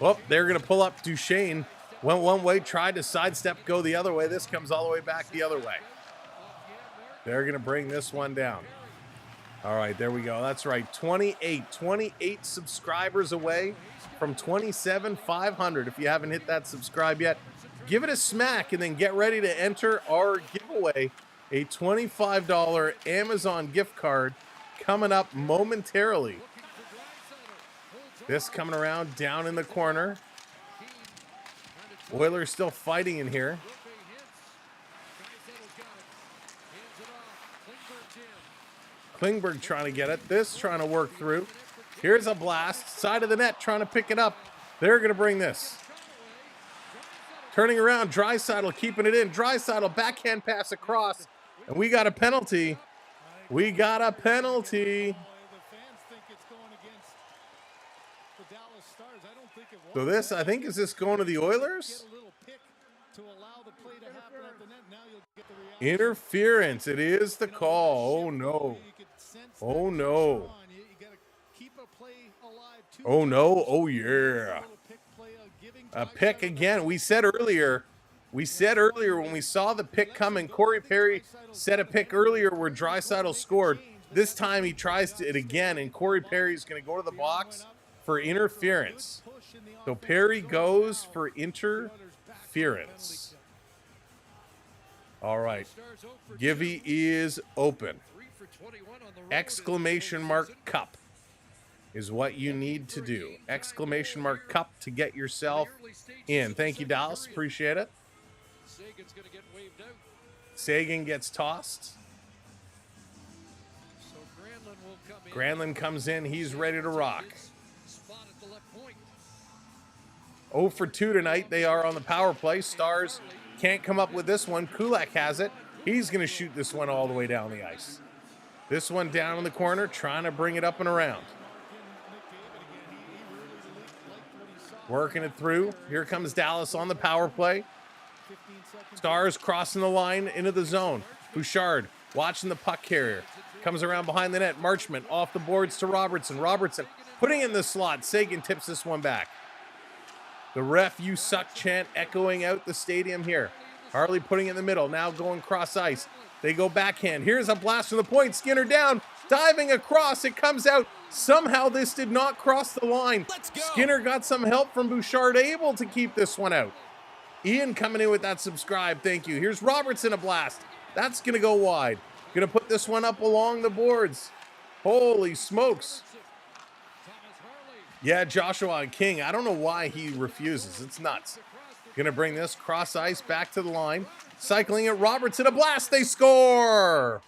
Oh, they're going to pull up. Duchesne went one way, tried to sidestep, go the other way. This comes all the way back the other way. They're going to bring this one down. All right, there we go. That's right. 28 subscribers away from 27,500. If you haven't hit that subscribe yet, give it a smack and then get ready to enter our giveaway, a $25 Amazon gift card coming up momentarily. This coming around down in the corner. Oilers still fighting in here. Klingberg trying to get it. This trying to work through. Here's a blast. Side of the net trying to pick it up. They're going to bring this. Turning around. Draisaitl keeping it in. Draisaitl backhand pass across. And we got a penalty. We got a penalty. So this, I think, is this going to the Oilers? Interference. It is the call. Oh, no. Oh, no. Oh, no. Oh, yeah. A pick again. We said earlier when we saw the pick coming, Corey Perry set a pick earlier where Draisaitl scored. This time he tries it again, and Corey Perry's going to go to the box for interference. So Perry goes for interference. All right. Givey is open. Exclamation mark cup is what you need to do. Exclamation mark cup to get yourself in. Thank you, Dallas. Appreciate it. Sagan gets tossed. Granlund comes in. He's ready to rock. 0 for 2 tonight. They are on the power play. Stars can't come up with this one. Kulak has it. He's going to shoot this one all the way down the ice. This one down in the corner, trying to bring it up and around. Working it through. Here comes Dallas on the power play. Stars crossing the line into the zone. Bouchard watching the puck carrier. Comes around behind the net. Marchment off the boards to Robertson. Robertson putting in the slot. Sagan tips this one back. The ref you suck chant echoing out the stadium here. Harley putting it in the middle, now going cross ice. They go backhand. Here's a blast from the point. Skinner down, diving across. It comes out. Somehow this did not cross the line. Skinner got some help from Bouchard, able to keep this one out. Ian coming in with that subscribe. Thank you. Here's Robertson, a blast. That's going to go wide. Going to put this one up along the boards. Holy smokes. Yeah, Joshua and King. I don't know why he refuses. It's nuts. Going to bring this cross ice back to the line. Cycling it, Robertson, a blast. They score.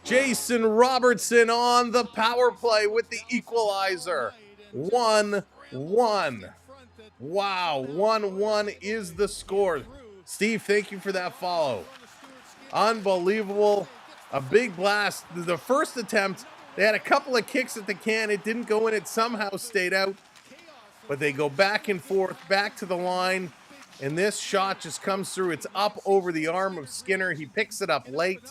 Jason Robertson on the power play with the equalizer. 1-1. Wow, 1-1 is the score. Steve, thank you for that follow. Unbelievable. A big blast. The first attempt, they had a couple of kicks at the can. It didn't go in. It somehow stayed out. But they go back and forth, back to the line. And this shot just comes through. It's up over the arm of Skinner. He picks it up late.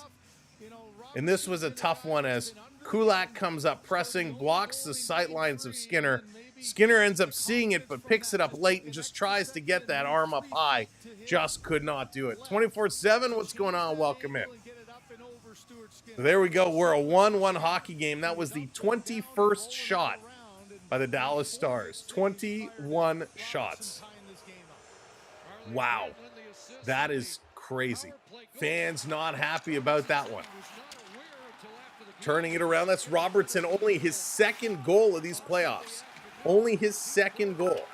And this was a tough one as Kulak comes up pressing, blocks the sight lines of Skinner. Skinner ends up seeing it, but picks it up late and just tries to get that arm up high. Just could not do it. 24/7, what's going on? Welcome in. So there we go. We're a 1-1 hockey game. That was the 21st shot by the Dallas Stars. 21 shots. Wow. That is crazy. Fans not happy about that one. Turning it around. That's Robertson. Only his second goal of these playoffs. Only his second goal.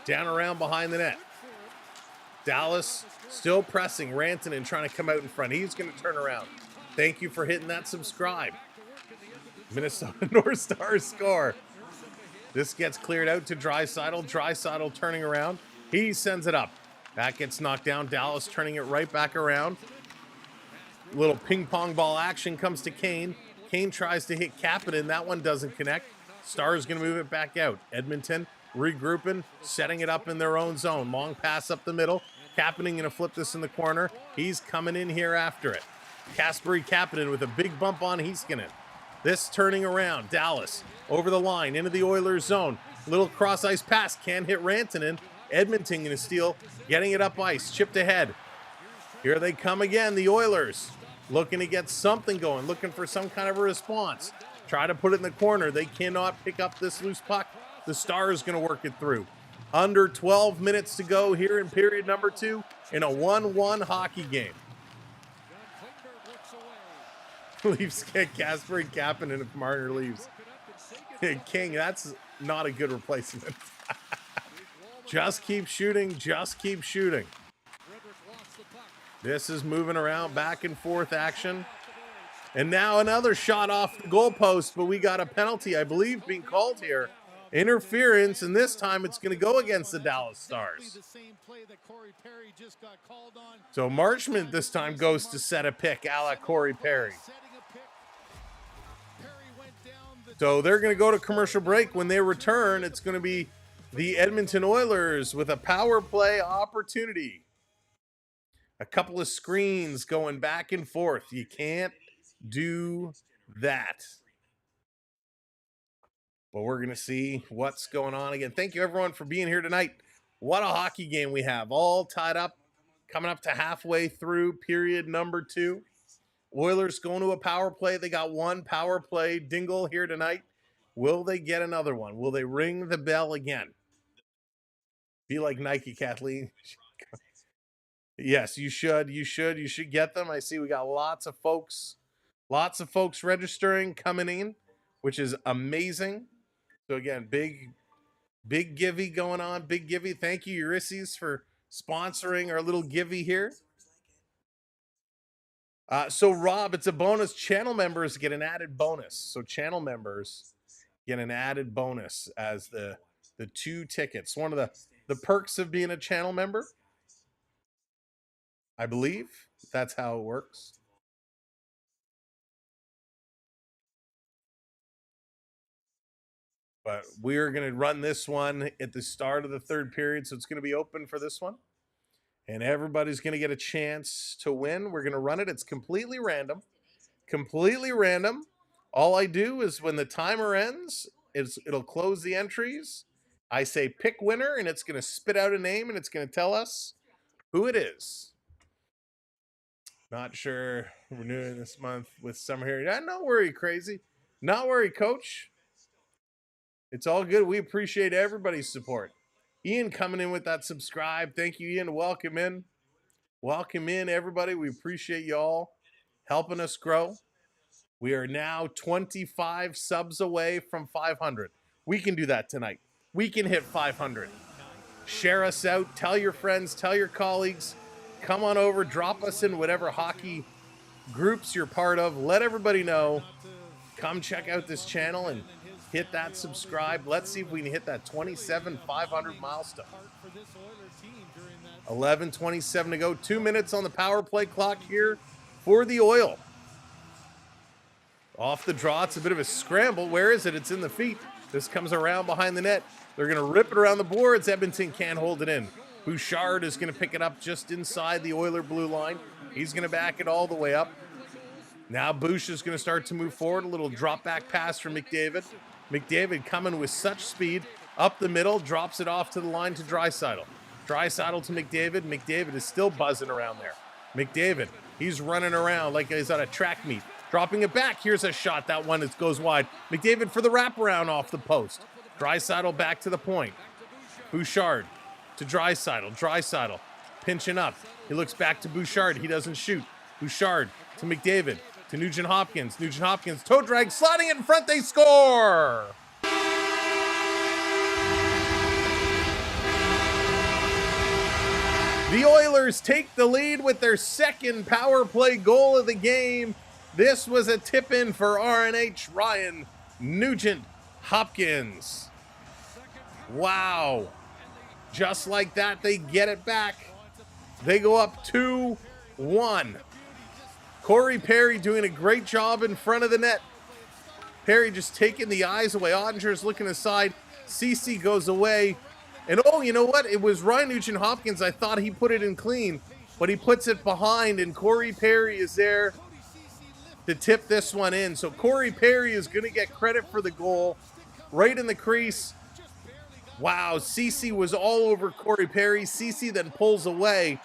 Down around behind the net. Dallas still pressing. Rantanen trying to come out in front. He's going to turn around. Thank you for hitting that subscribe. Minnesota North Stars score. This gets cleared out to Draisaitl. Draisaitl turning around. He sends it up. That gets knocked down. Dallas turning it right back around. Little ping pong ball action comes to Kane. Kane tries to hit Kapanen. That one doesn't connect. Stars going to move it back out. Edmonton regrouping, setting it up in their own zone. Long pass up the middle. Kapanen going to flip this in the corner. He's coming in here after it. Kasperi Kapanen with a big bump on Heiskanen. This turning around. Dallas over the line into the Oilers zone. Little cross ice pass. Can't hit Rantanen. Edmonton going to steal. Getting it up ice. Chipped ahead. Here they come again. The Oilers looking to get something going. Looking for some kind of a response. Try to put it in the corner. They cannot pick up this loose puck. The Stars going to work it through. Under 12 minutes to go here in period number 2 in a 1-1 hockey game. Leafs get Kasperi Kapanen if Marner leaves. King, that's not a good replacement. Just keep shooting. Just keep shooting. This is moving around, back and forth action. And now another shot off the goalpost, but we got a penalty, I believe, being called here. Interference, and this time it's going to go against the Dallas Stars. So Marchment this time goes to set a pick a la Corey Perry. So they're going to go to commercial break. When they return, it's going to be the Edmonton Oilers with a power play opportunity. A couple of screens going back and forth. You can't do that. But we're going to see what's going on again. Thank you, everyone, for being here tonight. What a hockey game we have. All tied up. Coming up to halfway through period number 2. Oilers going to a power play. They got one power play dingle here tonight. Will they get another one? Will they ring the bell again? Be like Nike, Kathleen. Yes, you should. You should get them. I see we got lots of folks registering, coming in, which is amazing. So again, big givey going on. Big givey. Thank you, Ulysses, for sponsoring our little givey here. So Rob, it's a bonus. Channel members get an added bonus. So channel members get an added bonus as the 2 tickets. One of the perks of being a channel member. I believe that's how it works. But we're going to run this one at the start of the 3rd period, so it's going to be open for this one. And everybody's going to get a chance to win. We're going to run it. It's completely random. Completely random. All I do is when the timer ends, it'll close the entries. I say pick winner, and it's going to spit out a name, and it's going to tell us who it is. Not sure we're doing this month with summer here. Yeah, not worry, crazy. Not worry, coach. It's all good. We appreciate everybody's support. Ian coming in with that subscribe. Thank you, Ian. Welcome in. Welcome in, everybody. We appreciate y'all helping us grow. We are now 25 subs away from 500. We can do that tonight. We can hit 500. Share us out. Tell your friends. Tell your colleagues. Come on over. Drop us in whatever hockey groups you're part of. Let everybody know. Come check out this channel and hit that subscribe. Let's see if we can hit that 27,500 milestone. 11:27 to go. 2 minutes on the power play clock here for the Oil. Off the draw. It's a bit of a scramble. Where is it? It's in the feet. This comes around behind the net. They're going to rip it around the boards. Edmonton can't hold it in. Bouchard is going to pick it up just inside the Oiler blue line. He's going to back it all the way up. Now Bouch is going to start to move forward. A little drop back pass from McDavid. McDavid coming with such speed. Up the middle. Drops it off to the line to Draisaitl. Draisaitl to McDavid. McDavid is still buzzing around there. McDavid, he's running around like he's on a track meet. Dropping it back. Here's a shot. That one goes wide. McDavid for the wraparound off the post. Draisaitl back to the point. Bouchard to Draisaitl. Draisaitl pinching up. He looks back to Bouchard. He doesn't shoot. Bouchard to McDavid. To Nugent Hopkins. Nugent Hopkins toe drag. Sliding it in front. They score! The Oilers take the lead with their second power play goal of the game. This was a tip-in for RNH Ryan Nugent Hopkins. Wow. Just like that, they get it back. They go up 2-1. Corey Perry doing a great job in front of the net. Perry just taking the eyes away. Ottinger's looking aside. Ceci goes away. And oh, you know what? It was Ryan Nugent Hopkins. I thought he put it in clean, but he puts it behind, and Corey Perry is there to tip this one in. So Corey Perry is going to get credit for the goal right in the crease. Wow, Ceci was all over Corey Perry. Ceci then pulls away.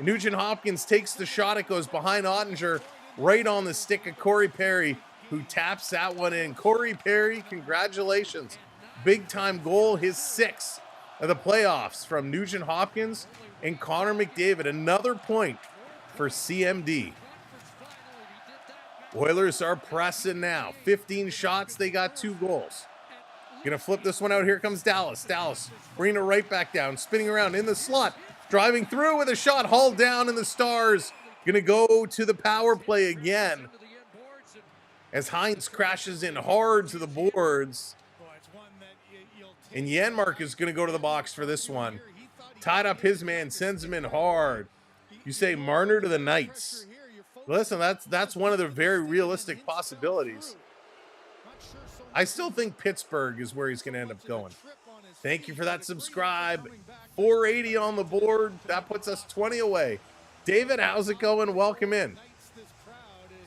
Nugent Hopkins takes the shot. It goes behind Ottinger, right on the stick of Corey Perry, who taps that one in. Corey Perry, congratulations. Big-time goal, his sixth of the playoffs from Nugent Hopkins and Connor McDavid. Another point for CMD. Oilers are pressing now. 15 shots, they got 2 goals. Gonna flip this one out. Here comes Dallas. Dallas bringing it right back down, spinning around in the slot, driving through with a shot, hauled down, and the Stars gonna go to the power play again as Hines crashes in hard to the boards. And Janmark is going to go to the box for this one. Tied up his man, sends him in hard. You say Marner to the Knights. Listen, that's one of the very realistic possibilities. I still think Pittsburgh is where he's going to end up going. Thank you for that subscribe. 480 on the board. That puts us 20 away. David, how's it going? Welcome in.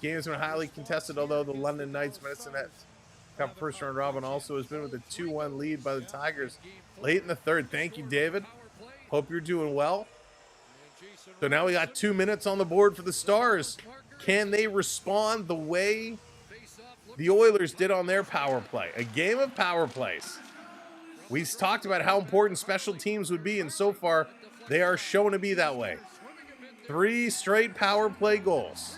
Game's been highly contested, although the London Knights Medicine Cup first round robin also has been with a 2-1 lead by the Tigers late in the third. Thank you, David. Hope you're doing well. So now we got 2 minutes on the board for the Stars. Can they respond the way the Oilers did on their power play? A game of power plays. We talked about how important special teams would be, and so far they are shown to be that way. 3 straight power play goals.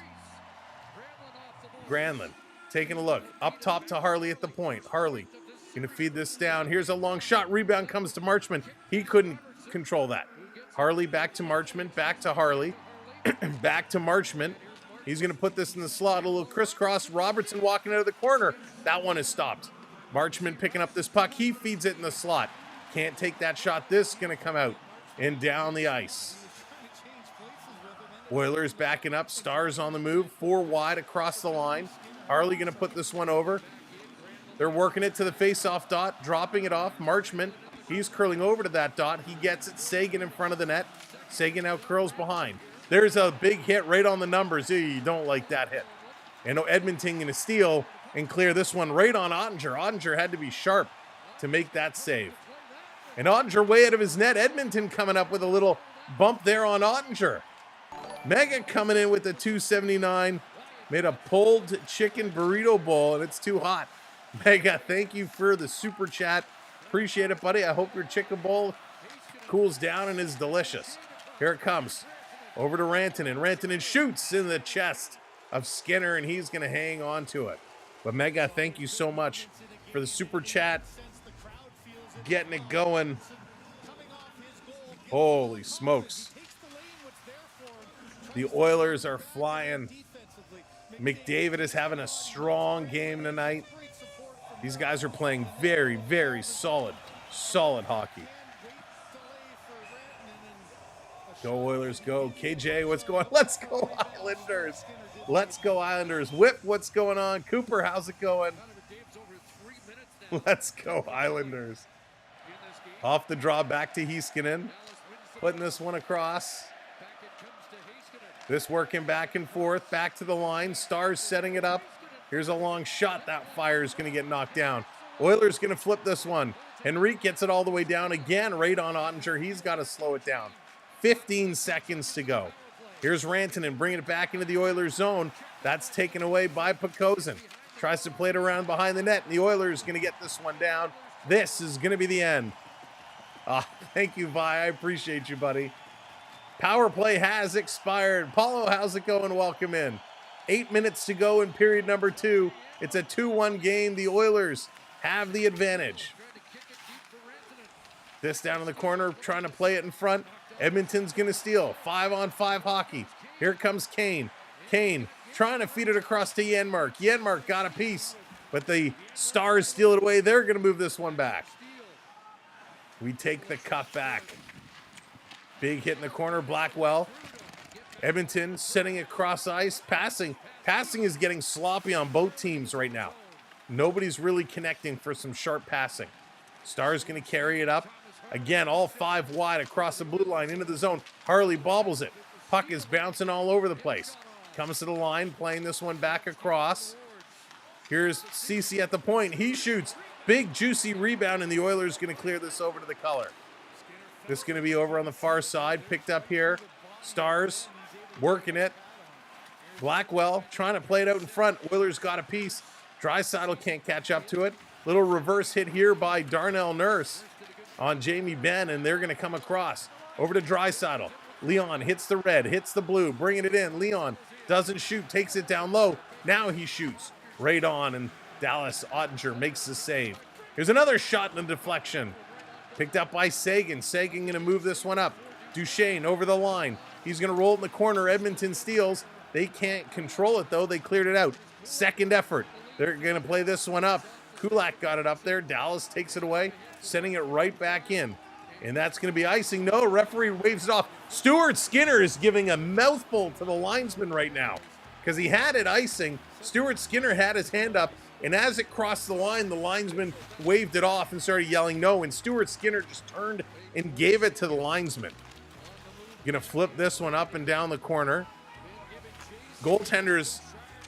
Granlund taking a look. Up top to Harley at the point. Harley going to feed this down. Here's a long shot. Rebound comes to Marchment. He couldn't control that. Harley back to Marchment. Back to Harley. Back to Marchment. He's going to put this in the slot. A little crisscross. Robertson walking out of the corner. That one is stopped. Marchment picking up this puck. He feeds it in the slot. Can't take that shot. This is going to come out and down the ice. Oilers backing up. Stars on the move. 4 wide across the line. Harley going to put this one over. They're working it to the face-off dot, dropping it off. Marchment, he's curling over to that dot. He gets it. Sagan in front of the net. Sagan now curls behind. There's a big hit right on the numbers. You don't like that hit. And Edmonton going to steal. and clear this one right on Ottinger. Ottinger had to be sharp to make that save. And Ottinger way out of his net. Edmonton coming up with a little bump there on Ottinger. Mega coming in with the 279. Made a pulled chicken burrito bowl, and it's too hot. Mega, thank you for the super chat. Appreciate it, buddy. I hope your chicken bowl cools down and is delicious. Here it comes. Over to Rantanen. Rantanen shoots in the chest of Skinner, and he's going to hang on to it. But Mega, thank you so much for the super chat. Getting it going. Holy smokes. The Oilers are flying. McDavid is having a strong game tonight. These guys are playing very, very solid hockey. Go Oilers, go. KJ, what's going on? Let's go Islanders. Let's go Islanders. Whip, what's going on? Cooper, how's it going? Let's go Islanders. Off the draw, back to Heiskanen. Putting this one across. This working back and forth, back to the line. Stars setting it up. Here's a long shot. That fire is going to get knocked down. Oilers going to flip this one. Henrique gets it all the way down again, right on Ottinger. He's got to slow it down. 15 seconds to go. Here's Rantanen bringing it back into the Oilers zone. That's taken away by Podkolzin. Tries to play it around behind the net, and the Oilers going to get this one down. This is going to be the end. Thank you, Vi. I appreciate you, buddy. Power play has expired. Paulo, how's it going? Welcome in. 8 minutes to go in period number 2. It's a 2-1 game. The Oilers have the advantage. This down in the corner, trying to play it in front. Edmonton's going to steal. 5-on-5 hockey. Here comes Kane. Kane trying to feed it across to Janmark. Janmark got a piece, but the Stars steal it away. They're going to move this one back. We take the cup back. Big hit in the corner, Blackwell. Edmonton setting it cross ice, passing. Passing is getting sloppy on both teams right now. Nobody's really connecting for some sharp passing. Stars going to carry it up. Again, all 5 wide across the blue line into the zone. Harley bobbles it. Puck is bouncing all over the place. Comes to the line, playing this one back across. Here's Ceci at the point. He shoots. Big, juicy rebound, and the Oilers going to clear this over to the color. This is going to be over on the far side. Picked up here. Stars working it. Blackwell trying to play it out in front. Oilers got a piece. Draisaitl can't catch up to it. Little reverse hit here by Darnell Nurse on Jamie Benn, and they're going to come across. Over to Draisaitl. Leon hits the red, hits the blue, bringing it in. Leon doesn't shoot, takes it down low. Now he shoots. Right on, and Dallas Ottinger makes the save. Here's another shot in a deflection. Picked up by Sagan. Sagan going to move this one up. Duchesne over the line. He's going to roll it in the corner. Edmonton steals. They can't control it, though. They cleared it out. Second effort. They're going to play this one up. Kulak got it up there. Dallas takes it away, sending it right back in. And that's going to be icing. No, referee waves it off. Stuart Skinner is giving a mouthful to the linesman right now because he had it icing. Stuart Skinner had his hand up, and as it crossed the line, the linesman waved it off and started yelling no, and Stuart Skinner just turned and gave it to the linesman. Going to flip this one up and down the corner. Goaltenders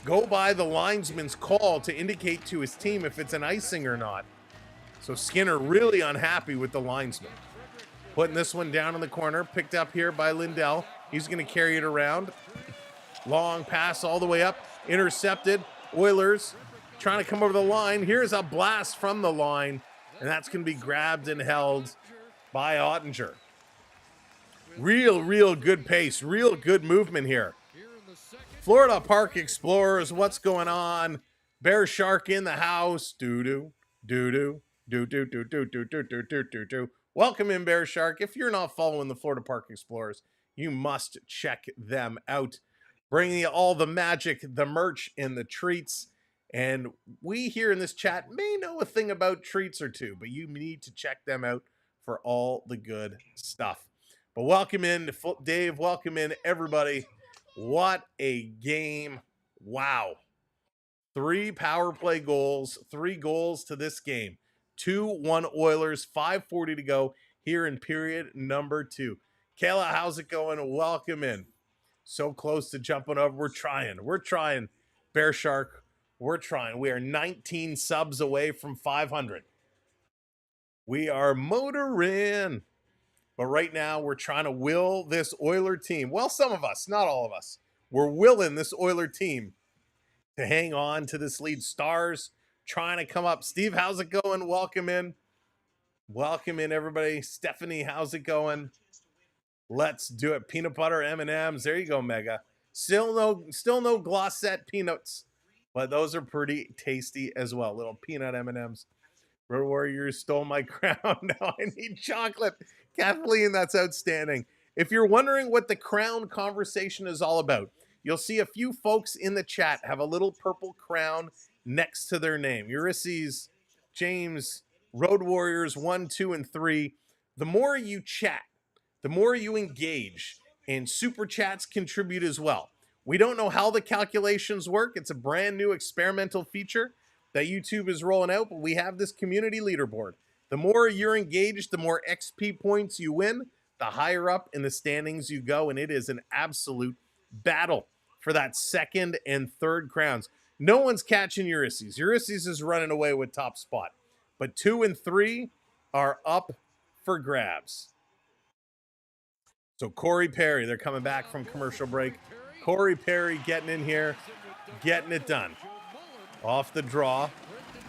go by the linesman's call to indicate to his team if it's an icing or not. So Skinner really unhappy with the linesman. Putting this one down in the corner, picked up here by Lindell. He's going to carry it around. Long pass all the way up, intercepted. Oilers trying to come over the line. Here's a blast from the line, and that's going to be grabbed and held by Ottinger. Real good pace, real good movement here. Florida Park Explorers, what's going on? Bear Shark in the house. Doo-doo, doo-doo, doo-doo, doo-doo, doo-doo, doo-doo, doo-doo. Welcome in, Bear Shark. If you're not following the Florida Park Explorers, you must check them out. Bringing you all the magic, the merch, and the treats. And we here in this chat may know a thing about treats or two, but you need to check them out for all the good stuff. But welcome in, Dave. Welcome in, everybody. What a game. Wow. 3 power play goals, 3 goals to this game. 2-1 Oilers, 5:40 to go here in period number 2. Kayla, how's it going? Welcome in. So close to jumping over. We're trying. Bear Shark, We're trying. We are 19 subs away from 500. We are motoring. But right now, we're trying to will this Oiler team. Well, some of us, not all of us. We're willing this Oiler team to hang on to this lead. Stars trying to come up. Steve, how's it going? Welcome in. Welcome in, everybody. Stephanie, how's it going? Let's do it. Peanut butter M&Ms. There you go, Mega. Still no Glossette peanuts, but those are pretty tasty as well. Little peanut M&Ms. Road Warriors stole my crown. Now I need chocolate. Kathleen, that's outstanding. If you're wondering what the crown conversation is all about, you'll see a few folks in the chat have a little purple crown next to their name. Ulysses, James, Road Warriors 1, 2, and 3. The more you chat, the more you engage, and super chats contribute as well. We don't know how the calculations work. It's a brand new experimental feature that YouTube is rolling out, but we have this community leaderboard. The more you're engaged, the more XP points you win, the higher up in the standings you go, and it is an absolute battle for that second and third crowns. No one's catching Ulysses. Ulysses is running away with top spot, but 2 and 3 are up for grabs. So Corey Perry, they're coming back from commercial break. Corey Perry getting in here, getting it done. Off the draw.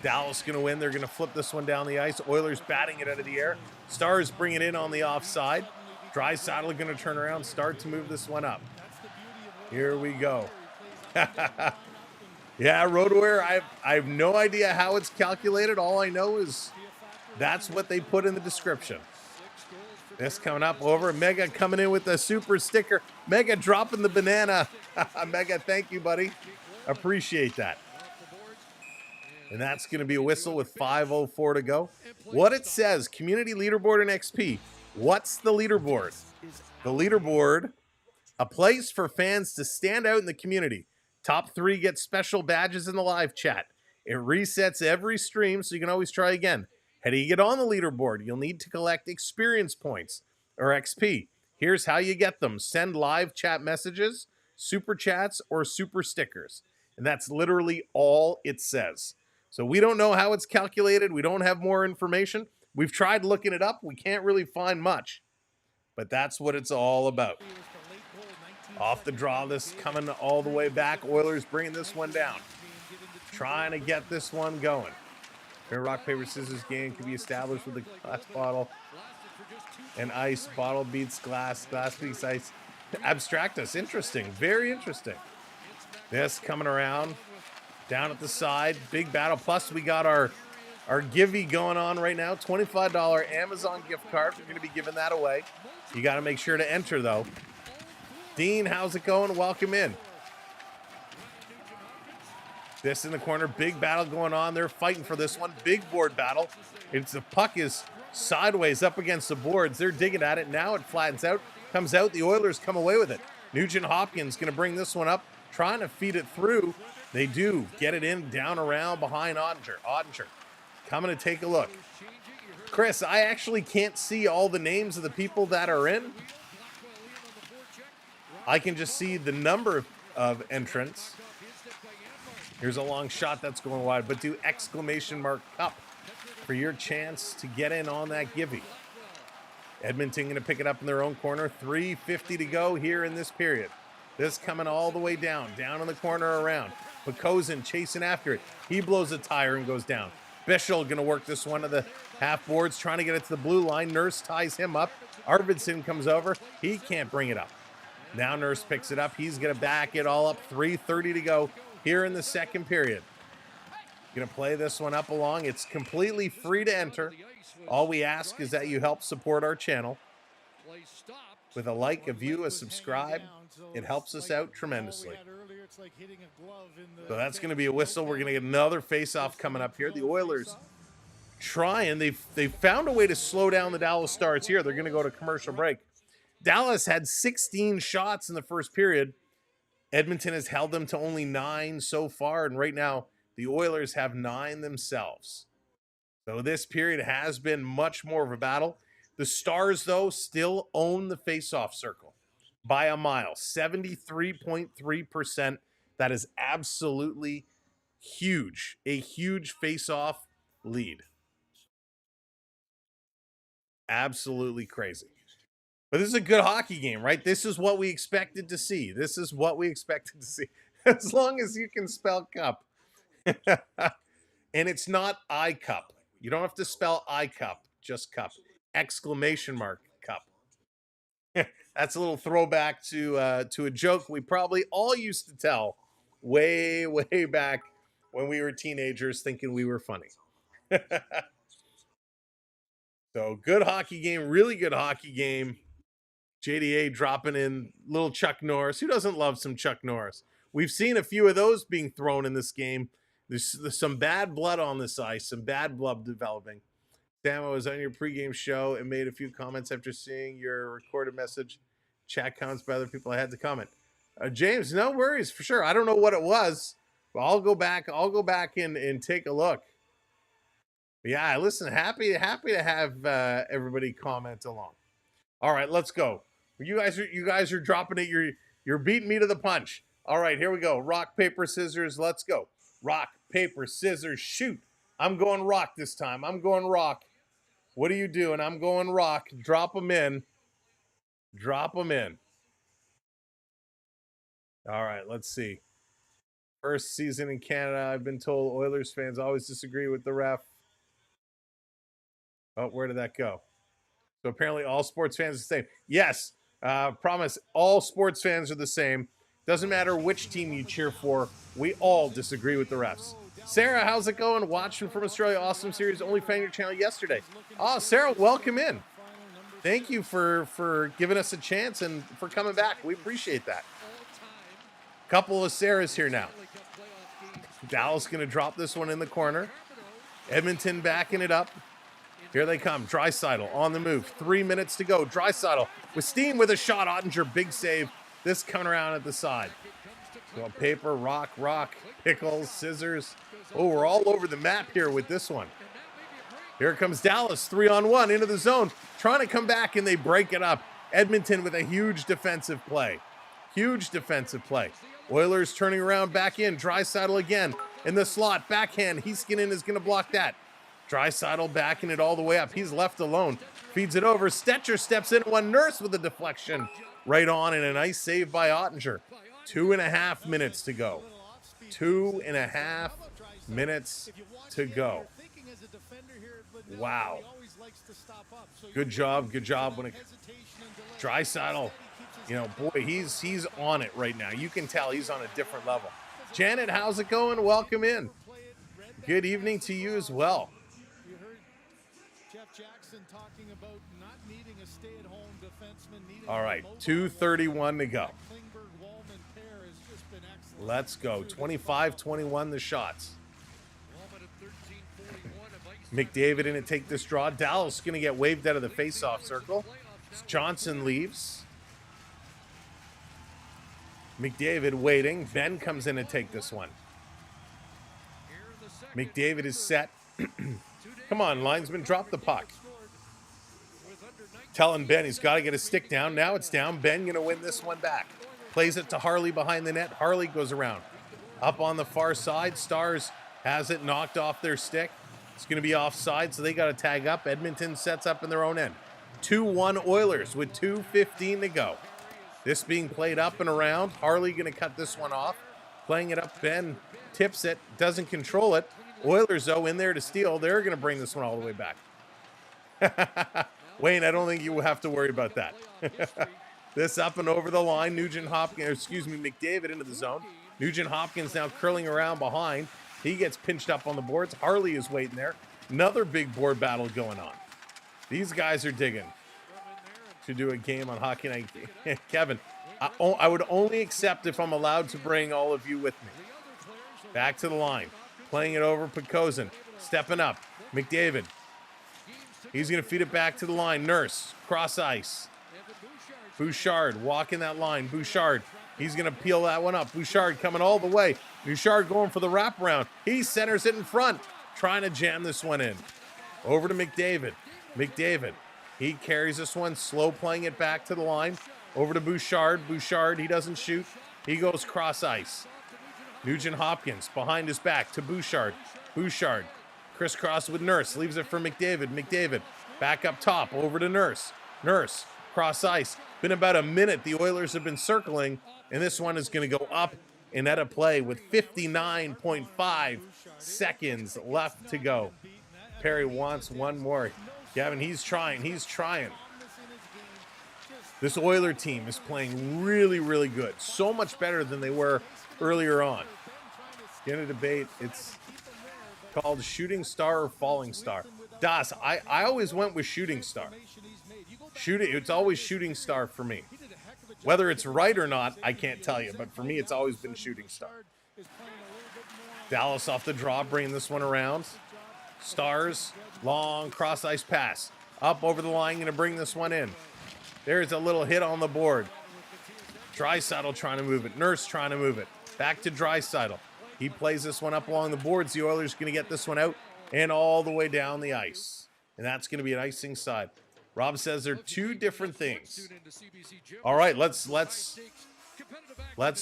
Dallas going to win. They're going to flip this one down the ice. Oilers batting it out of the air. Stars bring it in on the offside. Draisaitl going to turn around, start to move this one up. Here we go. Yeah, Roadwear, I have no idea how it's calculated. All I know is that's what they put in the description. This coming up over. Mega coming in with a super sticker. Mega dropping the banana. Mega, thank you, buddy. Appreciate that. And that's going to be a whistle with 5:04 to go. What it says, community leaderboard and XP. What's the leaderboard? The leaderboard, a place for fans to stand out in the community. Top 3 get special badges in the live chat. It resets every stream, so you can always try again. How do you get on the leaderboard? You'll need to collect experience points, or XP. Here's how you get them. Send live chat messages, super chats, or super stickers. And that's literally all it says. So we don't know how it's calculated. We don't have more information. We've tried looking it up. We can't really find much. But that's what it's all about. Off the draw, this coming all the way back. Oilers bringing this one down. Trying to get this one going. Fair rock, paper, scissors game can be established with a glass bottle and ice. Bottle beats glass. Glass beats ice. Abstractus. Interesting. Very interesting. This coming around. Down at the side. Big battle. Plus, we got our givey going on right now. $25 Amazon gift card. We're going to be giving that away. You got to make sure to enter, though. Dean, how's it going? Welcome in. This in the corner. Big battle going on. They're fighting for this one. Big board battle. The puck is sideways up against the boards. They're digging at it. Now it flattens out. Comes out. The Oilers come away with it. Nugent Hopkins going to bring this one up. Trying to feed it through. They do. Get it in. Down around behind Ottinger. Coming to take a look. Chris, I actually can't see all the names of the people that are in. I can just see the number of entrants. Here's a long shot that's going wide, but do exclamation mark cup for your chance to get in on that givey. Edmonton going to pick it up in their own corner. 3:50 to go here in this period. This coming all the way down in the corner around. Pekosen chasing after it. He blows a tire and goes down. Bischel going to work this one to the half boards, trying to get it to the blue line. Nurse ties him up. Arvidsson comes over. He can't bring it up. Now Nurse picks it up. He's going to back it all up. 3:30 to go here in the second period. Going to play this one up along. It's completely free to enter. All we ask is that you help support our channel with a like, a view, a subscribe. It helps us out tremendously. So that's going to be a whistle. We're going to get another face-off coming up here. The Oilers trying. They've found a way to slow down the Dallas Stars here. They're going to go to commercial break. Dallas had 16 shots in the first period. Edmonton has held them to only 9 so far, and right now the Oilers have 9 themselves. So this period has been much more of a battle. The Stars, though, still own the face-off circle by a mile. 73.3%. That is absolutely a huge face-off lead. Absolutely crazy. But this is a good hockey game, right? This is what we expected to see. This is what we expected to see. As long as you can spell cup. And it's not I cup. You don't have to spell I cup, just cup. Exclamation mark cup. That's a little throwback to a joke we probably all used to tell way, way back when we were teenagers thinking we were funny. So good hockey game, really good hockey game. JDA dropping in little Chuck Norris. Who doesn't love some Chuck Norris? We've seen a few of those being thrown in this game. There's some bad blood on this ice, some bad blood developing. Sam, I was on your pregame show and made a few comments after seeing your recorded message. Chat comments by other people. I had to comment. James, no worries for sure. I don't know what it was, but I'll go back and take a look. But yeah, listen, happy to have everybody comment along. All right, let's go. You guys are dropping it. You're beating me to the punch. All right, here we go. Rock, paper, scissors. Let's go. Rock, paper, scissors, shoot. I'm going rock this time. I'm going rock. What are you doing? I'm going rock. Drop them in. Drop them in. All right, let's see. First season in Canada, I've been told Oilers fans always disagree with the ref. Oh, where did that go? So apparently all sports fans are the same. Yes, promise, all sports fans are the same. Doesn't matter which team you cheer for. We all disagree with the refs. Sarah, how's it going? Watching from Australia. Awesome series. Only found your channel yesterday. Oh, Sarah, welcome in. Thank you for giving us a chance and for coming back. We appreciate that. Couple of Sarahs here now. Dallas going to drop this one in the corner. Edmonton backing it up. Here they come. Draisaitl on the move. 3 minutes to go. Draisaitl with steam with a shot. Ottinger, big save. This coming around at the side. So paper, rock, pickles, scissors. Oh, we're all over the map here with this one. Here comes Dallas, 3-on-1 into the zone. Trying to come back, and they break it up. Edmonton with a huge defensive play. Huge defensive play. Oilers turning around back in. Draisaitl again in the slot. Backhand. Heiskanen is going to block that. Draisaitl backing it all the way up. He's left alone. Feeds it over. Stetcher steps in. One Nurse with a deflection. Right on, and a nice save by Ottinger. 2.5 minutes to go. 2.5 minutes to go. Wow. Good job when it Draisaitl, you know, boy, he's on it right now. You can tell he's on a different level. Janet, how's it going? Welcome in. Good evening to you as well. You heard Jeff Jackson talking about not needing a stay-at-home defenseman. All right, 2:31 to go. Let's go. 25-21 the shots. McDavid in to take this draw. Dallas going to get waved out of the face-off circle. Johnson leaves. McDavid waiting. Ben comes in to take this one. McDavid is set. Come on, linesman, drop the puck. Telling Ben he's got to get a stick down. Now it's down. Ben going to win this one back. Plays it to Harley behind the net. Harley goes around. Up on the far side. Stars has it knocked off their stick. It's going to be offside, so they got to tag up. Edmonton sets up in their own end. 2-1 Oilers with 2:15 to go. This being played up and around. Harley going to cut this one off. Playing it up. Ben tips it. Doesn't control it. Oilers, though, in there to steal. They're going to bring this one all the way back. Wayne, I don't think you will have to worry about that. This up and over the line. McDavid into the zone. Nugent Hopkins now curling around behind. He gets pinched up on the boards. Harley is waiting there. Another big board battle going on. These guys are digging to do a game on Hockey Night. Kevin, I would only accept if I'm allowed to bring all of you with me. Back to the line. Playing it over. Podkozin stepping up. McDavid. He's going to feed it back to the line. Nurse. Cross ice. Bouchard walking that line. Bouchard. He's going to peel that one up. Bouchard coming all the way. Bouchard going for the wraparound. He centers it in front. Trying to jam this one in. Over to McDavid. McDavid. He carries this one. Slow playing it back to the line. Over to Bouchard. Bouchard. He doesn't shoot. He goes cross ice. Nugent-Hopkins behind his back to Bouchard. Bouchard crisscross with Nurse, leaves it for McDavid. McDavid back up top, over to Nurse. Nurse, cross ice. Been about a minute the Oilers have been circling, and this one is going to go up and at a play with 59.5 seconds left to go. Perry wants one more. Gavin, he's trying. This Oiler team is playing really, really good. So much better than they were earlier on. Get a debate. It's called Shooting Star or Falling Star. Das, I always went with Shooting Star. It's always Shooting Star for me. Whether it's right or not, I can't tell you. But for me, it's always been Shooting Star. Dallas off the draw, bringing this one around. Stars, long cross ice pass. Up over the line, going to bring this one in. There's a little hit on the board. Draisaitl trying to move it. Nurse trying to move it. Back to Draisaitl. He plays this one up along the boards. The Oilers going to get this one out and all the way down the ice. And that's going to be an icing side. Rob says they're two different things. All right, let's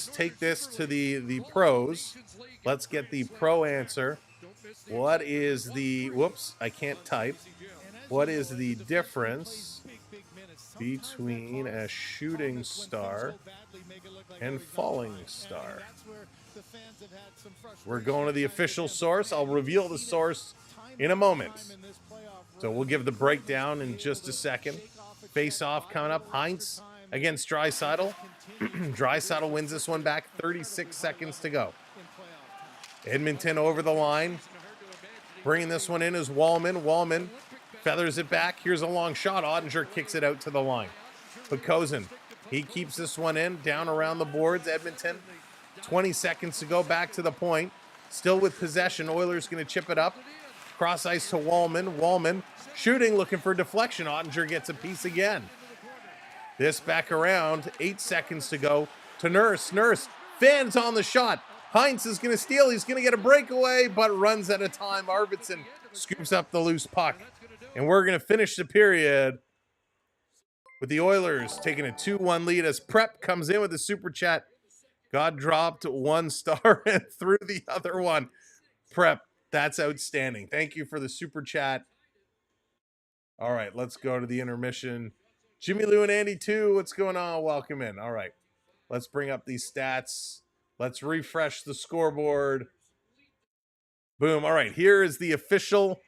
take this to the pros. Let's get the pro answer. What is the, whoops, I can't type. What is the difference between a shooting star and falling star? We're going to the official source. I'll reveal the source in a moment. So we'll give the breakdown in just a second. Face-off coming up. Heinz against Draisaitl. Draisaitl wins this one back. 36 seconds to go. Edmonton over the line. Bringing this one in is Wallman. Wallman feathers it back. Here's a long shot. Ottinger kicks it out to the line. Pekosen, he keeps this one in. Down around the boards. Edmonton, 20 seconds to go. Back to the point. Still with possession. Oilers going to chip it up. Cross ice to Wallman. Wallman shooting, looking for deflection. Ottinger gets a piece again. This back around. 8 seconds to go to Nurse. Nurse fans on the shot. Heinz is going to steal. He's going to get a breakaway, but runs out of time. Arvidsson scoops up the loose puck. And we're going to finish the period with the Oilers taking a 2-1 lead as Prep comes in with a super chat. God dropped 1 star and threw the other one. Prep, that's outstanding. Thank you for the super chat. All right, let's go to the intermission. Jimmy Lou and Andy too. What's going on? Welcome in. All right, let's bring up these stats. Let's refresh the scoreboard. Boom. All right, here is the official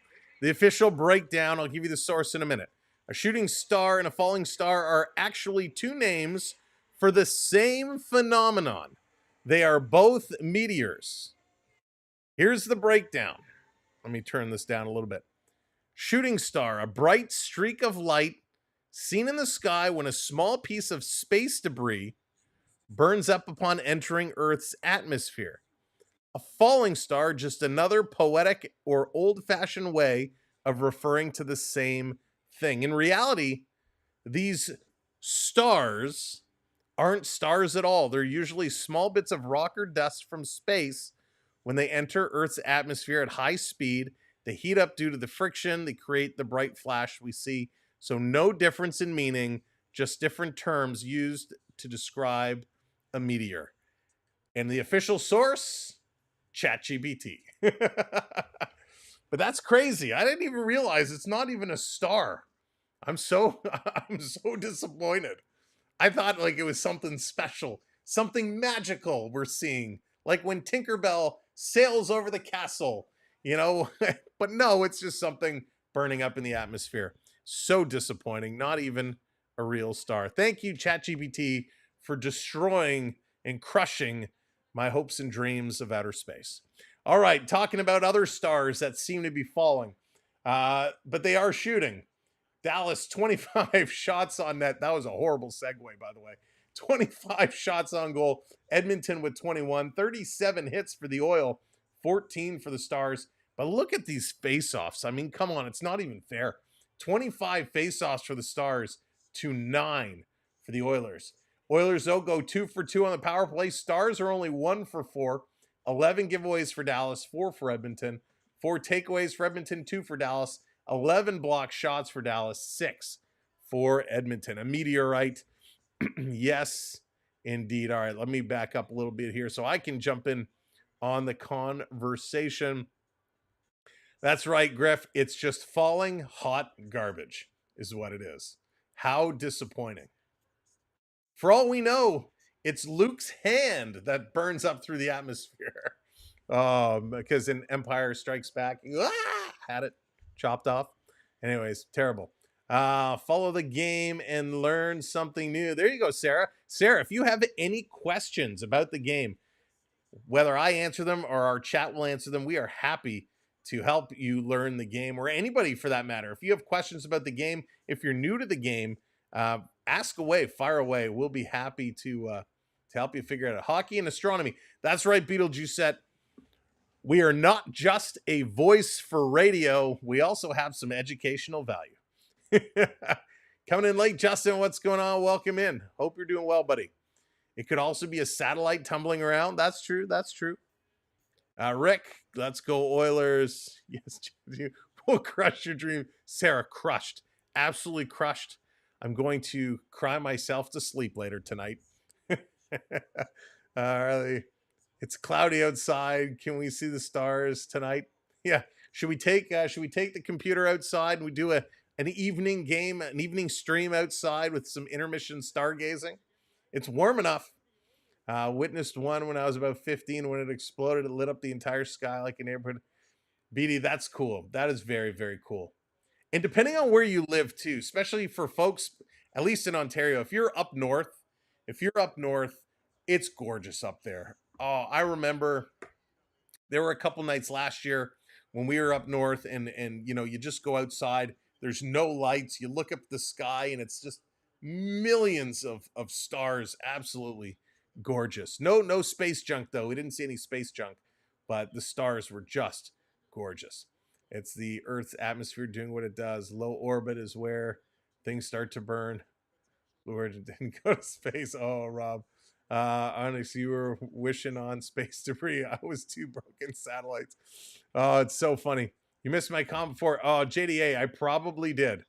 breakdown. I'll give you the source in a minute. A shooting star and a falling star are actually two names for the same phenomenon. They are both meteors. Here's the breakdown. Let me turn this down a little bit. Shooting star, a bright streak of light seen in the sky when a small piece of space debris burns up upon entering Earth's atmosphere. A falling star, just another poetic or old-fashioned way of referring to the same thing. In reality, these stars aren't stars at all. They're usually small bits of rock or dust from space. When they enter Earth's atmosphere at high speed, they heat up due to the friction. They create the bright flash we see. So no difference in meaning, just different terms used to describe a meteor. And the official source, ChatGPT. But that's crazy. I didn't even realize it's not even a star. I'm so disappointed. I thought like it was something special, something magical we're seeing, like when Tinkerbell sails over the castle, you know, but no, it's just something burning up in the atmosphere. So disappointing. Not even a real star. Thank you, ChatGPT, for destroying and crushing my hopes and dreams of outer space. All right, talking about other stars that seem to be falling, but they are shooting. Dallas, 25 shots on net. That was a horrible segue, by the way. 25 shots on goal. Edmonton with 21. 37 hits for the Oil. 14 for the Stars. But look at these face-offs. I mean, come on. It's not even fair. 25 face-offs for the Stars to 9 for the Oilers. Oilers, though, go 2 for 2 on the power play. Stars are only 1 for 4. 11 giveaways for Dallas, 4 for Edmonton. 4 takeaways for Edmonton, 2 for Dallas. 11 block shots for Dallas, 6 for Edmonton. A meteorite. Yes, indeed. All right, let me back up a little bit here so I can jump in on the conversation. That's right, Griff. It's just falling hot garbage is what it is. How disappointing. For all we know, it's Luke's hand that burns up through the atmosphere. Because in Empire Strikes Back, had it chopped off. Anyways, terrible. Follow the game and learn something new. There you go, Sarah. Sarah, if you have any questions about the game, whether I answer them or our chat will answer them, we are happy to help you learn the game, or anybody for that matter. If you have questions about the game, if you're new to the game, ask away, fire away. We'll be happy to help you figure out hockey and astronomy. That's right, Beetlejuice. We are not just a voice for radio. We also have some educational value. Coming in late, Justin, what's going on? Welcome in. Hope you're doing well, buddy. It could also be a satellite tumbling around. That's true. That's true. Rick, let's go Oilers. Yes, we'll crush your dream. Sarah, crushed. Absolutely crushed. I'm going to cry myself to sleep later tonight. It's cloudy outside. Can we see the stars tonight? Yeah. Should we take the computer outside and we do an evening game, an evening stream outside with some intermission stargazing? It's warm enough. Witnessed one when I was about 15. When it exploded, it lit up the entire sky like a neighborhood. BD, that's cool. That is very, very cool. And depending on where you live too, especially for folks, at least in Ontario, if you're up north, it's gorgeous up there. Oh, I remember there were a couple nights last year when we were up north and you know, you just go outside, there's no lights, you look up the sky and it's just millions of stars. Absolutely gorgeous. No space junk though. We didn't see any space junk, but the stars were just gorgeous. It's the Earth's atmosphere doing what it does. Low orbit is where things start to burn. Lord, it didn't go to space. Oh, Rob. Honestly, you were wishing on space debris. I was 2 broken satellites. Oh, it's so funny. You missed my comment before. Oh, JDA, I probably did.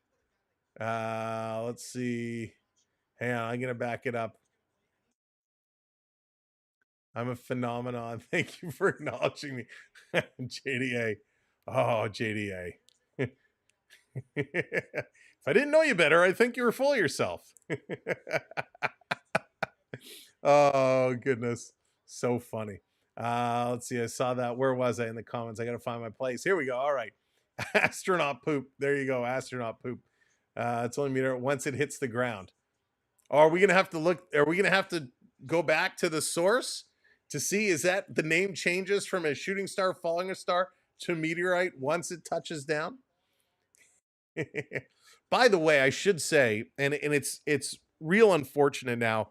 Let's see. Hang on, I'm going to back it up. I'm a phenomenon. Thank you for acknowledging me. JDA. Oh, JDA. If I didn't know you better, I think you were full of yourself. Oh, goodness. So funny. Let's see. I saw that. Where was I in the comments? I got to find my place. Here we go. All right. Astronaut poop. There you go. Astronaut poop. It's only meter once it hits the ground. Oh, are we going to have to look? Are we going to have to go back to the source to see? Is that the name changes from a shooting star, falling a star to meteorite once it touches down? By the way, I should say, and it's real unfortunate now.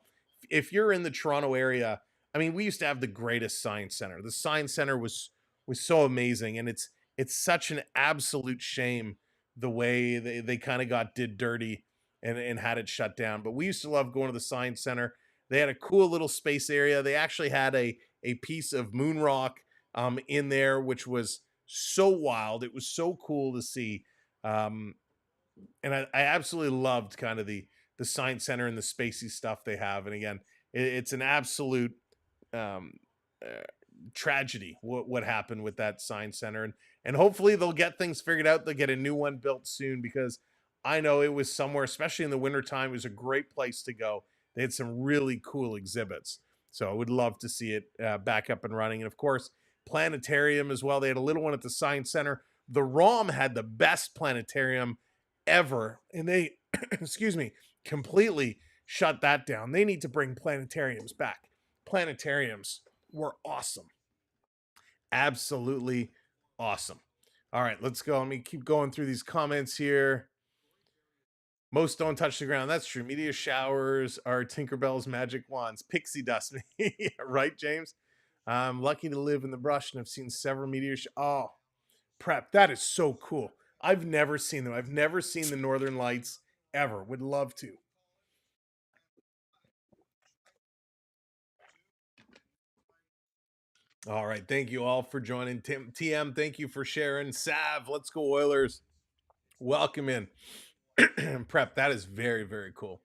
If you're in the Toronto area, I mean, we used to have the greatest science center. The science center was so amazing, and it's such an absolute shame the way they kind of did dirty and had it shut down. But we used to love going to the science center. They had a cool little space area. They actually had a piece of moon rock in there, which was so wild. It was so cool to see. And I absolutely loved kind of the science center and the spacey stuff they have. And again, it's an absolute tragedy what happened with that science center. And hopefully they'll get things figured out. They'll get a new one built soon, because I know it was somewhere, especially in the wintertime, it was a great place to go. They had some really cool exhibits. So I would love to see it back up and running. And of course, planetarium as well. They had a little one at the science center. The ROM had the best planetarium ever, and they excuse me, completely shut that down. They need to bring planetariums back. Planetariums were awesome. Absolutely awesome. All right, let's go. Let me keep going through these comments here. Most don't touch the ground. That's true. Meteor showers are Tinkerbell's magic wands. Pixie dust. Yeah, right, James? I'm lucky to live in the brush and I've seen several meteors. Oh, Prep. That is so cool. I've never seen them. I've never seen the Northern Lights ever. Would love to. All right. Thank you all for joining. TM, thank you for sharing. Sav, let's go Oilers. Welcome in. Prep. That is very, very cool.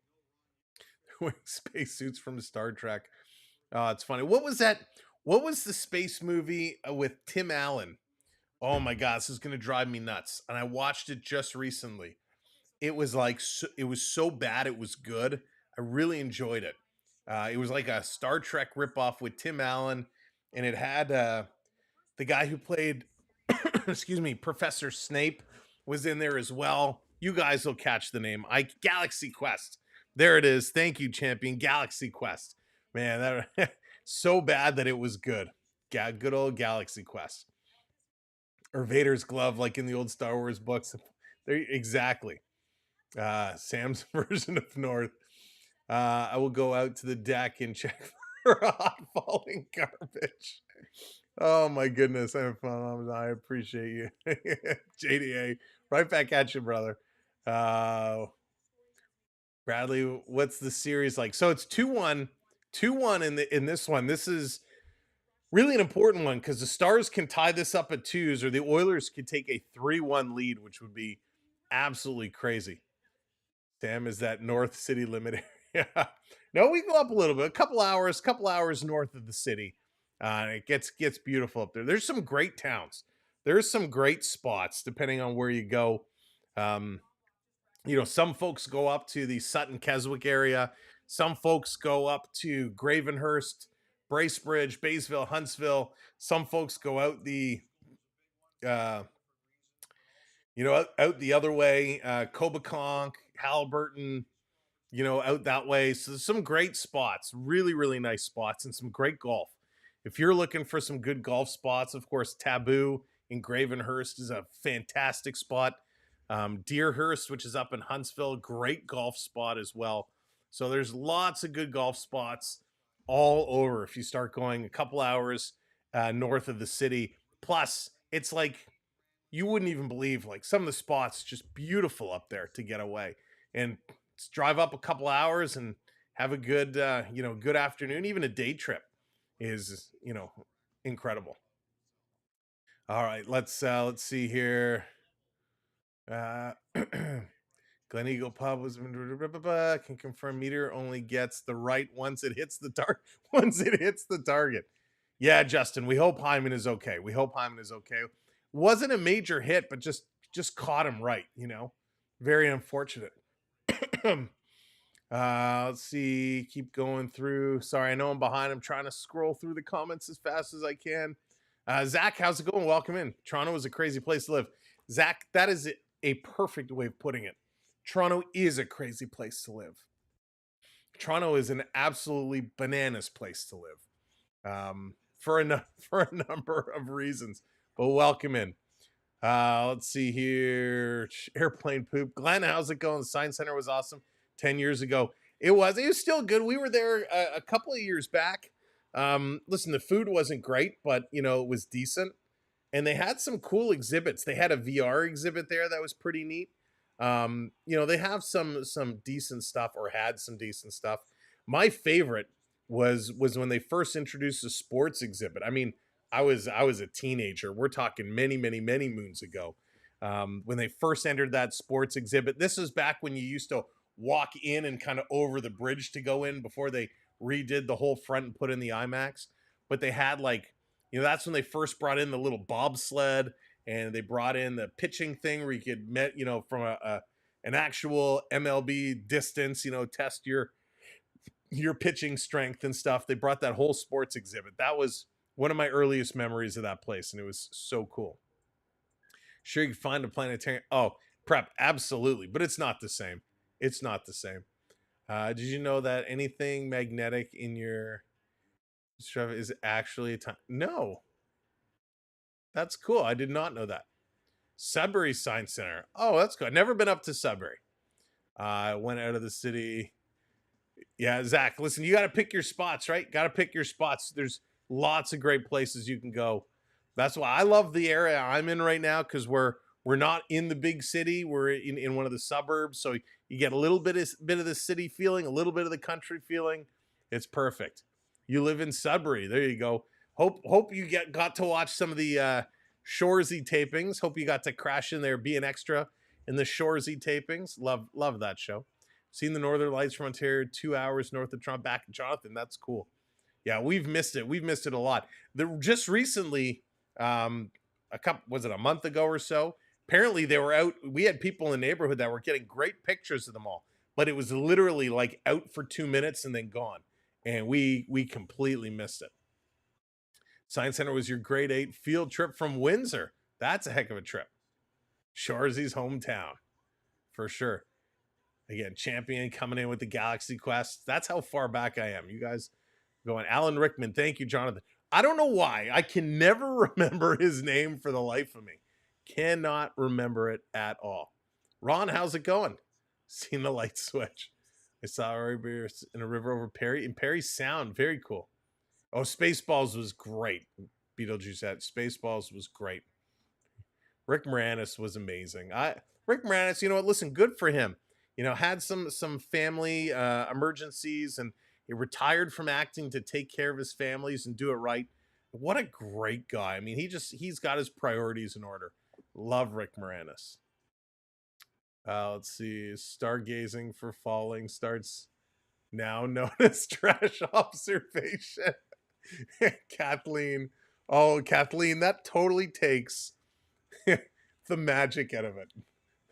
Wearing spacesuits from Star Trek. It's funny. What was that? What was the space movie with Tim Allen? Oh my God, this is going to drive me nuts. And I watched it just recently. It was like, it was so bad, it was good. I really enjoyed it. It was like a Star Trek ripoff with Tim Allen, and it had the guy who played, excuse me, Professor Snape was in there as well. You guys will catch the name. Galaxy Quest. There it is. Thank you, champion. Galaxy Quest. Man, that so bad that it was good. Good old Galaxy Quest. Or Vader's glove, like in the old Star Wars books. There, exactly. Sam's version of North. I will go out to the deck and check for hot falling garbage. Oh my goodness, I'm fun. I appreciate you. JDA, right back at you, brother. Bradley, what's the series like? So it's 2-1 in this one. This is really an important one because the Stars can tie this up at 2s, or the Oilers could take a 3-1 lead, which would be absolutely crazy. Sam, is that North City limit area? No, we go up a little bit, a couple hours north of the city. It gets beautiful up there. There's some great towns. There's some great spots depending on where you go. Some folks go up to the Sutton Keswick area. Some folks go up to Gravenhurst, Bracebridge, Baysville, Huntsville. Some folks go out the out the other way, Cobeconk, Halliburton, out that way. So there's some great spots, really, really nice spots, and some great golf. If you're looking for some good golf spots, of course, Taboo in Gravenhurst is a fantastic spot. Deerhurst, which is up in Huntsville, great golf spot as well. So there's lots of good golf spots all over if you start going a couple hours north of the city. Plus, it's like, you wouldn't even believe, like, some of the spots just beautiful up there to get away. And drive up a couple hours and have a good, good afternoon. Even a day trip is, incredible. All right, let's see here. Glen Eagle Pub was can confirm meter only gets the right once it hits the target. Yeah, Justin, we hope Hyman is okay. Wasn't a major hit, but just caught him right, Very unfortunate. Let's see, keep going through. Sorry, I know I'm behind. I'm trying to scroll through the comments as fast as I can. Zach, how's it going? Welcome in. Toronto is a crazy place to live. Zach, that is a perfect way of putting it. Toronto is a crazy place to live. Toronto is an absolutely bananas place to live. For a number of reasons. But welcome in. Let's see here. Airplane poop. Glenn, how's it going? The Science Center was awesome 10 years ago. It was still good. We were there a couple of years back. Listen, the food wasn't great, but it was decent. And they had some cool exhibits. They had a VR exhibit there that was pretty neat. They have some decent stuff, or had some decent stuff. My favorite was when they first introduced the sports exhibit. I mean, I was a teenager. We're talking many, many, many moons ago. When they first entered that sports exhibit. This was back when you used to walk in and kind of over the bridge to go in before they redid the whole front and put in the IMAX. But they had that's when they first brought in the little bobsled, and they brought in the pitching thing where you could from an actual MLB distance, test your pitching strength and stuff. They brought that whole sports exhibit. That was one of my earliest memories of that place, and it was so cool. Sure, you can find a planetarium. Oh, prep, absolutely, but it's not the same. Did you know that anything magnetic in your stuff is actually a time? No. That's cool. I did not know that. Sudbury Science Center. Oh, that's cool. I've never been up to Sudbury. I went out of the city. Yeah, Zach, listen, you got to pick your spots, right? Got to pick your spots. There's lots of great places you can go. That's why I love the area I'm in right now, because we're not in the big city. We're in one of the suburbs, so you get a little bit of the city feeling, a little bit of the country feeling. It's perfect. You live in Sudbury. There you go. Hope you got to watch some of the Shoresy tapings. Hope you got to crash in there, be an extra in the Shoresy tapings. Love that show. Seen the Northern Lights from Ontario, 2 hours north of Toronto. Back in Jonathan. That's cool. Yeah, we've missed it. We've missed it a lot. Just recently, was it a month ago or so? Apparently they were out. We had people in the neighborhood that were getting great pictures of them all, but it was literally like out for 2 minutes and then gone. And we completely missed it. Science Center was your grade 8 field trip from Windsor. That's a heck of a trip. Shoresy's hometown, for sure. Again, champion coming in with the Galaxy Quest. That's how far back I am. You guys going. Alan Rickman, thank you, Jonathan. I don't know why. I can never remember his name for the life of me. Cannot remember it at all. Ron, how's it going? Seen the light switch. I saw in a river over Perry. In Perry Sound. Very cool. Oh, Spaceballs was great. Beetlejuice said Spaceballs was great. Rick Moranis was amazing. Rick Moranis, you know what? Listen, good for him. You know, had some family emergencies, and he retired from acting to take care of his families and do it right. What a great guy. I mean, he's got his priorities in order. Love Rick Moranis. Let's see. Stargazing for falling starts now known as trash observation. Kathleen. Oh, Kathleen, that totally takes the magic out of it.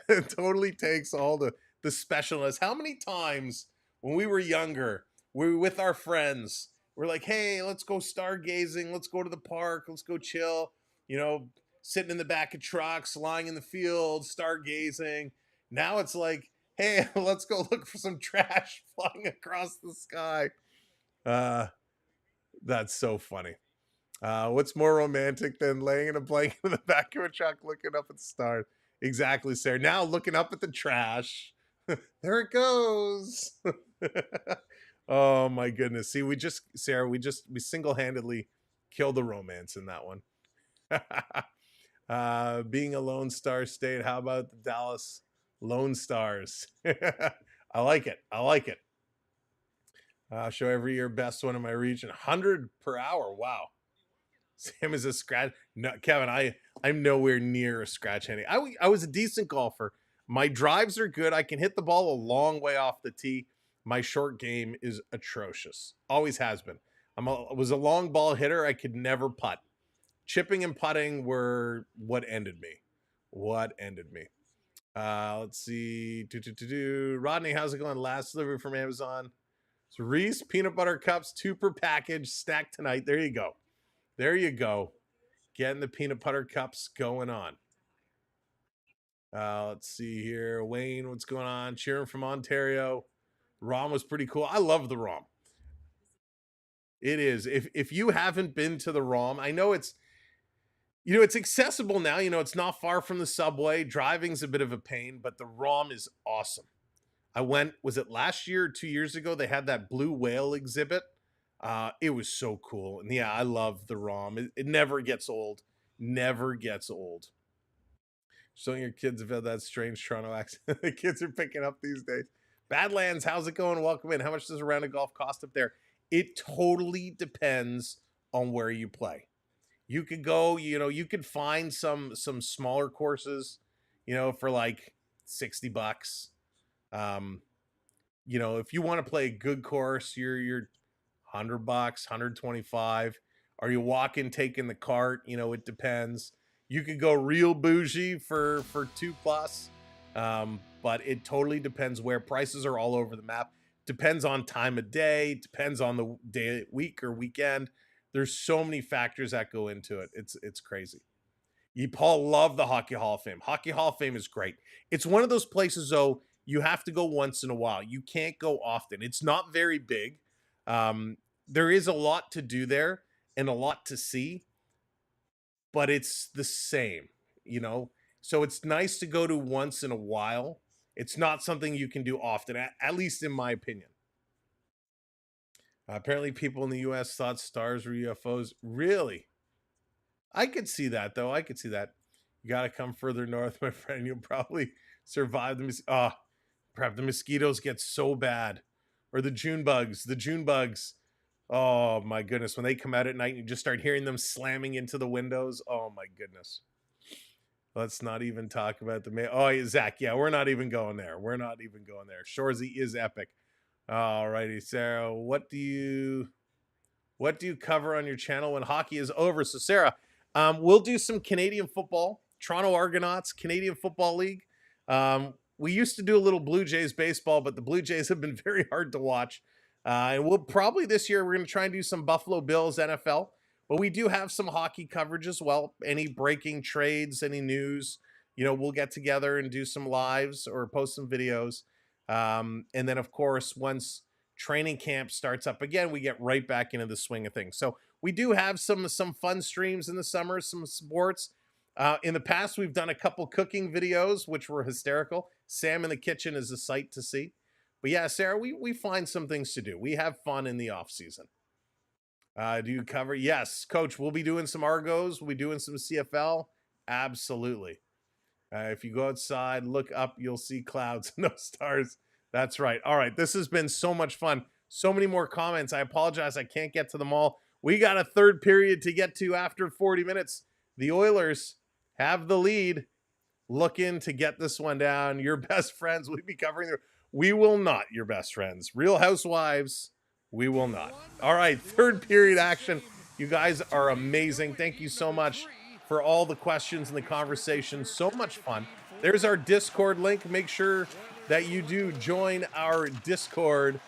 It totally takes all the specialness. How many times when we were younger, we were with our friends, we're like, hey, let's go stargazing, let's go to the park, let's go chill, you know, sitting in the back of trucks, lying in the field, stargazing. Now it's like, hey, let's go look for some trash flying across the sky. That's so funny. What's more romantic than laying in a blanket in the back of a truck looking up at the stars? Exactly, Sarah. Now looking up at the trash. There it goes. Oh my goodness. See, we single-handedly killed the romance in that one. Being a Lone Star State. How about the Dallas Lone Stars? I like it. Show every year best one in my region. 100 per hour. Wow. Sam is a scratch. No, Kevin, I'm nowhere near a scratch handing. I was a decent golfer. My drives are good. I can hit the ball a long way off the tee. My short game is atrocious. Always has been. I was a long ball hitter. I could never putt. Chipping and putting were what ended me. Let's see. Rodney, how's it going? Last delivery from Amazon. So Reese peanut butter cups, 2 per package, snack tonight. There you go. Getting the peanut butter cups going on. Let's see here. Wayne, what's going on? Cheering from Ontario. ROM was pretty cool. I love the ROM. It is. If you haven't been to the ROM, I know it's accessible now. You know, it's not far from the subway. Driving's a bit of a pain, but the ROM is awesome. I went, was it last year or 2 years ago? They had that blue whale exhibit. It was so cool. And yeah, I love the ROM. It never gets old. Showing your kids about that strange Toronto accent the kids are picking up these days. Badlands, how's it going? Welcome in. How much does a round of golf cost up there? It totally depends on where you play. You could go, you could find some smaller courses, for like $60. If you want to play a good course, you're $100, $125. Are you walking, taking the cart? It depends. You could go real bougie for $2+, but it totally depends where. Prices are all over the map. Depends on time of day, depends on the day, week or weekend. There's so many factors that go into it. It's crazy. Paul loved the Hockey Hall of Fame. Hockey Hall of Fame is great. It's one of those places, though, you have to go once in a while. You can't go often. It's not very big. There is a lot to do there and a lot to see, but it's the same, So it's nice to go to once in a while. It's not something you can do often, at least in my opinion. Apparently people in the U.S. thought stars were UFOs. Really? I could see that, though. You got to come further north, my friend. You'll probably survive perhaps the mosquitoes get so bad. Or the June bugs. Oh, my goodness. When they come out at night and you just start hearing them slamming into the windows. Oh, my goodness. Let's not even talk about Zach. Yeah, we're not even going there. Shorzy is epic. All righty, Sarah. What do you What do you cover on your channel when hockey is over? So, Sarah, we'll do some Canadian football, Toronto Argonauts, Canadian Football League. We used to do a little Blue Jays baseball, but the Blue Jays have been very hard to watch. And we'll probably this year, we're going to try and do some Buffalo Bills NFL. But we do have some hockey coverage as well. Any breaking trades, any news, we'll get together and do some lives or post some videos. And then, of course, once training camp starts up again, we get right back into the swing of things. So we do have some fun streams in the summer, some sports. In the past, we've done a couple cooking videos, which were hysterical. Sam in the kitchen is a sight to see. But yeah, Sarah, we find some things to do. We have fun in the off season. Do you cover? Yes, Coach, we'll be doing some Argos. We'll be doing some CFL. Absolutely. If you go outside, look up, you'll see clouds, no stars. That's right. All right, this has been so much fun. So many more comments. I apologize, I can't get to them all. We got a third period to get to after 40 minutes. The Oilers have the lead, looking to get this one down. Your best friends will be covering. We will not, your best friends. Real Housewives, we will not. All right, third period action. You guys are amazing. Thank you so much for all the questions and the conversation. So much fun. There's our Discord link. Make sure that you do join our Discord.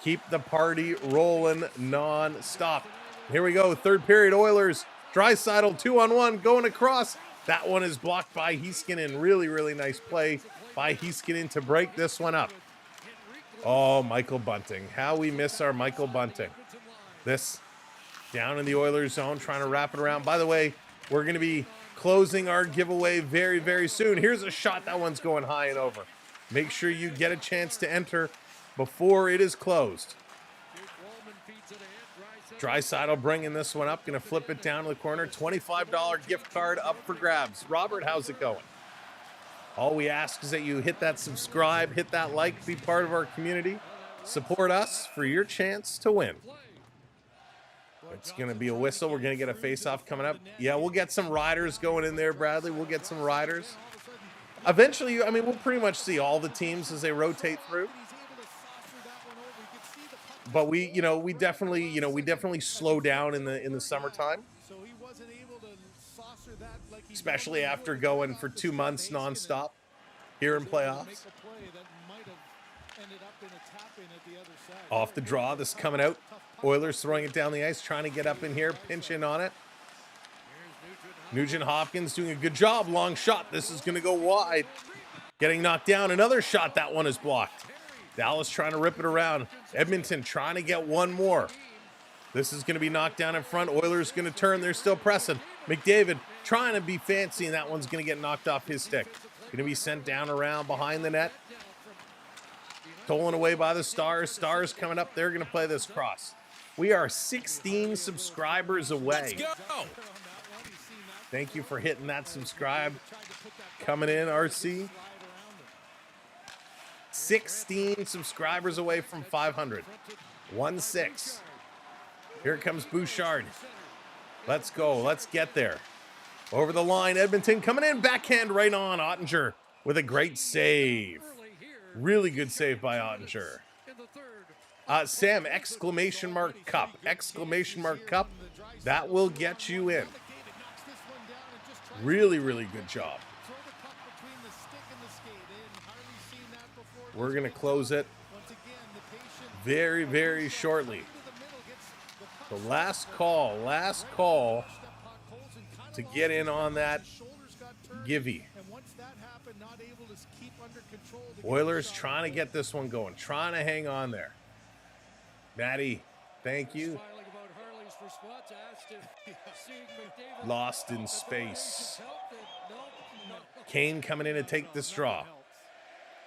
Keep the party rolling non-stop. Here we go. Third period, Oilers. Draisaitl 2-on-1 going across. That one is blocked by Heiskanen. Really, really nice play by Heiskanen to break this one up. Oh, Michael Bunting. How we miss our Michael Bunting. This down in the Oilers zone, trying to wrap it around. By the way, we're going to be closing our giveaway very, very soon. Here's a shot. That one's going high and over. Make sure you get a chance to enter before it is closed. Draisaitl bringing this one up. Going to flip it down to the corner. $25 gift card up for grabs. Robert, how's it going? All we ask is that you hit that subscribe, hit that like, be part of our community. Support us for your chance to win. It's going to be a whistle. We're going to get a face-off coming up. Yeah, we'll get some riders going in there, Bradley. We'll get some riders. Eventually, I mean, we'll pretty much see all the teams as they rotate through. But we definitely slow down in the summertime. Especially after going for 2 months nonstop here in playoffs. Off the draw, this coming out. Oilers throwing it down the ice, trying to get up in here, pinching on it. Nugent Hopkins doing a good job. Long shot. This is going to go wide. Getting knocked down. Another shot. That one is blocked. Dallas trying to rip it around. Edmonton trying to get one more. This is going to be knocked down in front. Oilers going to turn. They're still pressing. McDavid trying to be fancy, and that one's going to get knocked off his stick. Going to be sent down around behind the net. Stolen away by the Stars. Stars coming up. They're going to play this cross. We are 16 subscribers away. Let's go. Thank you for hitting that subscribe. Coming in, RC. 16 subscribers away from 500. 1-6. Here comes Bouchard. Let's go. Let's get there. Over the line, Edmonton coming in. Backhand right on. Ottinger with a great save. Really good save by Ottinger. Sam, exclamation mark cup. Exclamation mark cup. That will get you in. Really, really good job. We're going to close it very, very shortly. The last call to get in on that givey. Oilers trying to get this one going, trying to hang on there. Maddie, thank you. Lost in space. Kane coming in to take this draw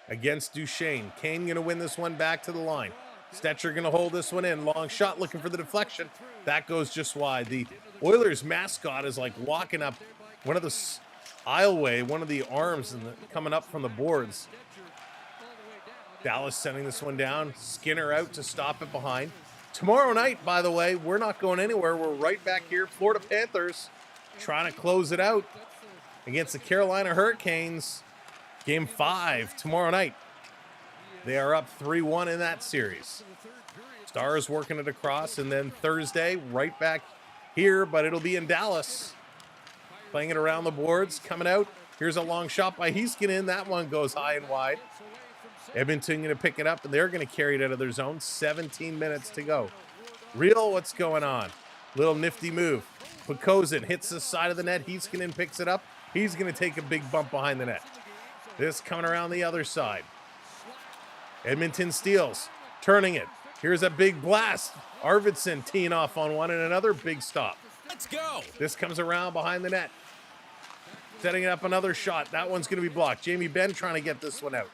against Duchesne. Kane going to win this one back to the line. Stetcher going to hold this one in. Long shot looking for the deflection. That goes just wide. The Oilers mascot is like walking up one of the aisleway, one of the arms coming up from the boards. Dallas sending this one down. Skinner out to stop it behind. Tomorrow night, by the way, we're not going anywhere. We're right back here. Florida Panthers trying to close it out against the Carolina Hurricanes. Game 5 tomorrow night. They are up 3-1 in that series. Stars working it across, and then Thursday, right back here, but it'll be in Dallas. Playing it around the boards, coming out. Here's a long shot by Heiskanen. That one goes high and wide. Edmonton going to pick it up, and they're going to carry it out of their zone. 17 minutes to go. Real, what's going on? Little nifty move. Pokozin hits the side of the net. Heiskanen picks it up. He's going to take a big bump behind the net. This coming around the other side. Edmonton steals, turning it. Here's a big blast. Arvidsson teeing off on one, and another big stop. Let's go. This comes around behind the net. Setting up another shot. That one's going to be blocked. Jamie Benn trying to get this one out.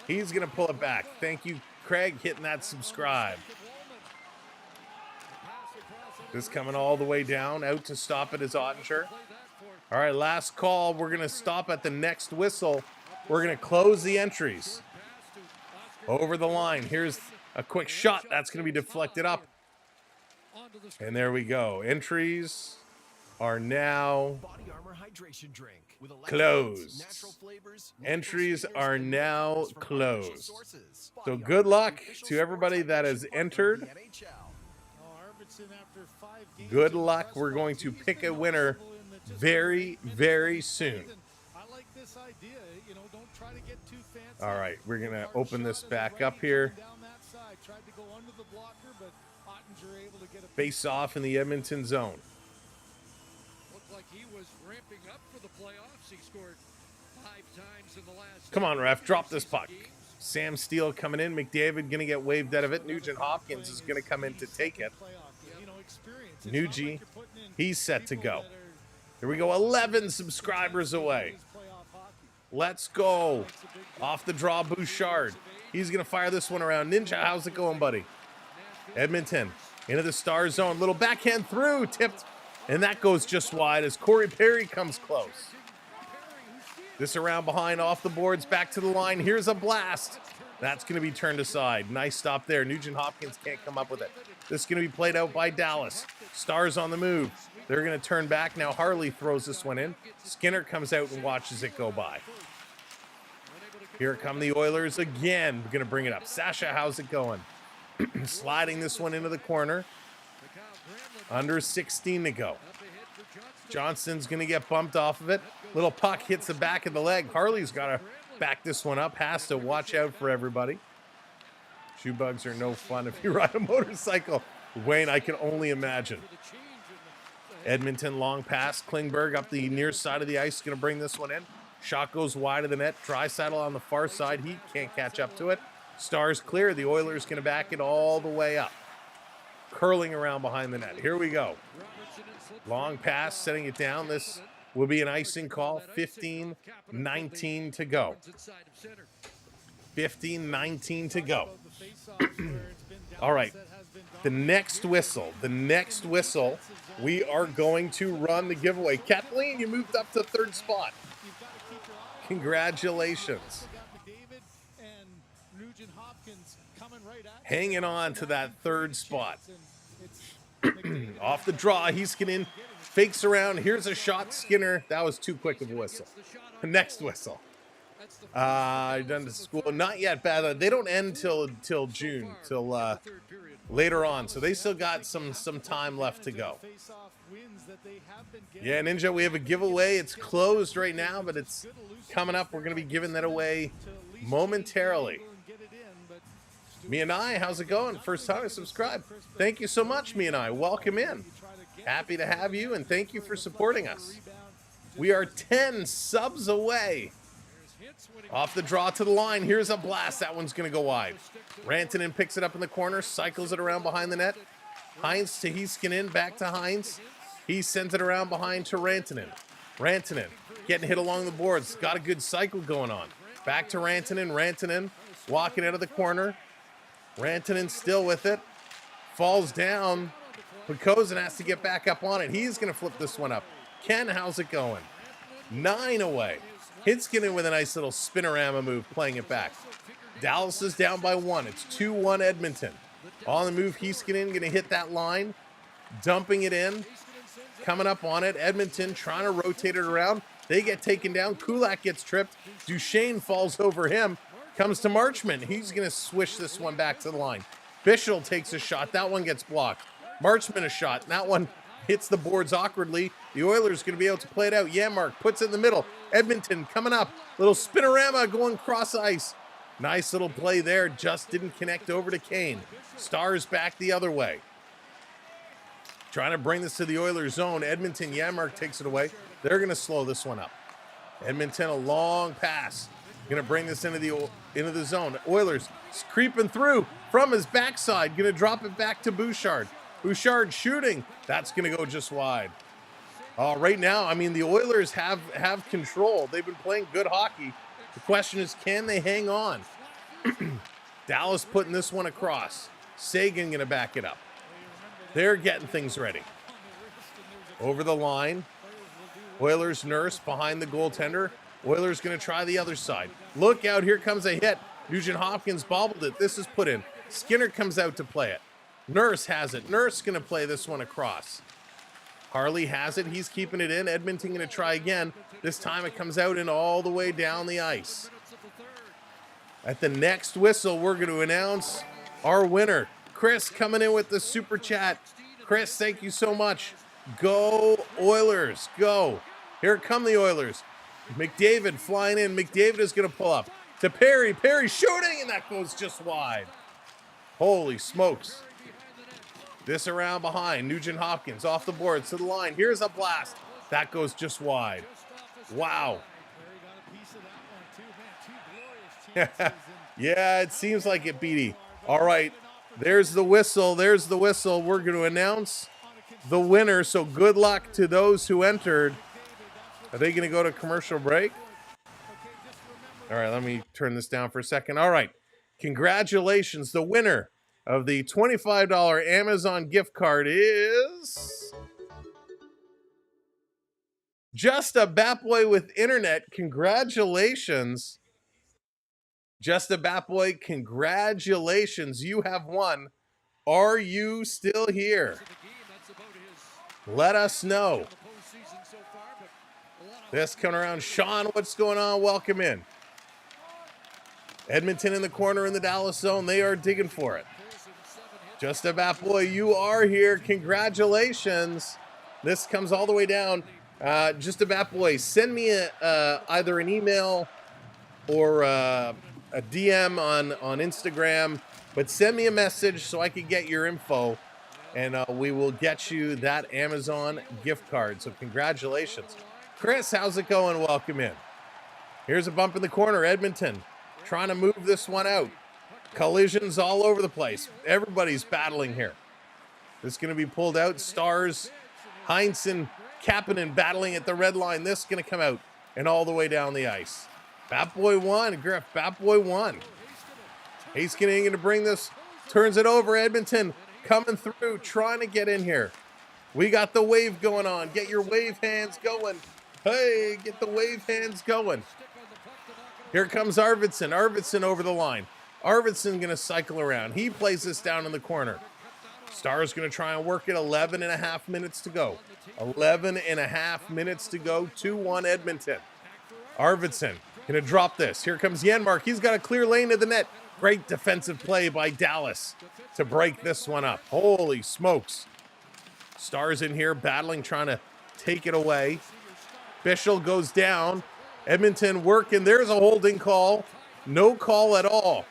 He's going to pull it back. Thank you, Craig, hitting that subscribe. This coming all the way down. Out to stop it is Ottinger. All right, last call. We're going to stop at the next whistle. We're going to close the entries. Over the line. Here's a quick shot. That's going to be deflected up. And there we go. Entries are now closed. Entries are now closed. So good luck to everybody that has entered. Good luck. We're going to pick a winner very, very soon. All right, we're going to open this back up here. Face off in the Edmonton zone. Looked like he was ramping up for the playoffs. He scored 5 times in the last. Come on, ref, drop this puck. Sam Steele coming in. McDavid going to get waved out of it. Nugent Hopkins is going to come in to take it. Nugie, he's set to go. Here we go, 11 subscribers away. Let's go. Off the draw, Bouchard. He's going to fire this one around. Ninja, how's it going, buddy? Edmonton into the star zone. Little backhand through, tipped. And that goes just wide as Corey Perry comes close. This around behind, off the boards, back to the line. Here's a blast. That's going to be turned aside. Nice stop there. Nugent Hopkins can't come up with it. This is going to be played out by Dallas. Stars on the move. They're going to turn back. Now Harley throws this one in. Skinner comes out and watches it go by. Here come the Oilers again. We're going to bring it up. Sasha, how's it going? Sliding this one into the corner. Under 16 to go. Johnson's going to get bumped off of it. Little puck hits the back of the leg. Harley's got to back this one up. Has to watch out for everybody. Shoe bugs are no fun if you ride a motorcycle. Wayne, I can only imagine. Edmonton long pass. Klingberg up the near side of the ice. Going to bring this one in. Shot goes wide of the net. Draisaitl on the far side. He can't catch up to it. Stars clear. The Oilers going to back it all the way up. Curling around behind the net. Here we go. Long pass, setting it down. This will be an icing call. 15-19 to go. 15-19 to go. All right. The next whistle, we are going to run the giveaway. Kathleen, you moved up to third spot. Congratulations. Hanging on to that third spot. Off the draw, Heiskanen fakes around. Here's a shot, Skinner. That was too quick of a whistle. Next whistle. Done to school. Not yet, bad. They don't end till June, till later on. So they still got some time left to go. Yeah, Ninja, we have a giveaway. It's closed right now, but it's coming up. We're going to be giving that away momentarily. Me and I, how's it going? First time I subscribe. Thank you so much, Me and I. Welcome in. Happy to have you, and thank you for supporting us. We are 10 subs away. Off the draw to the line. Here's a blast. That one's going to go wide. Rantanen picks it up in the corner, cycles it around behind the net. Hines to Heiskanen, back to Hines. He sends it around behind to Rantanen. Rantanen getting hit along the boards. Got a good cycle going on. Back to Rantanen. Rantanen walking out of the corner. Rantanen still with it. Falls down. Pokozin has to get back up on it. He's going to flip this one up. Ken, how's it going? 9 away. Heiskanen with a nice little spinorama move, playing it back. Dallas is down by 1. It's 2-1 Edmonton. On the move, Heiskanen going to hit that line. Dumping it in. Coming up on it. Edmonton trying to rotate it around. They get taken down. Kulak gets tripped. Duchesne falls over him. Comes to Marchment. He's going to swish this one back to the line. Bischel takes a shot. That one gets blocked. Marchman a shot. And that one hits the boards awkwardly. The Oilers going to be able to play it out. Janmark puts it in the middle. Edmonton coming up. Little spinorama going cross ice. Nice little play there. Just didn't connect over to Kane. Stars back the other way. Trying to bring this to the Oilers zone. Edmonton, Janmark takes it away. They're going to slow this one up. Edmonton, a long pass. Going to bring this into the zone. Oilers creeping through from his backside. Going to drop it back to Bouchard. Bouchard shooting. That's going to go just wide. Right now, I mean, the Oilers have control. They've been playing good hockey. The question is, can they hang on? Dallas putting this one across. Sagan going to back it up. They're getting things ready. Over the line. Oilers nurse behind the goaltender. Oilers going to try the other side. Look out, here comes a hit. Nugent Hopkins bobbled it. This is put in. Skinner comes out to play it. Nurse has it. Nurse going to play this one across. Harley has it. He's keeping it in. Edmonton going to try again. This time it comes out and all the way down the ice. At the next whistle, we're going to announce our winner. Chris coming in with the super chat. Chris, thank you so much. Go Oilers, go. Here come the Oilers. McDavid flying in. McDavid is going to pull up to Perry. Perry shooting, and that goes just wide. Holy smokes. This around behind. Nugent Hopkins off the boards to the line. Here's a blast. That goes just wide. Wow. Yeah, it seems like it, Beatty. All right. There's the whistle. There's the whistle. We're going to announce the winner. So good luck to those who entered. Are they going to go to commercial break? All right, let me turn this down for a second. All right. Congratulations. The winner of the $25 Amazon gift card is Just a Bat Boy with Internet. Congratulations. Just a Bat Boy, congratulations. You have won. Are you still here? Let us know. This coming around. Sean, what's going on? Welcome in. Edmonton in the corner in the Dallas zone. They are digging for it. Just a Bat Boy, you are here. Congratulations. This comes all the way down. Just a Bat Boy, send me either an email or a DM on Instagram, but send me a message so I can get your info, and we will get you that Amazon gift card. So congratulations. Chris, how's it going? Welcome in. Here's a bump in the corner. Edmonton trying to move this one out. Collisions all over the place. Everybody's battling here. This is going to be pulled out. Stars, Heinsohn, Kapanen battling at the red line. This is going to come out and all the way down the ice. Bat Boy won. Griff, Bat Boy won. Heiskanen going to bring this. Turns it over. Edmonton coming through, trying to get in here. We got the wave going on. Get your wave hands going. Hey, get the wave hands going. Here comes Arvidsson. Arvidsson over the line. Arvidsson going to cycle around. He plays this down in the corner. Stars going to try and work it. 11 and a half minutes to go. 11 and a half minutes to go. 2-1 Edmonton. Arvidsson going to drop this. Here comes Janmark. He's got a clear lane to the net. Great defensive play by Dallas to break this one up. Holy smokes. Stars in here battling, trying to take it away. Bischel goes down. Edmonton working. There's a holding call. No call at all.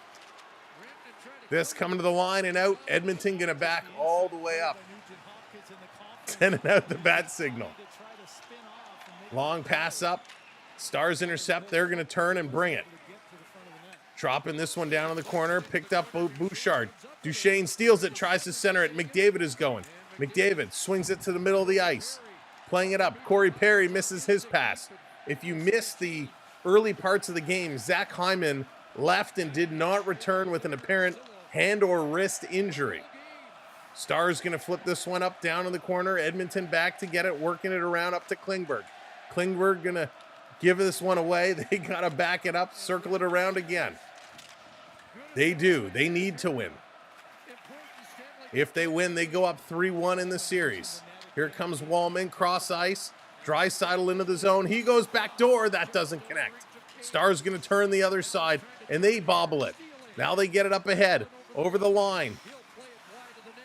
This coming to the line and out. Edmonton going to back all the way up. Sending out the bat signal. Long pass up. Stars intercept. They're going to turn and bring it. Dropping this one down in the corner. Picked up Bouchard. Duchesne steals it. Tries to center it. McDavid is going. McDavid swings it to the middle of the ice. Playing it up. Corey Perry misses his pass. If you missed the early parts of the game, Zach Hyman left and did not return with an apparent hand or wrist injury. Stars going to flip this one up down in the corner. Edmonton back to get it, working it around up to Klingberg. Klingberg going to give this one away. They got to back it up, circle it around again. They do. They need to win. If they win, they go up 3-1 in the series. Here comes Wallman, cross ice. Draisaitl into the zone. He goes back door. That doesn't connect. Stars going to turn the other side, and they bobble it. Now they get it up ahead. Over the line.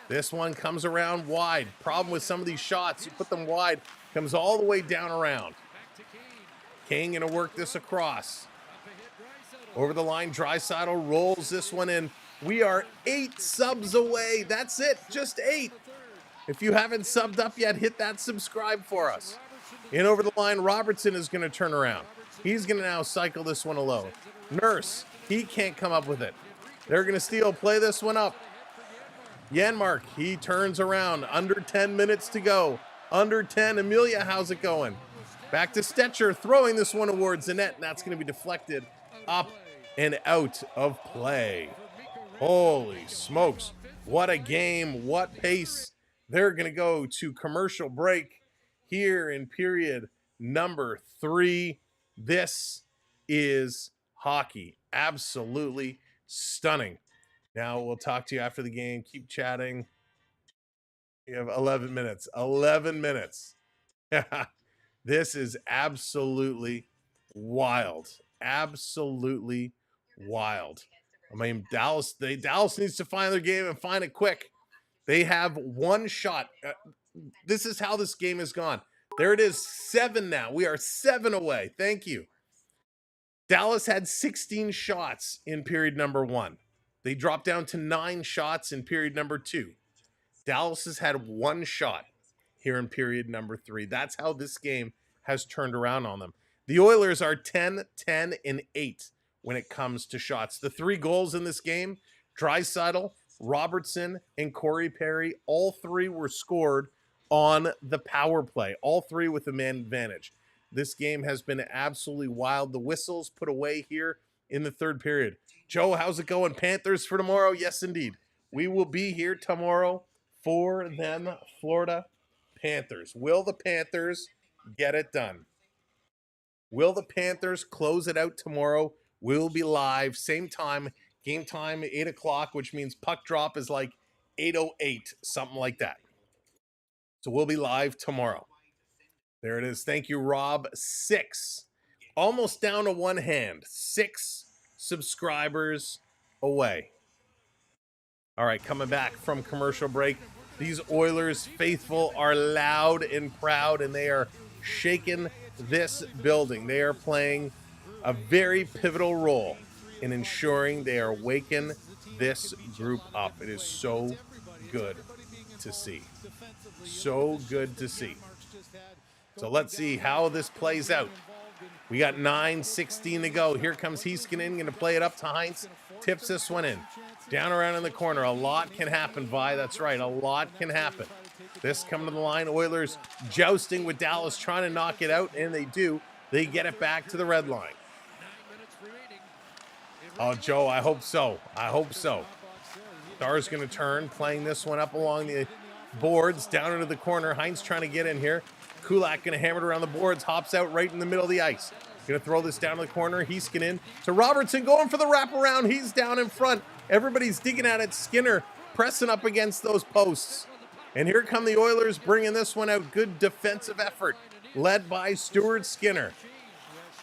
This one comes around wide. Problem with some of these shots, you put them wide, comes all the way down around. Kane gonna work this across. Over the line, Draisaitl rolls this one in. We are 8 subs away. That's it, just 8. If you haven't subbed up yet, hit that subscribe for us. In over the line, Robertson is gonna turn around. He's gonna now cycle this one alone. Nurse, he can't come up with it. They're gonna steal, play this one up. Janmark, he turns around. Under 10 minutes to go. Under 10. Amelia, how's it going? Back to Stetcher, throwing this one towards the net, and that's going to be deflected up and out of play. Holy smokes. What a game. What pace. They're going to go to commercial break here in period number 3. This is hockey. Absolutely stunning. Now we'll talk to you after the game. Keep chatting. We have 11 minutes. 11 minutes. This is absolutely wild. Absolutely wild. I mean, Dallas needs to find their game and find it quick. They have one shot. This is how this game has gone. There it is, 7 now. We are 7 away. Thank you. Dallas had 16 shots in period number 1. They dropped down to 9 shots in period number 2. Dallas has had 1 shot here in period number 3. That's how this game has turned around on them. The Oilers are 10, 10, and 8 when it comes to shots. The 3 goals in this game, Draisaitl, Robertson, and Corey Perry, all 3 were scored on the power play. All 3 with a man advantage. This game has been absolutely wild. The whistles put away here in the 3rd period. Joe, how's it going? Panthers for tomorrow? Yes, indeed. We will be here tomorrow for them Florida Panthers. Will the Panthers get it done? Will the Panthers close it out tomorrow? We'll be live, same time, game time, 8 o'clock, which means puck drop is like 8:08, something like that. So we'll be live tomorrow. There it is. Thank you, Rob. 6. Almost down to one hand. 6 subscribers away. All right, coming back from commercial break. These Oilers faithful are loud and proud, and they are shaking this building. They are playing a very pivotal role in ensuring they are waking this group up. It is so good to see. So good to see. So let's see how this plays out. We got 9:16 to go. Here comes Heiskanen, going to play it up to Heinz. Tips this one in. Down around in the corner. A lot can happen, Vi. That's right. A lot can happen. This coming to the line. Oilers jousting with Dallas, trying to knock it out, and they do. They get it back to the red line. Oh, Joe, I hope so. I hope so. Star's going to turn, playing this one up along the boards, down into the corner. Heinz trying to get in here. Kulak going to hammer it around the boards, hops out right in the middle of the ice. Going to throw this down to the corner. Heiskanen to Robertson, going for the wraparound. He's down in front. Everybody's digging at it. Skinner pressing up against those posts. And here come the Oilers bringing this one out. Good defensive effort led by Stuart Skinner.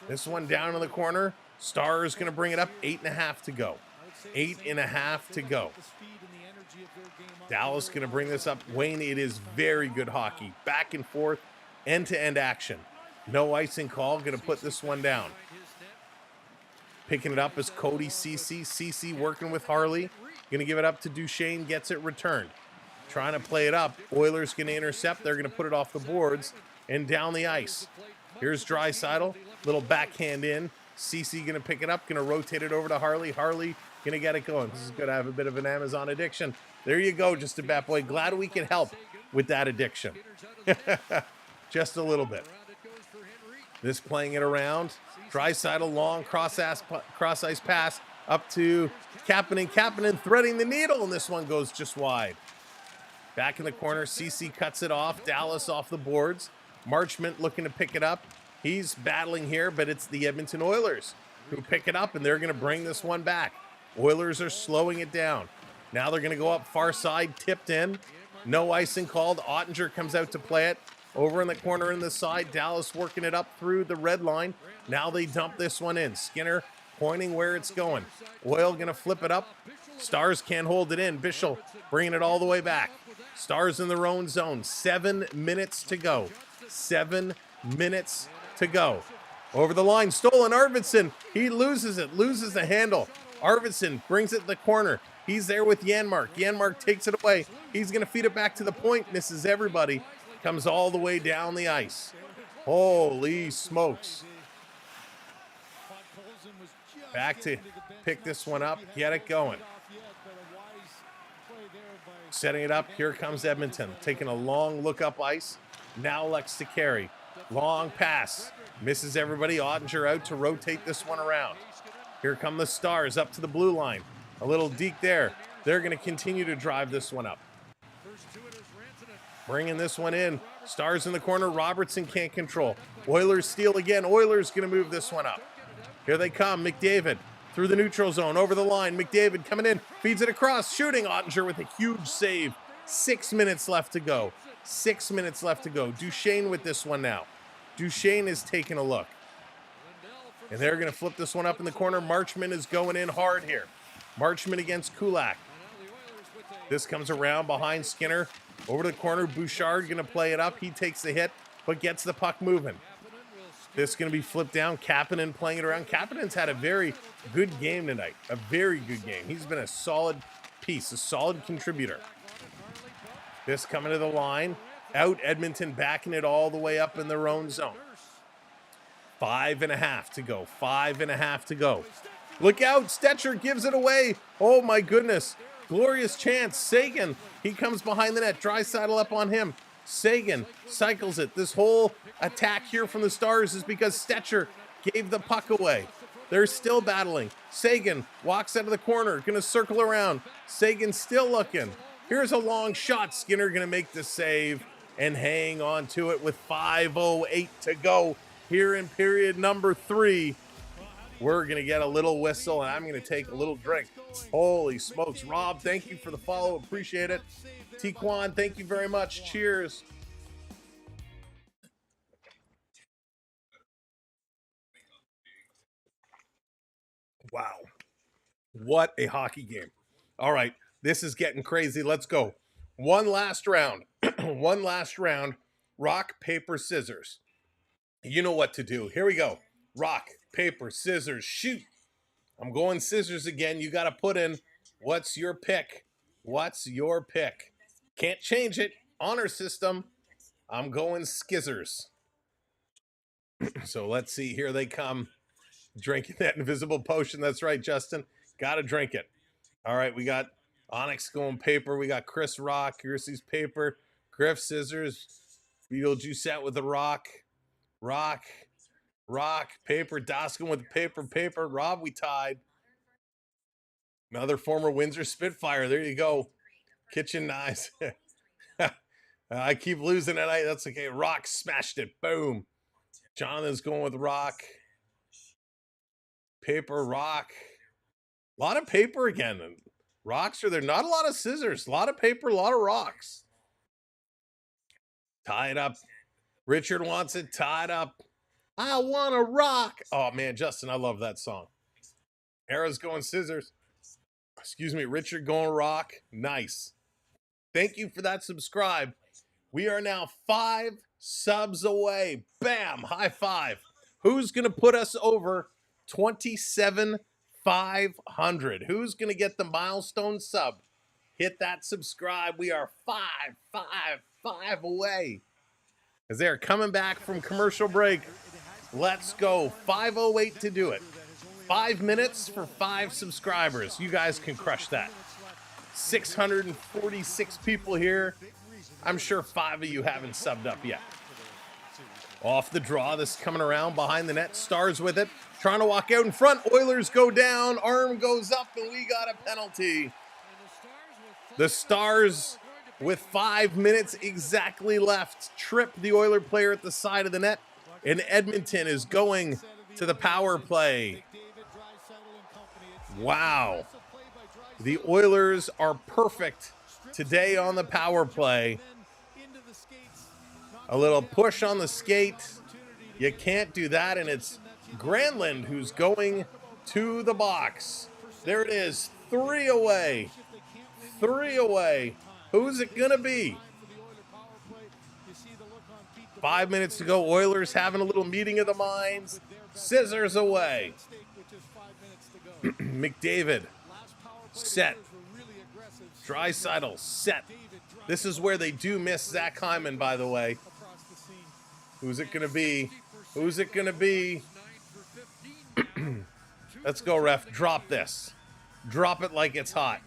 This one down in the corner. Star is going to bring it up. 8.5 to go. 8.5 to go. Dallas going to bring this up. Wayne, it is very good hockey. Back and forth, end-to-end action. No icing call. Going to put this one down. Picking it up is Cody Ceci. Ceci working with Harley. Going to give it up to Duchesne. Gets it returned. Trying to play it up. Oilers going to intercept. They're going to put it off the boards and down the ice. Here's Draisaitl. Little backhand in. Ceci going to pick it up. Going to rotate it over to Harley. Harley going to get it going. This is going to have a bit of an Amazon addiction. There you go, just a bat boy. Glad we can help with that addiction. Just a little bit. This playing it around. Draisaitl, long cross ice pass up to Kapanen. Kapanen threading the needle, and this one goes just wide. Back in the corner, Ceci cuts it off. Dallas off the boards. Marchment looking to pick it up. He's battling here, but it's the Edmonton Oilers who pick it up, and they're going to bring this one back. Oilers are slowing it down. Now they're going to go up far side, tipped in. No icing called. Ottinger comes out to play it. Over in the corner in the side, Dallas working it up through the red line. Now they dump this one in. Skinner pointing where it's going. Oil going to flip it up Stars can't hold it in. Bischel bringing it all the way back. Stars in their own zone. 7 minutes to go. 7 minutes to go. Over the line, stolen. Arvidsson, he loses it, loses the handle. Arvidsson brings it to the corner. He's there with Janmark. Janmark takes it away. He's going to feed it back to the point. Misses everybody. Comes all the way down the ice. Holy smokes. Back to pick this one up. Get it going. Setting it up. Here comes Edmonton. Taking a long look up ice. Now elects to carry. Long pass. Misses everybody. Ottinger out to rotate this one around. Here come the Stars up to the blue line. A little deke there. They're going to continue to drive this one up. Bringing this one in. Stars in the corner. Robertson can't control. Oilers steal again. Oilers going to move this one up. Here they come. McDavid through the neutral zone. Over the line. McDavid coming in. Feeds it across. Shooting. Ottinger with a huge save. 6 minutes left to go. 6 minutes left to go. Duchesne with this one now. Duchesne is taking a look. And they're going to flip this one up in the corner. Marchman is going in hard here. Marchman against Kulak. This comes around behind Skinner. Over to the corner. Bouchard going to play it up. He takes the hit, but gets the puck moving. This is going to be flipped down. Kapanen playing it around. Kapanen's had a very good game tonight. A very good game. He's been a solid piece, a solid contributor. This coming to the line. Out Edmonton, backing it all the way up in their own zone. 5.5 to go. 5.5 to go. Look out. Stetcher gives it away. Oh, my goodness. Glorious chance. Sagan, he comes behind the net. Draisaitl up on him. Sagan cycles it. This whole attack here from the Stars is because Stetcher gave the puck away. They're still battling. Sagan walks out of the corner. Going to circle around. Sagan still looking. Here's a long shot. Skinner going to make the save and hang on to it with 5:08 to go here in period number 3. We're going to get a little whistle, and I'm going to take a little drink. Holy smokes. Rob, thank you for the follow. Appreciate it. Tiquan, thank you very much. Cheers. Wow. What a hockey game. All right. This is getting crazy. Let's go. One last round. One last round. Rock, paper, scissors. You know what to do. Here we go. Rock, paper, scissors, shoot. I'm going scissors again. You got to put in what's your pick. What's your pick? Can't change it. Honor system. I'm going skizzers. So let's see. Here they come. Drinking that invisible potion. That's right, Justin. Got to drink it. All right. We got Onyx going paper. We got Chris Rock. Chrissy's paper. Griff scissors. Beetlejuice with the rock. Rock. Paper. Doskin with the paper. Rob, we tied. Another former Windsor Spitfire. There you go. Kitchen knives. I keep losing it. That's okay. Rock smashed it. Boom. Jonathan's going with rock. Paper, rock. A lot of paper again. Rocks are there. Not a lot of scissors. A lot of paper, a lot of rocks. Tie it up. Richard wants it tied up. I want to rock. Oh, man, Justin, I love that song. Arrow's going scissors. Excuse me, Richard going rock. Nice. Thank you for that subscribe. We are now 5 subs away. Bam, high five. Who's going to put us over 27,500? Who's going to get the milestone sub? Hit that subscribe. We are 5 away. As they are coming back from commercial break. Let's go. 5:08 to do it. 5 minutes for 5 subscribers. You guys can crush that. 646 people here. I'm sure 5 of you haven't subbed up yet. Off the draw. This is coming around behind the net. Stars with it. Trying to walk out in front. Oilers go down. Arm goes up, and we got a penalty. The Stars, with 5 minutes exactly left, trip the Oiler player at the side of the net. And Edmonton is going to the power play. Wow. The Oilers are perfect today on the power play. A little push on the skate. You can't do that, and it's Granlund who's going to the box. There it is, 3 away. 3 away. Who's it going to be? 5 minutes to go. Oilers having a little meeting of the minds. Scissors away. McDavid. Set. Draisaitl. Set. This is where they do miss Zach Hyman, by the way. Who's it going to be? Who's it going to be? Let's go, ref. Drop this. Drop it like it's hot.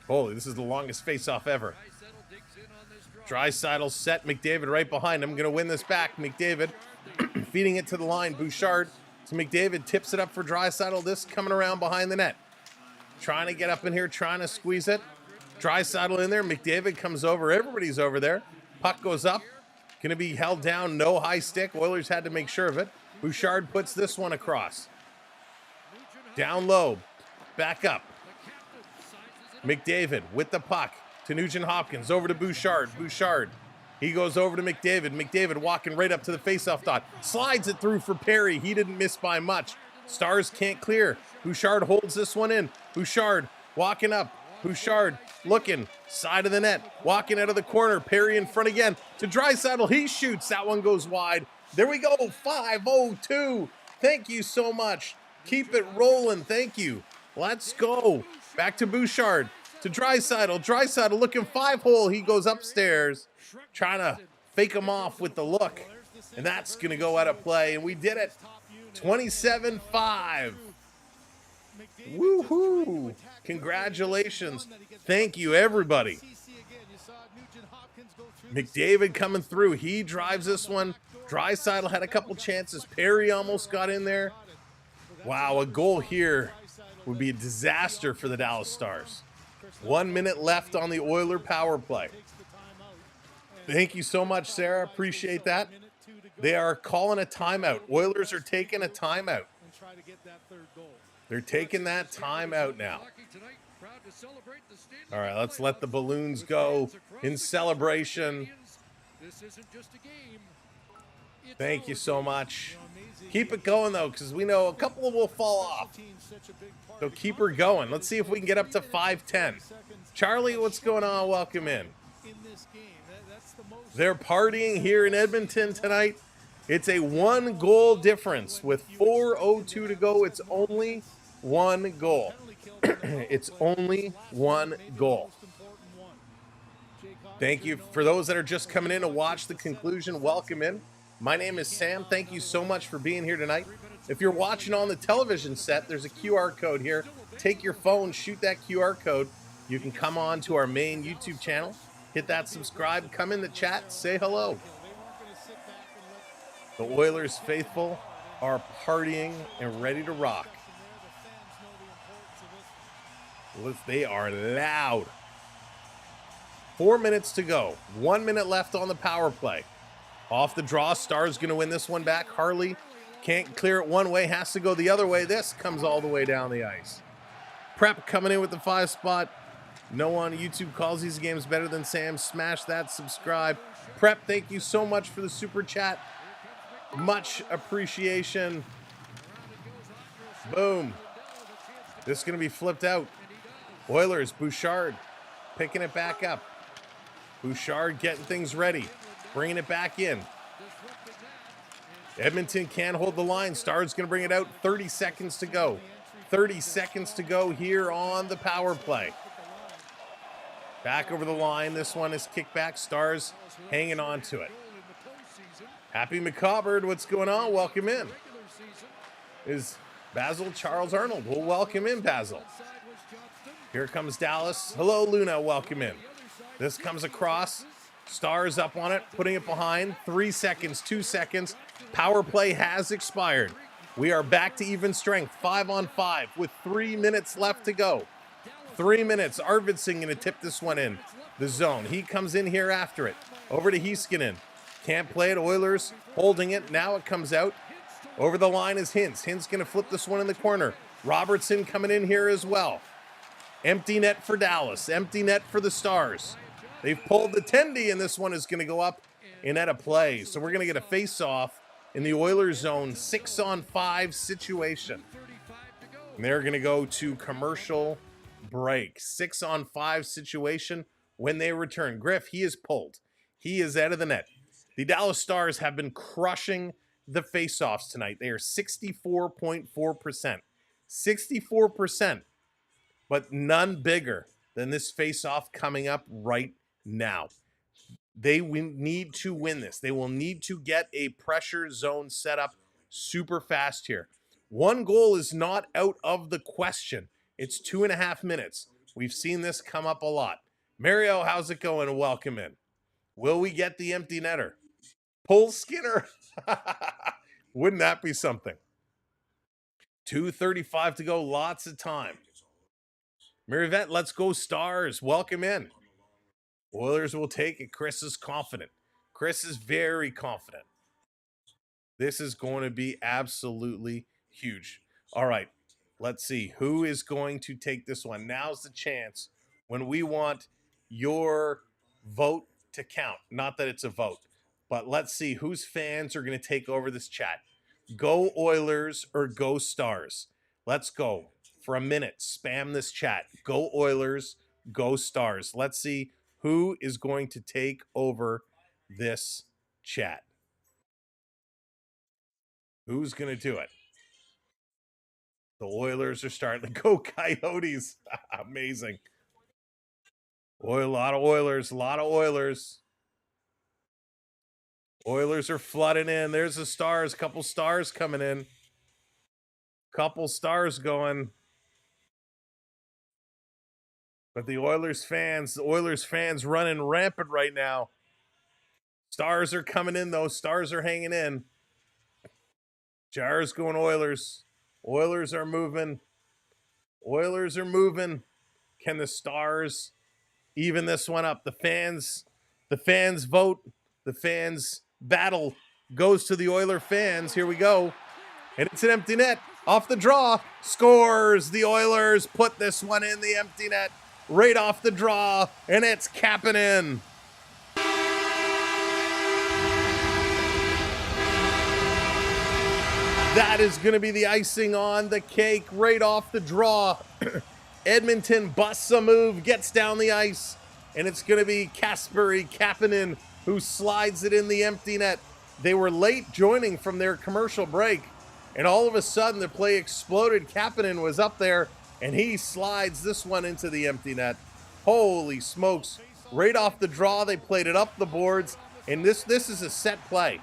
Holy, this is the longest face-off ever. Draisaitl set. McDavid right behind him. Going to win this back. McDavid feeding it to the line. Bouchard to McDavid. Tips it up for Draisaitl. This coming around behind the net. Trying to get up in here. Trying to squeeze it. Draisaitl in there. McDavid comes over. Everybody's over there. Puck goes up. Going to be held down. No high stick. Oilers had to make sure of it. Bouchard puts this one across. Down low. Back up. McDavid with the puck to Nugent Hopkins. Over to Bouchard. Bouchard. He goes over to McDavid. McDavid walking right up to the faceoff dot. Slides it through for Perry. He didn't miss by much. Stars can't clear. Bouchard holds this one in. Bouchard walking up. Bouchard looking. Side of the net. Walking out of the corner. Perry in front again. To Draisaitl. He shoots. That one goes wide. There we go. 5-0-2. Thank you so much. Keep it rolling. Thank you. Let's go. Back to Bouchard. To Draisaitl. Draisaitl looking 5-hole. He goes upstairs. Trying to fake him off with the look. And that's going to go out of play. And we did it. 27-5. Woohoo. Congratulations. Thank you, everybody. McDavid coming through. He drives this one. Draisaitl had a couple chances. Perry almost got in there. Wow, a goal here would be a disaster for the Dallas Stars. 1 minute left on the Oiler power play. Thank you so much, Sarah. Appreciate that. They are calling a timeout. Oilers are taking a timeout. They're taking that timeout now. All right, let's let the balloons go in celebration. Thank you so much. Keep it going, though, because we know a couple will fall off. So keep her going. Let's see if we can get up to 5-10. Charlie, what's going on? Welcome in. They're partying here in Edmonton tonight. It's a 1-goal difference. With 4:02 to go, it's only 1 goal. It's only 1 goal. Thank you. For those that are just coming in to watch the conclusion, welcome in. My name is Sam. Thank you so much for being here tonight. If you're watching on the television set, there's a QR code here. Take your phone, shoot that QR code. You can come on to our main YouTube channel. Hit that subscribe, come in the chat, say hello. The Oilers faithful are partying and ready to rock. They are loud. 4 minutes to go. 1 minute left on the power play. Off the draw, Stars going to win this one back. Harley can't clear it one way, has to go the other way. This comes all the way down the ice. Prep coming in with the 5 spot. No one on YouTube calls these games better than Sam. Smash that subscribe. Prep, thank you so much for the super chat. Much appreciation. Boom. This is going to be flipped out. Oilers, Bouchard picking it back up. Bouchard getting things ready. Bringing it back in. Edmonton can't hold the line. Stars going to bring it out. 30 seconds to go. 30 seconds to go here on the power play. Back over the line. This one is kicked back. Stars hanging on to it. Happy McCobbard, what's going on? Welcome in. Is Basil Charles Arnold. We'll welcome in, Basil. Here comes Dallas. Hello, Luna. Welcome in. This comes across. Stars up on it, putting it behind. 3 seconds, 2 seconds. Power play has expired. We are back to even strength. 5-on-5 with 3 minutes left to go. 3 minutes. Arvidsson going to tip this one in the zone. He comes in here after it. Over to Heiskanen. Can't play it. Oilers holding it. Now it comes out. Over the line is Hintz. Hintz going to flip this one in the corner. Robertson coming in here as well. Empty net for Dallas. Empty net for the Stars. They've pulled the tendy, and this one is going to go up and at a play. So we're going to get a face-off in the Oilers zone. 6-on-5 situation. And they're going to go to commercial break. 6-on-5 situation when they return. Griff, he is pulled. He is out of the net. The Dallas Stars have been crushing the faceoffs tonight. They are 64.4%. 64%. But none bigger than this faceoff coming up right now. They need to win this. They will need to get a pressure zone set up super fast here. One goal is not out of the question. It's 2.5 minutes. We've seen this come up a lot. Mario, how's it going? Welcome in. Will we get the empty netter? Pull Skinner. Wouldn't that be something? 2:35 to go. Lots of time. Marivet, let's go Stars. Welcome in. Oilers will take it. Chris is confident. Chris is very confident. This is going to be absolutely huge. All right, let's see. Who is going to take this one? Now's the chance when we want your vote to count. Not that it's a vote, but let's see whose fans are going to take over this chat. Go Oilers or go Stars. Let's go. For a minute, spam this chat. Go Oilers, go Stars. Let's see who is going to take over this chat. Who's going to do it? The Oilers are starting to go Coyotes. Amazing. Boy, a lot of Oilers, a lot of Oilers. Oilers are flooding in. There's the Stars, couple Stars coming in. Couple Stars going. But the Oilers fans running rampant right now. Stars are coming in, though. Stars are hanging in. Jars going Oilers. Oilers are moving. Oilers are moving. Can the Stars even this one up? The fans vote. The fans battle goes to the Oiler fans. Here we go. And it's an empty net. Off the draw. Scores. The Oilers put this one in the empty net. Right off the draw. And it's capping in. That is going to be the icing on the cake right off the draw. Edmonton busts a move, gets down the ice, and it's going to be Kasperi Kapanen who slides it in the empty net. They were late joining from their commercial break, and all of a sudden the play exploded. Kapanen was up there, and he slides this one into the empty net. Holy smokes. Right off the draw, they played it up the boards, and this is a set play.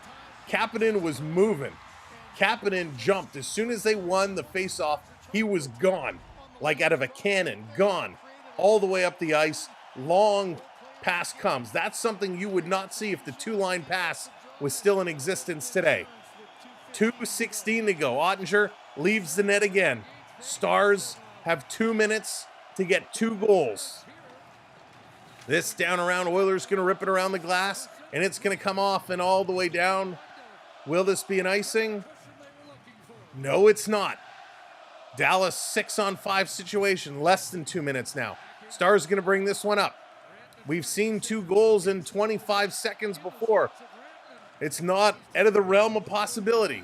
Kapanen was moving. Kapanen jumped. As soon as they won the faceoff, he was gone. Like out of a cannon. Gone. All the way up the ice. Long pass comes. That's something you would not see if the two-line pass was still in existence today. 2:16 to go. Ottinger leaves the net again. Stars have 2 minutes to get 2 goals. This down around. Oilers going to rip it around the glass, and it's going to come off and all the way down. Will this be an icing? No, it's not. Dallas 6-on-5 situation, less than 2 minutes now. Stars going to bring this one up. We've seen 2 goals in 25 seconds before. It's not out of the realm of possibility.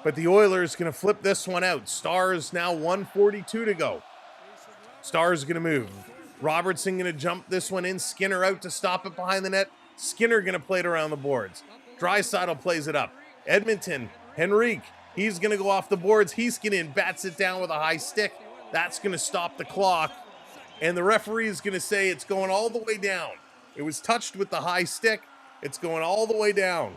But the Oilers going to flip this one out. Stars now 1:42 to go. Stars going to move. Robertson going to jump this one in. Skinner out to stop it behind the net. Skinner going to play it around the boards. Draisaitl plays it up. Edmonton, Henrique, he's going to go off the boards. Heiskanen bats it down with a high stick. That's going to stop the clock. And the referee is going to say it's going all the way down. It was touched with the high stick. It's going all the way down.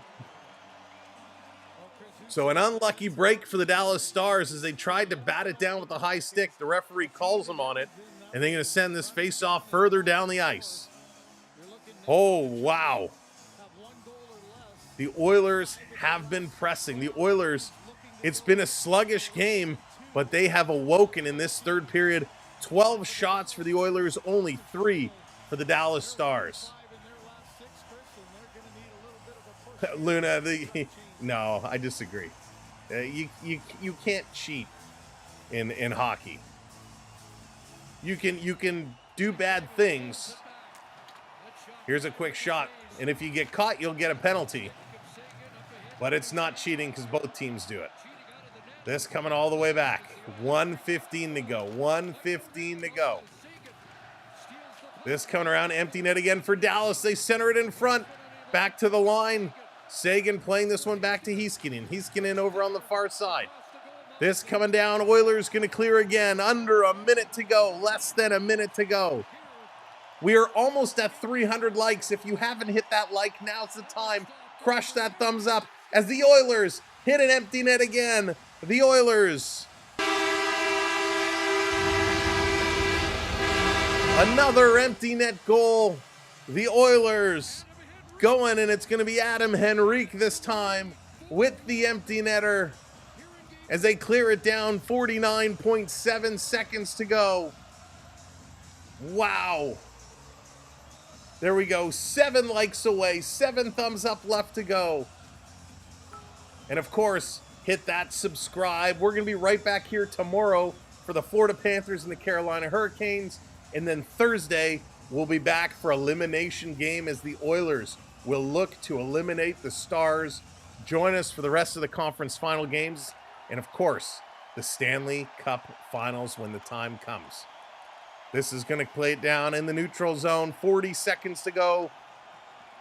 So an unlucky break for the Dallas Stars as they tried to bat it down with the high stick. The referee calls them on it. And they're going to send this face-off further down the ice. Oh, wow. The Oilers have been pressing. The Oilers, it's been a sluggish game, but they have awoken in this third period. 12 shots for the Oilers, only 3 for the Dallas Stars. Luna, no, I disagree. You can't cheat in hockey. You can do bad things. Here's a quick shot, and if you get caught, you'll get a penalty. But it's not cheating because both teams do it. This coming all the way back. 1:15 to go. 1:15 to go. This coming around, empty net again for Dallas. They center it in front. Back to the line. Sagan playing this one back to Heiskanen. Heiskanen over on the far side. This coming down. Oilers going to clear again. Under a minute to go. Less than a minute to go. We are almost at 300 likes. If you haven't hit that like, now's the time. Crush that thumbs up as the Oilers hit an empty net again. The Oilers. Another empty net goal. The Oilers going, and it's going to be Adam Henrique this time with the empty netter as they clear it down. 49.7 seconds to go. Wow. There we go. 7 likes away. 7 thumbs up left to go. And of course, hit that subscribe. We're going to be right back here tomorrow for the Florida Panthers and the Carolina Hurricanes. And then Thursday, we'll be back for elimination game as the Oilers will look to eliminate the Stars. Join us for the rest of the conference final games. And of course, the Stanley Cup Finals when the time comes. This is going to play it down in the neutral zone. 40 seconds to go.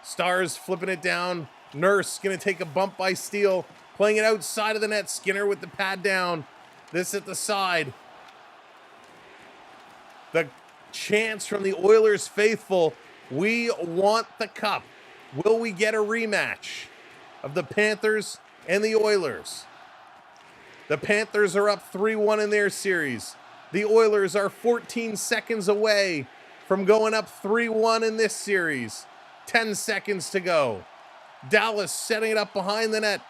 Stars flipping it down. Nurse going to take a bump by Steele. Playing it outside of the net. Skinner with the pad down. This at the side. The chance from the Oilers faithful. We want the cup. Will we get a rematch of the Panthers and the Oilers? The Panthers are up 3-1 in their series. The Oilers are 14 seconds away from going up 3-1 in this series. 10 seconds to go. Dallas setting it up behind the net.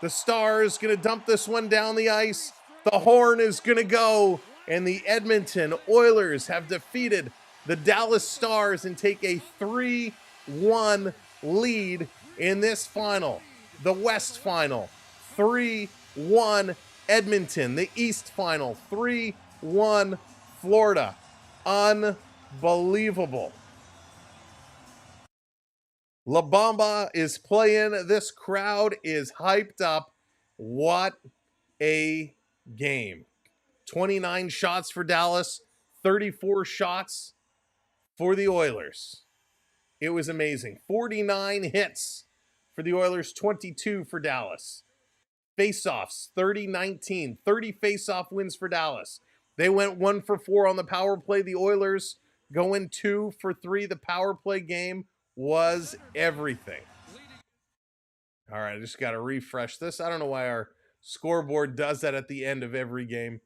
The Stars going to dump this one down the ice. The horn is going to go. And the Edmonton Oilers have defeated the Dallas Stars and take a 3-1 lead in this final. The West Final, 3-1 Edmonton. The East Final, 3-1 Florida. Unbelievable. La Bamba is playing. This crowd is hyped up. What a game. 29 shots for Dallas, 34 shots for the Oilers. It was amazing. 49 hits for the Oilers, 22 for Dallas. Face-offs, 30-19, 30 face-off wins for Dallas. They went 1 for 4 on the power play. The Oilers going 2 for 3. The power play game was everything. All right, I just got to refresh this. I don't know why our scoreboard does that at the end of every game.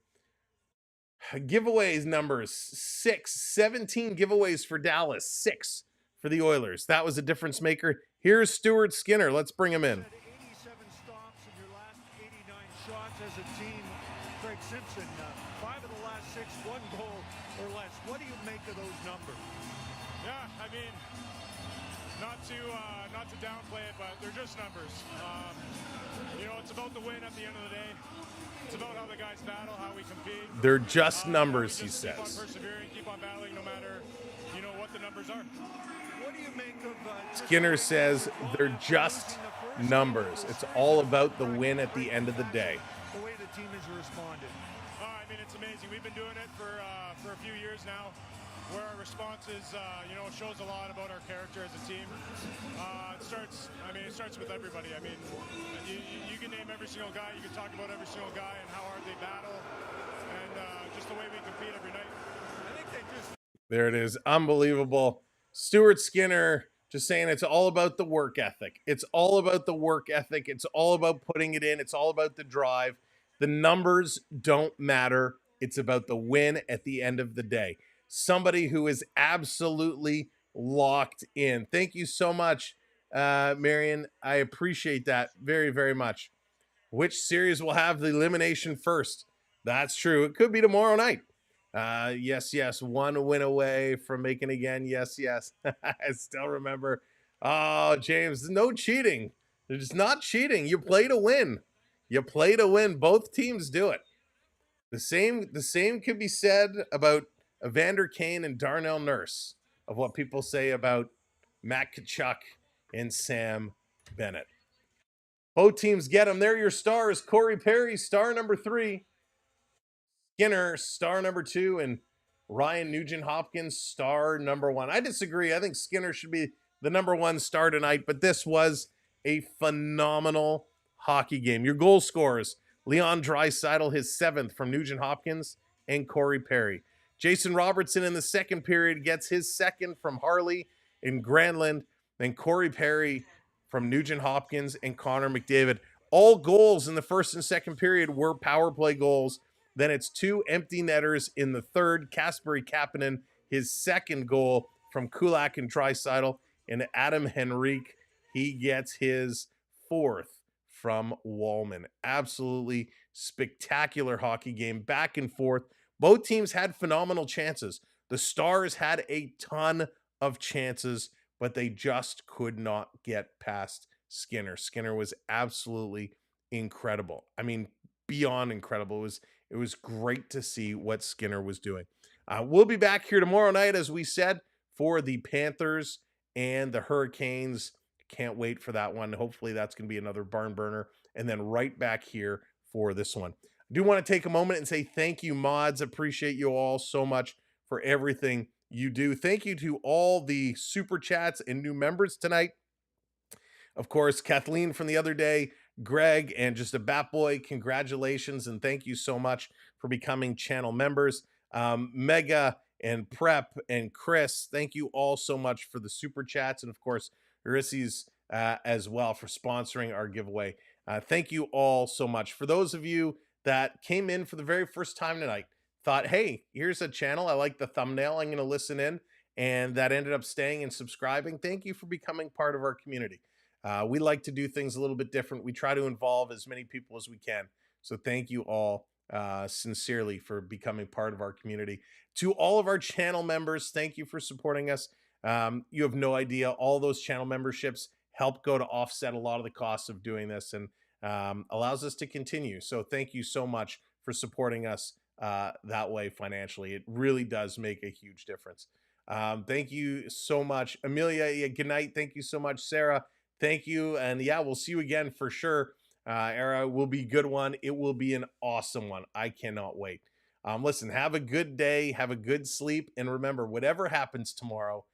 Giveaways numbers, 17 giveaways for Dallas, 6 for the Oilers. That was a difference maker. Here's Stuart Skinner. Let's bring him in. 87 stops in your last 89 shots as a team. Craig Simpson, 5 of the last 6, 1 goal or less. What do you make of those numbers? Yeah, I mean, not to downplay it, but they're just numbers. You know, it's about the win at the end of the day. It's about how the guys battle, how we compete. They're just numbers, he says. Keep on persevering, keep on battling, no matter, you know, what the numbers are. What do you make of Skinner says they're just numbers. It's all about the win at the end of the day. the way the team has responded? I mean, it's amazing. We've been doing it for a few years now, where our response is, you know, shows a lot about our character as a team. It starts with everybody. I mean, you can name every single guy. You can talk about every single guy and how hard they battle, and just the way we compete every night. I think they just There it is. Unbelievable. Stuart Skinner just saying it's all about the work ethic. It's all about the work ethic. It's all about putting it in. It's all about the drive. The numbers don't matter. It's about the win at the end of the day. Somebody who is absolutely locked in. Thank you so much, Marion. I appreciate that very, very much. Which series will have the elimination first? That's true. It could be tomorrow night. Yes. 1 win away from making again. Yes. I still remember. Oh, James, no cheating. There's not cheating. You play to win. You play to win. Both teams do it. The same could be said about Evander Kane and Darnell Nurse of what people say about Matt Tkachuk and Sam Bennett. Both teams get them. They're your stars. Corey Perry, star number 3. Skinner, star number 2. And Ryan Nugent-Hopkins, star number 1. I disagree. I think Skinner should be the number 1 star tonight, but this was a phenomenal hockey game. Your goal scorers, Leon Draisaitl, his 7th from Nugent-Hopkins, and Corey Perry. Jason Robertson in the second period gets his 2nd from Harley and Granlund. Then Corey Perry from Nugent-Hopkins and Connor McDavid. All goals in the first and second period were power play goals. Then it's 2 empty netters in the third. Kasperi Kapanen, his 2nd goal from Kulak and Draisaitl. And Adam Henrique, he gets his 4th from Wallman. Absolutely spectacular hockey game, back and forth. Both teams had phenomenal chances. The Stars had a ton of chances, but they just could not get past Skinner. Skinner was absolutely incredible. I mean, beyond incredible. It was great to see what Skinner was doing. We'll be back here tomorrow night, as we said, for the Panthers and the Hurricanes. Can't wait for that one. Hopefully that's going to be another barn burner. And then right back here for this one. I do want to take a moment and say thank you, mods. Appreciate you all so much for everything you do. Thank you to all the super chats and new members tonight. Of course, Kathleen from the other day, Greg, and just a bat boy, congratulations and thank you so much for becoming channel members. Mega and Prep and Chris, thank you all so much for the super chats, and of course Urisses as well for sponsoring our giveaway. Thank you all so much. For those of you that came in for the very first time tonight, thought, hey, here's a channel, I like the thumbnail, I'm going to listen in, and that ended up staying and subscribing, thank you for becoming part of our community. We like to do things a little bit different. We try to involve as many people as we can. So thank you all sincerely for becoming part of our community. To all of our channel members, thank you for supporting us. You have no idea. All those channel memberships help go to offset a lot of the costs of doing this and allows us to continue. So thank you so much for supporting us that way financially. It really does make a huge difference. Thank you so much. Amelia, good night. Thank you so much. Sarah, thank you. And yeah, we'll see you again for sure. Era will be a good one. It will be an awesome one. I cannot wait. Listen, have a good day. Have a good sleep. And remember, whatever happens tomorrow,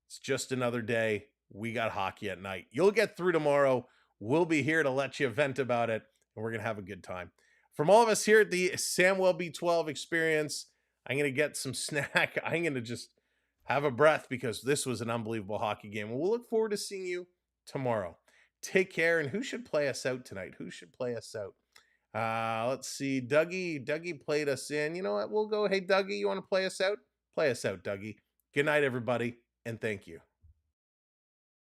it's just another day. We got hockey at night. You'll get through tomorrow. We'll be here to let you vent about it. And we're going to have a good time. From all of us here at the Samwell B12 experience, I'm going to get some snack. I'm going to just have a breath because this was an unbelievable hockey game. We'll look forward to seeing you tomorrow. Take care. And who should play us out tonight? Who should play us out? Let's see. Dougie played us in. You know what? We'll go. Hey, Dougie, you want to play us out? Play us out, Dougie. Good night, everybody. And thank you.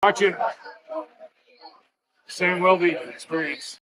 Watch it. Sam Welby experience.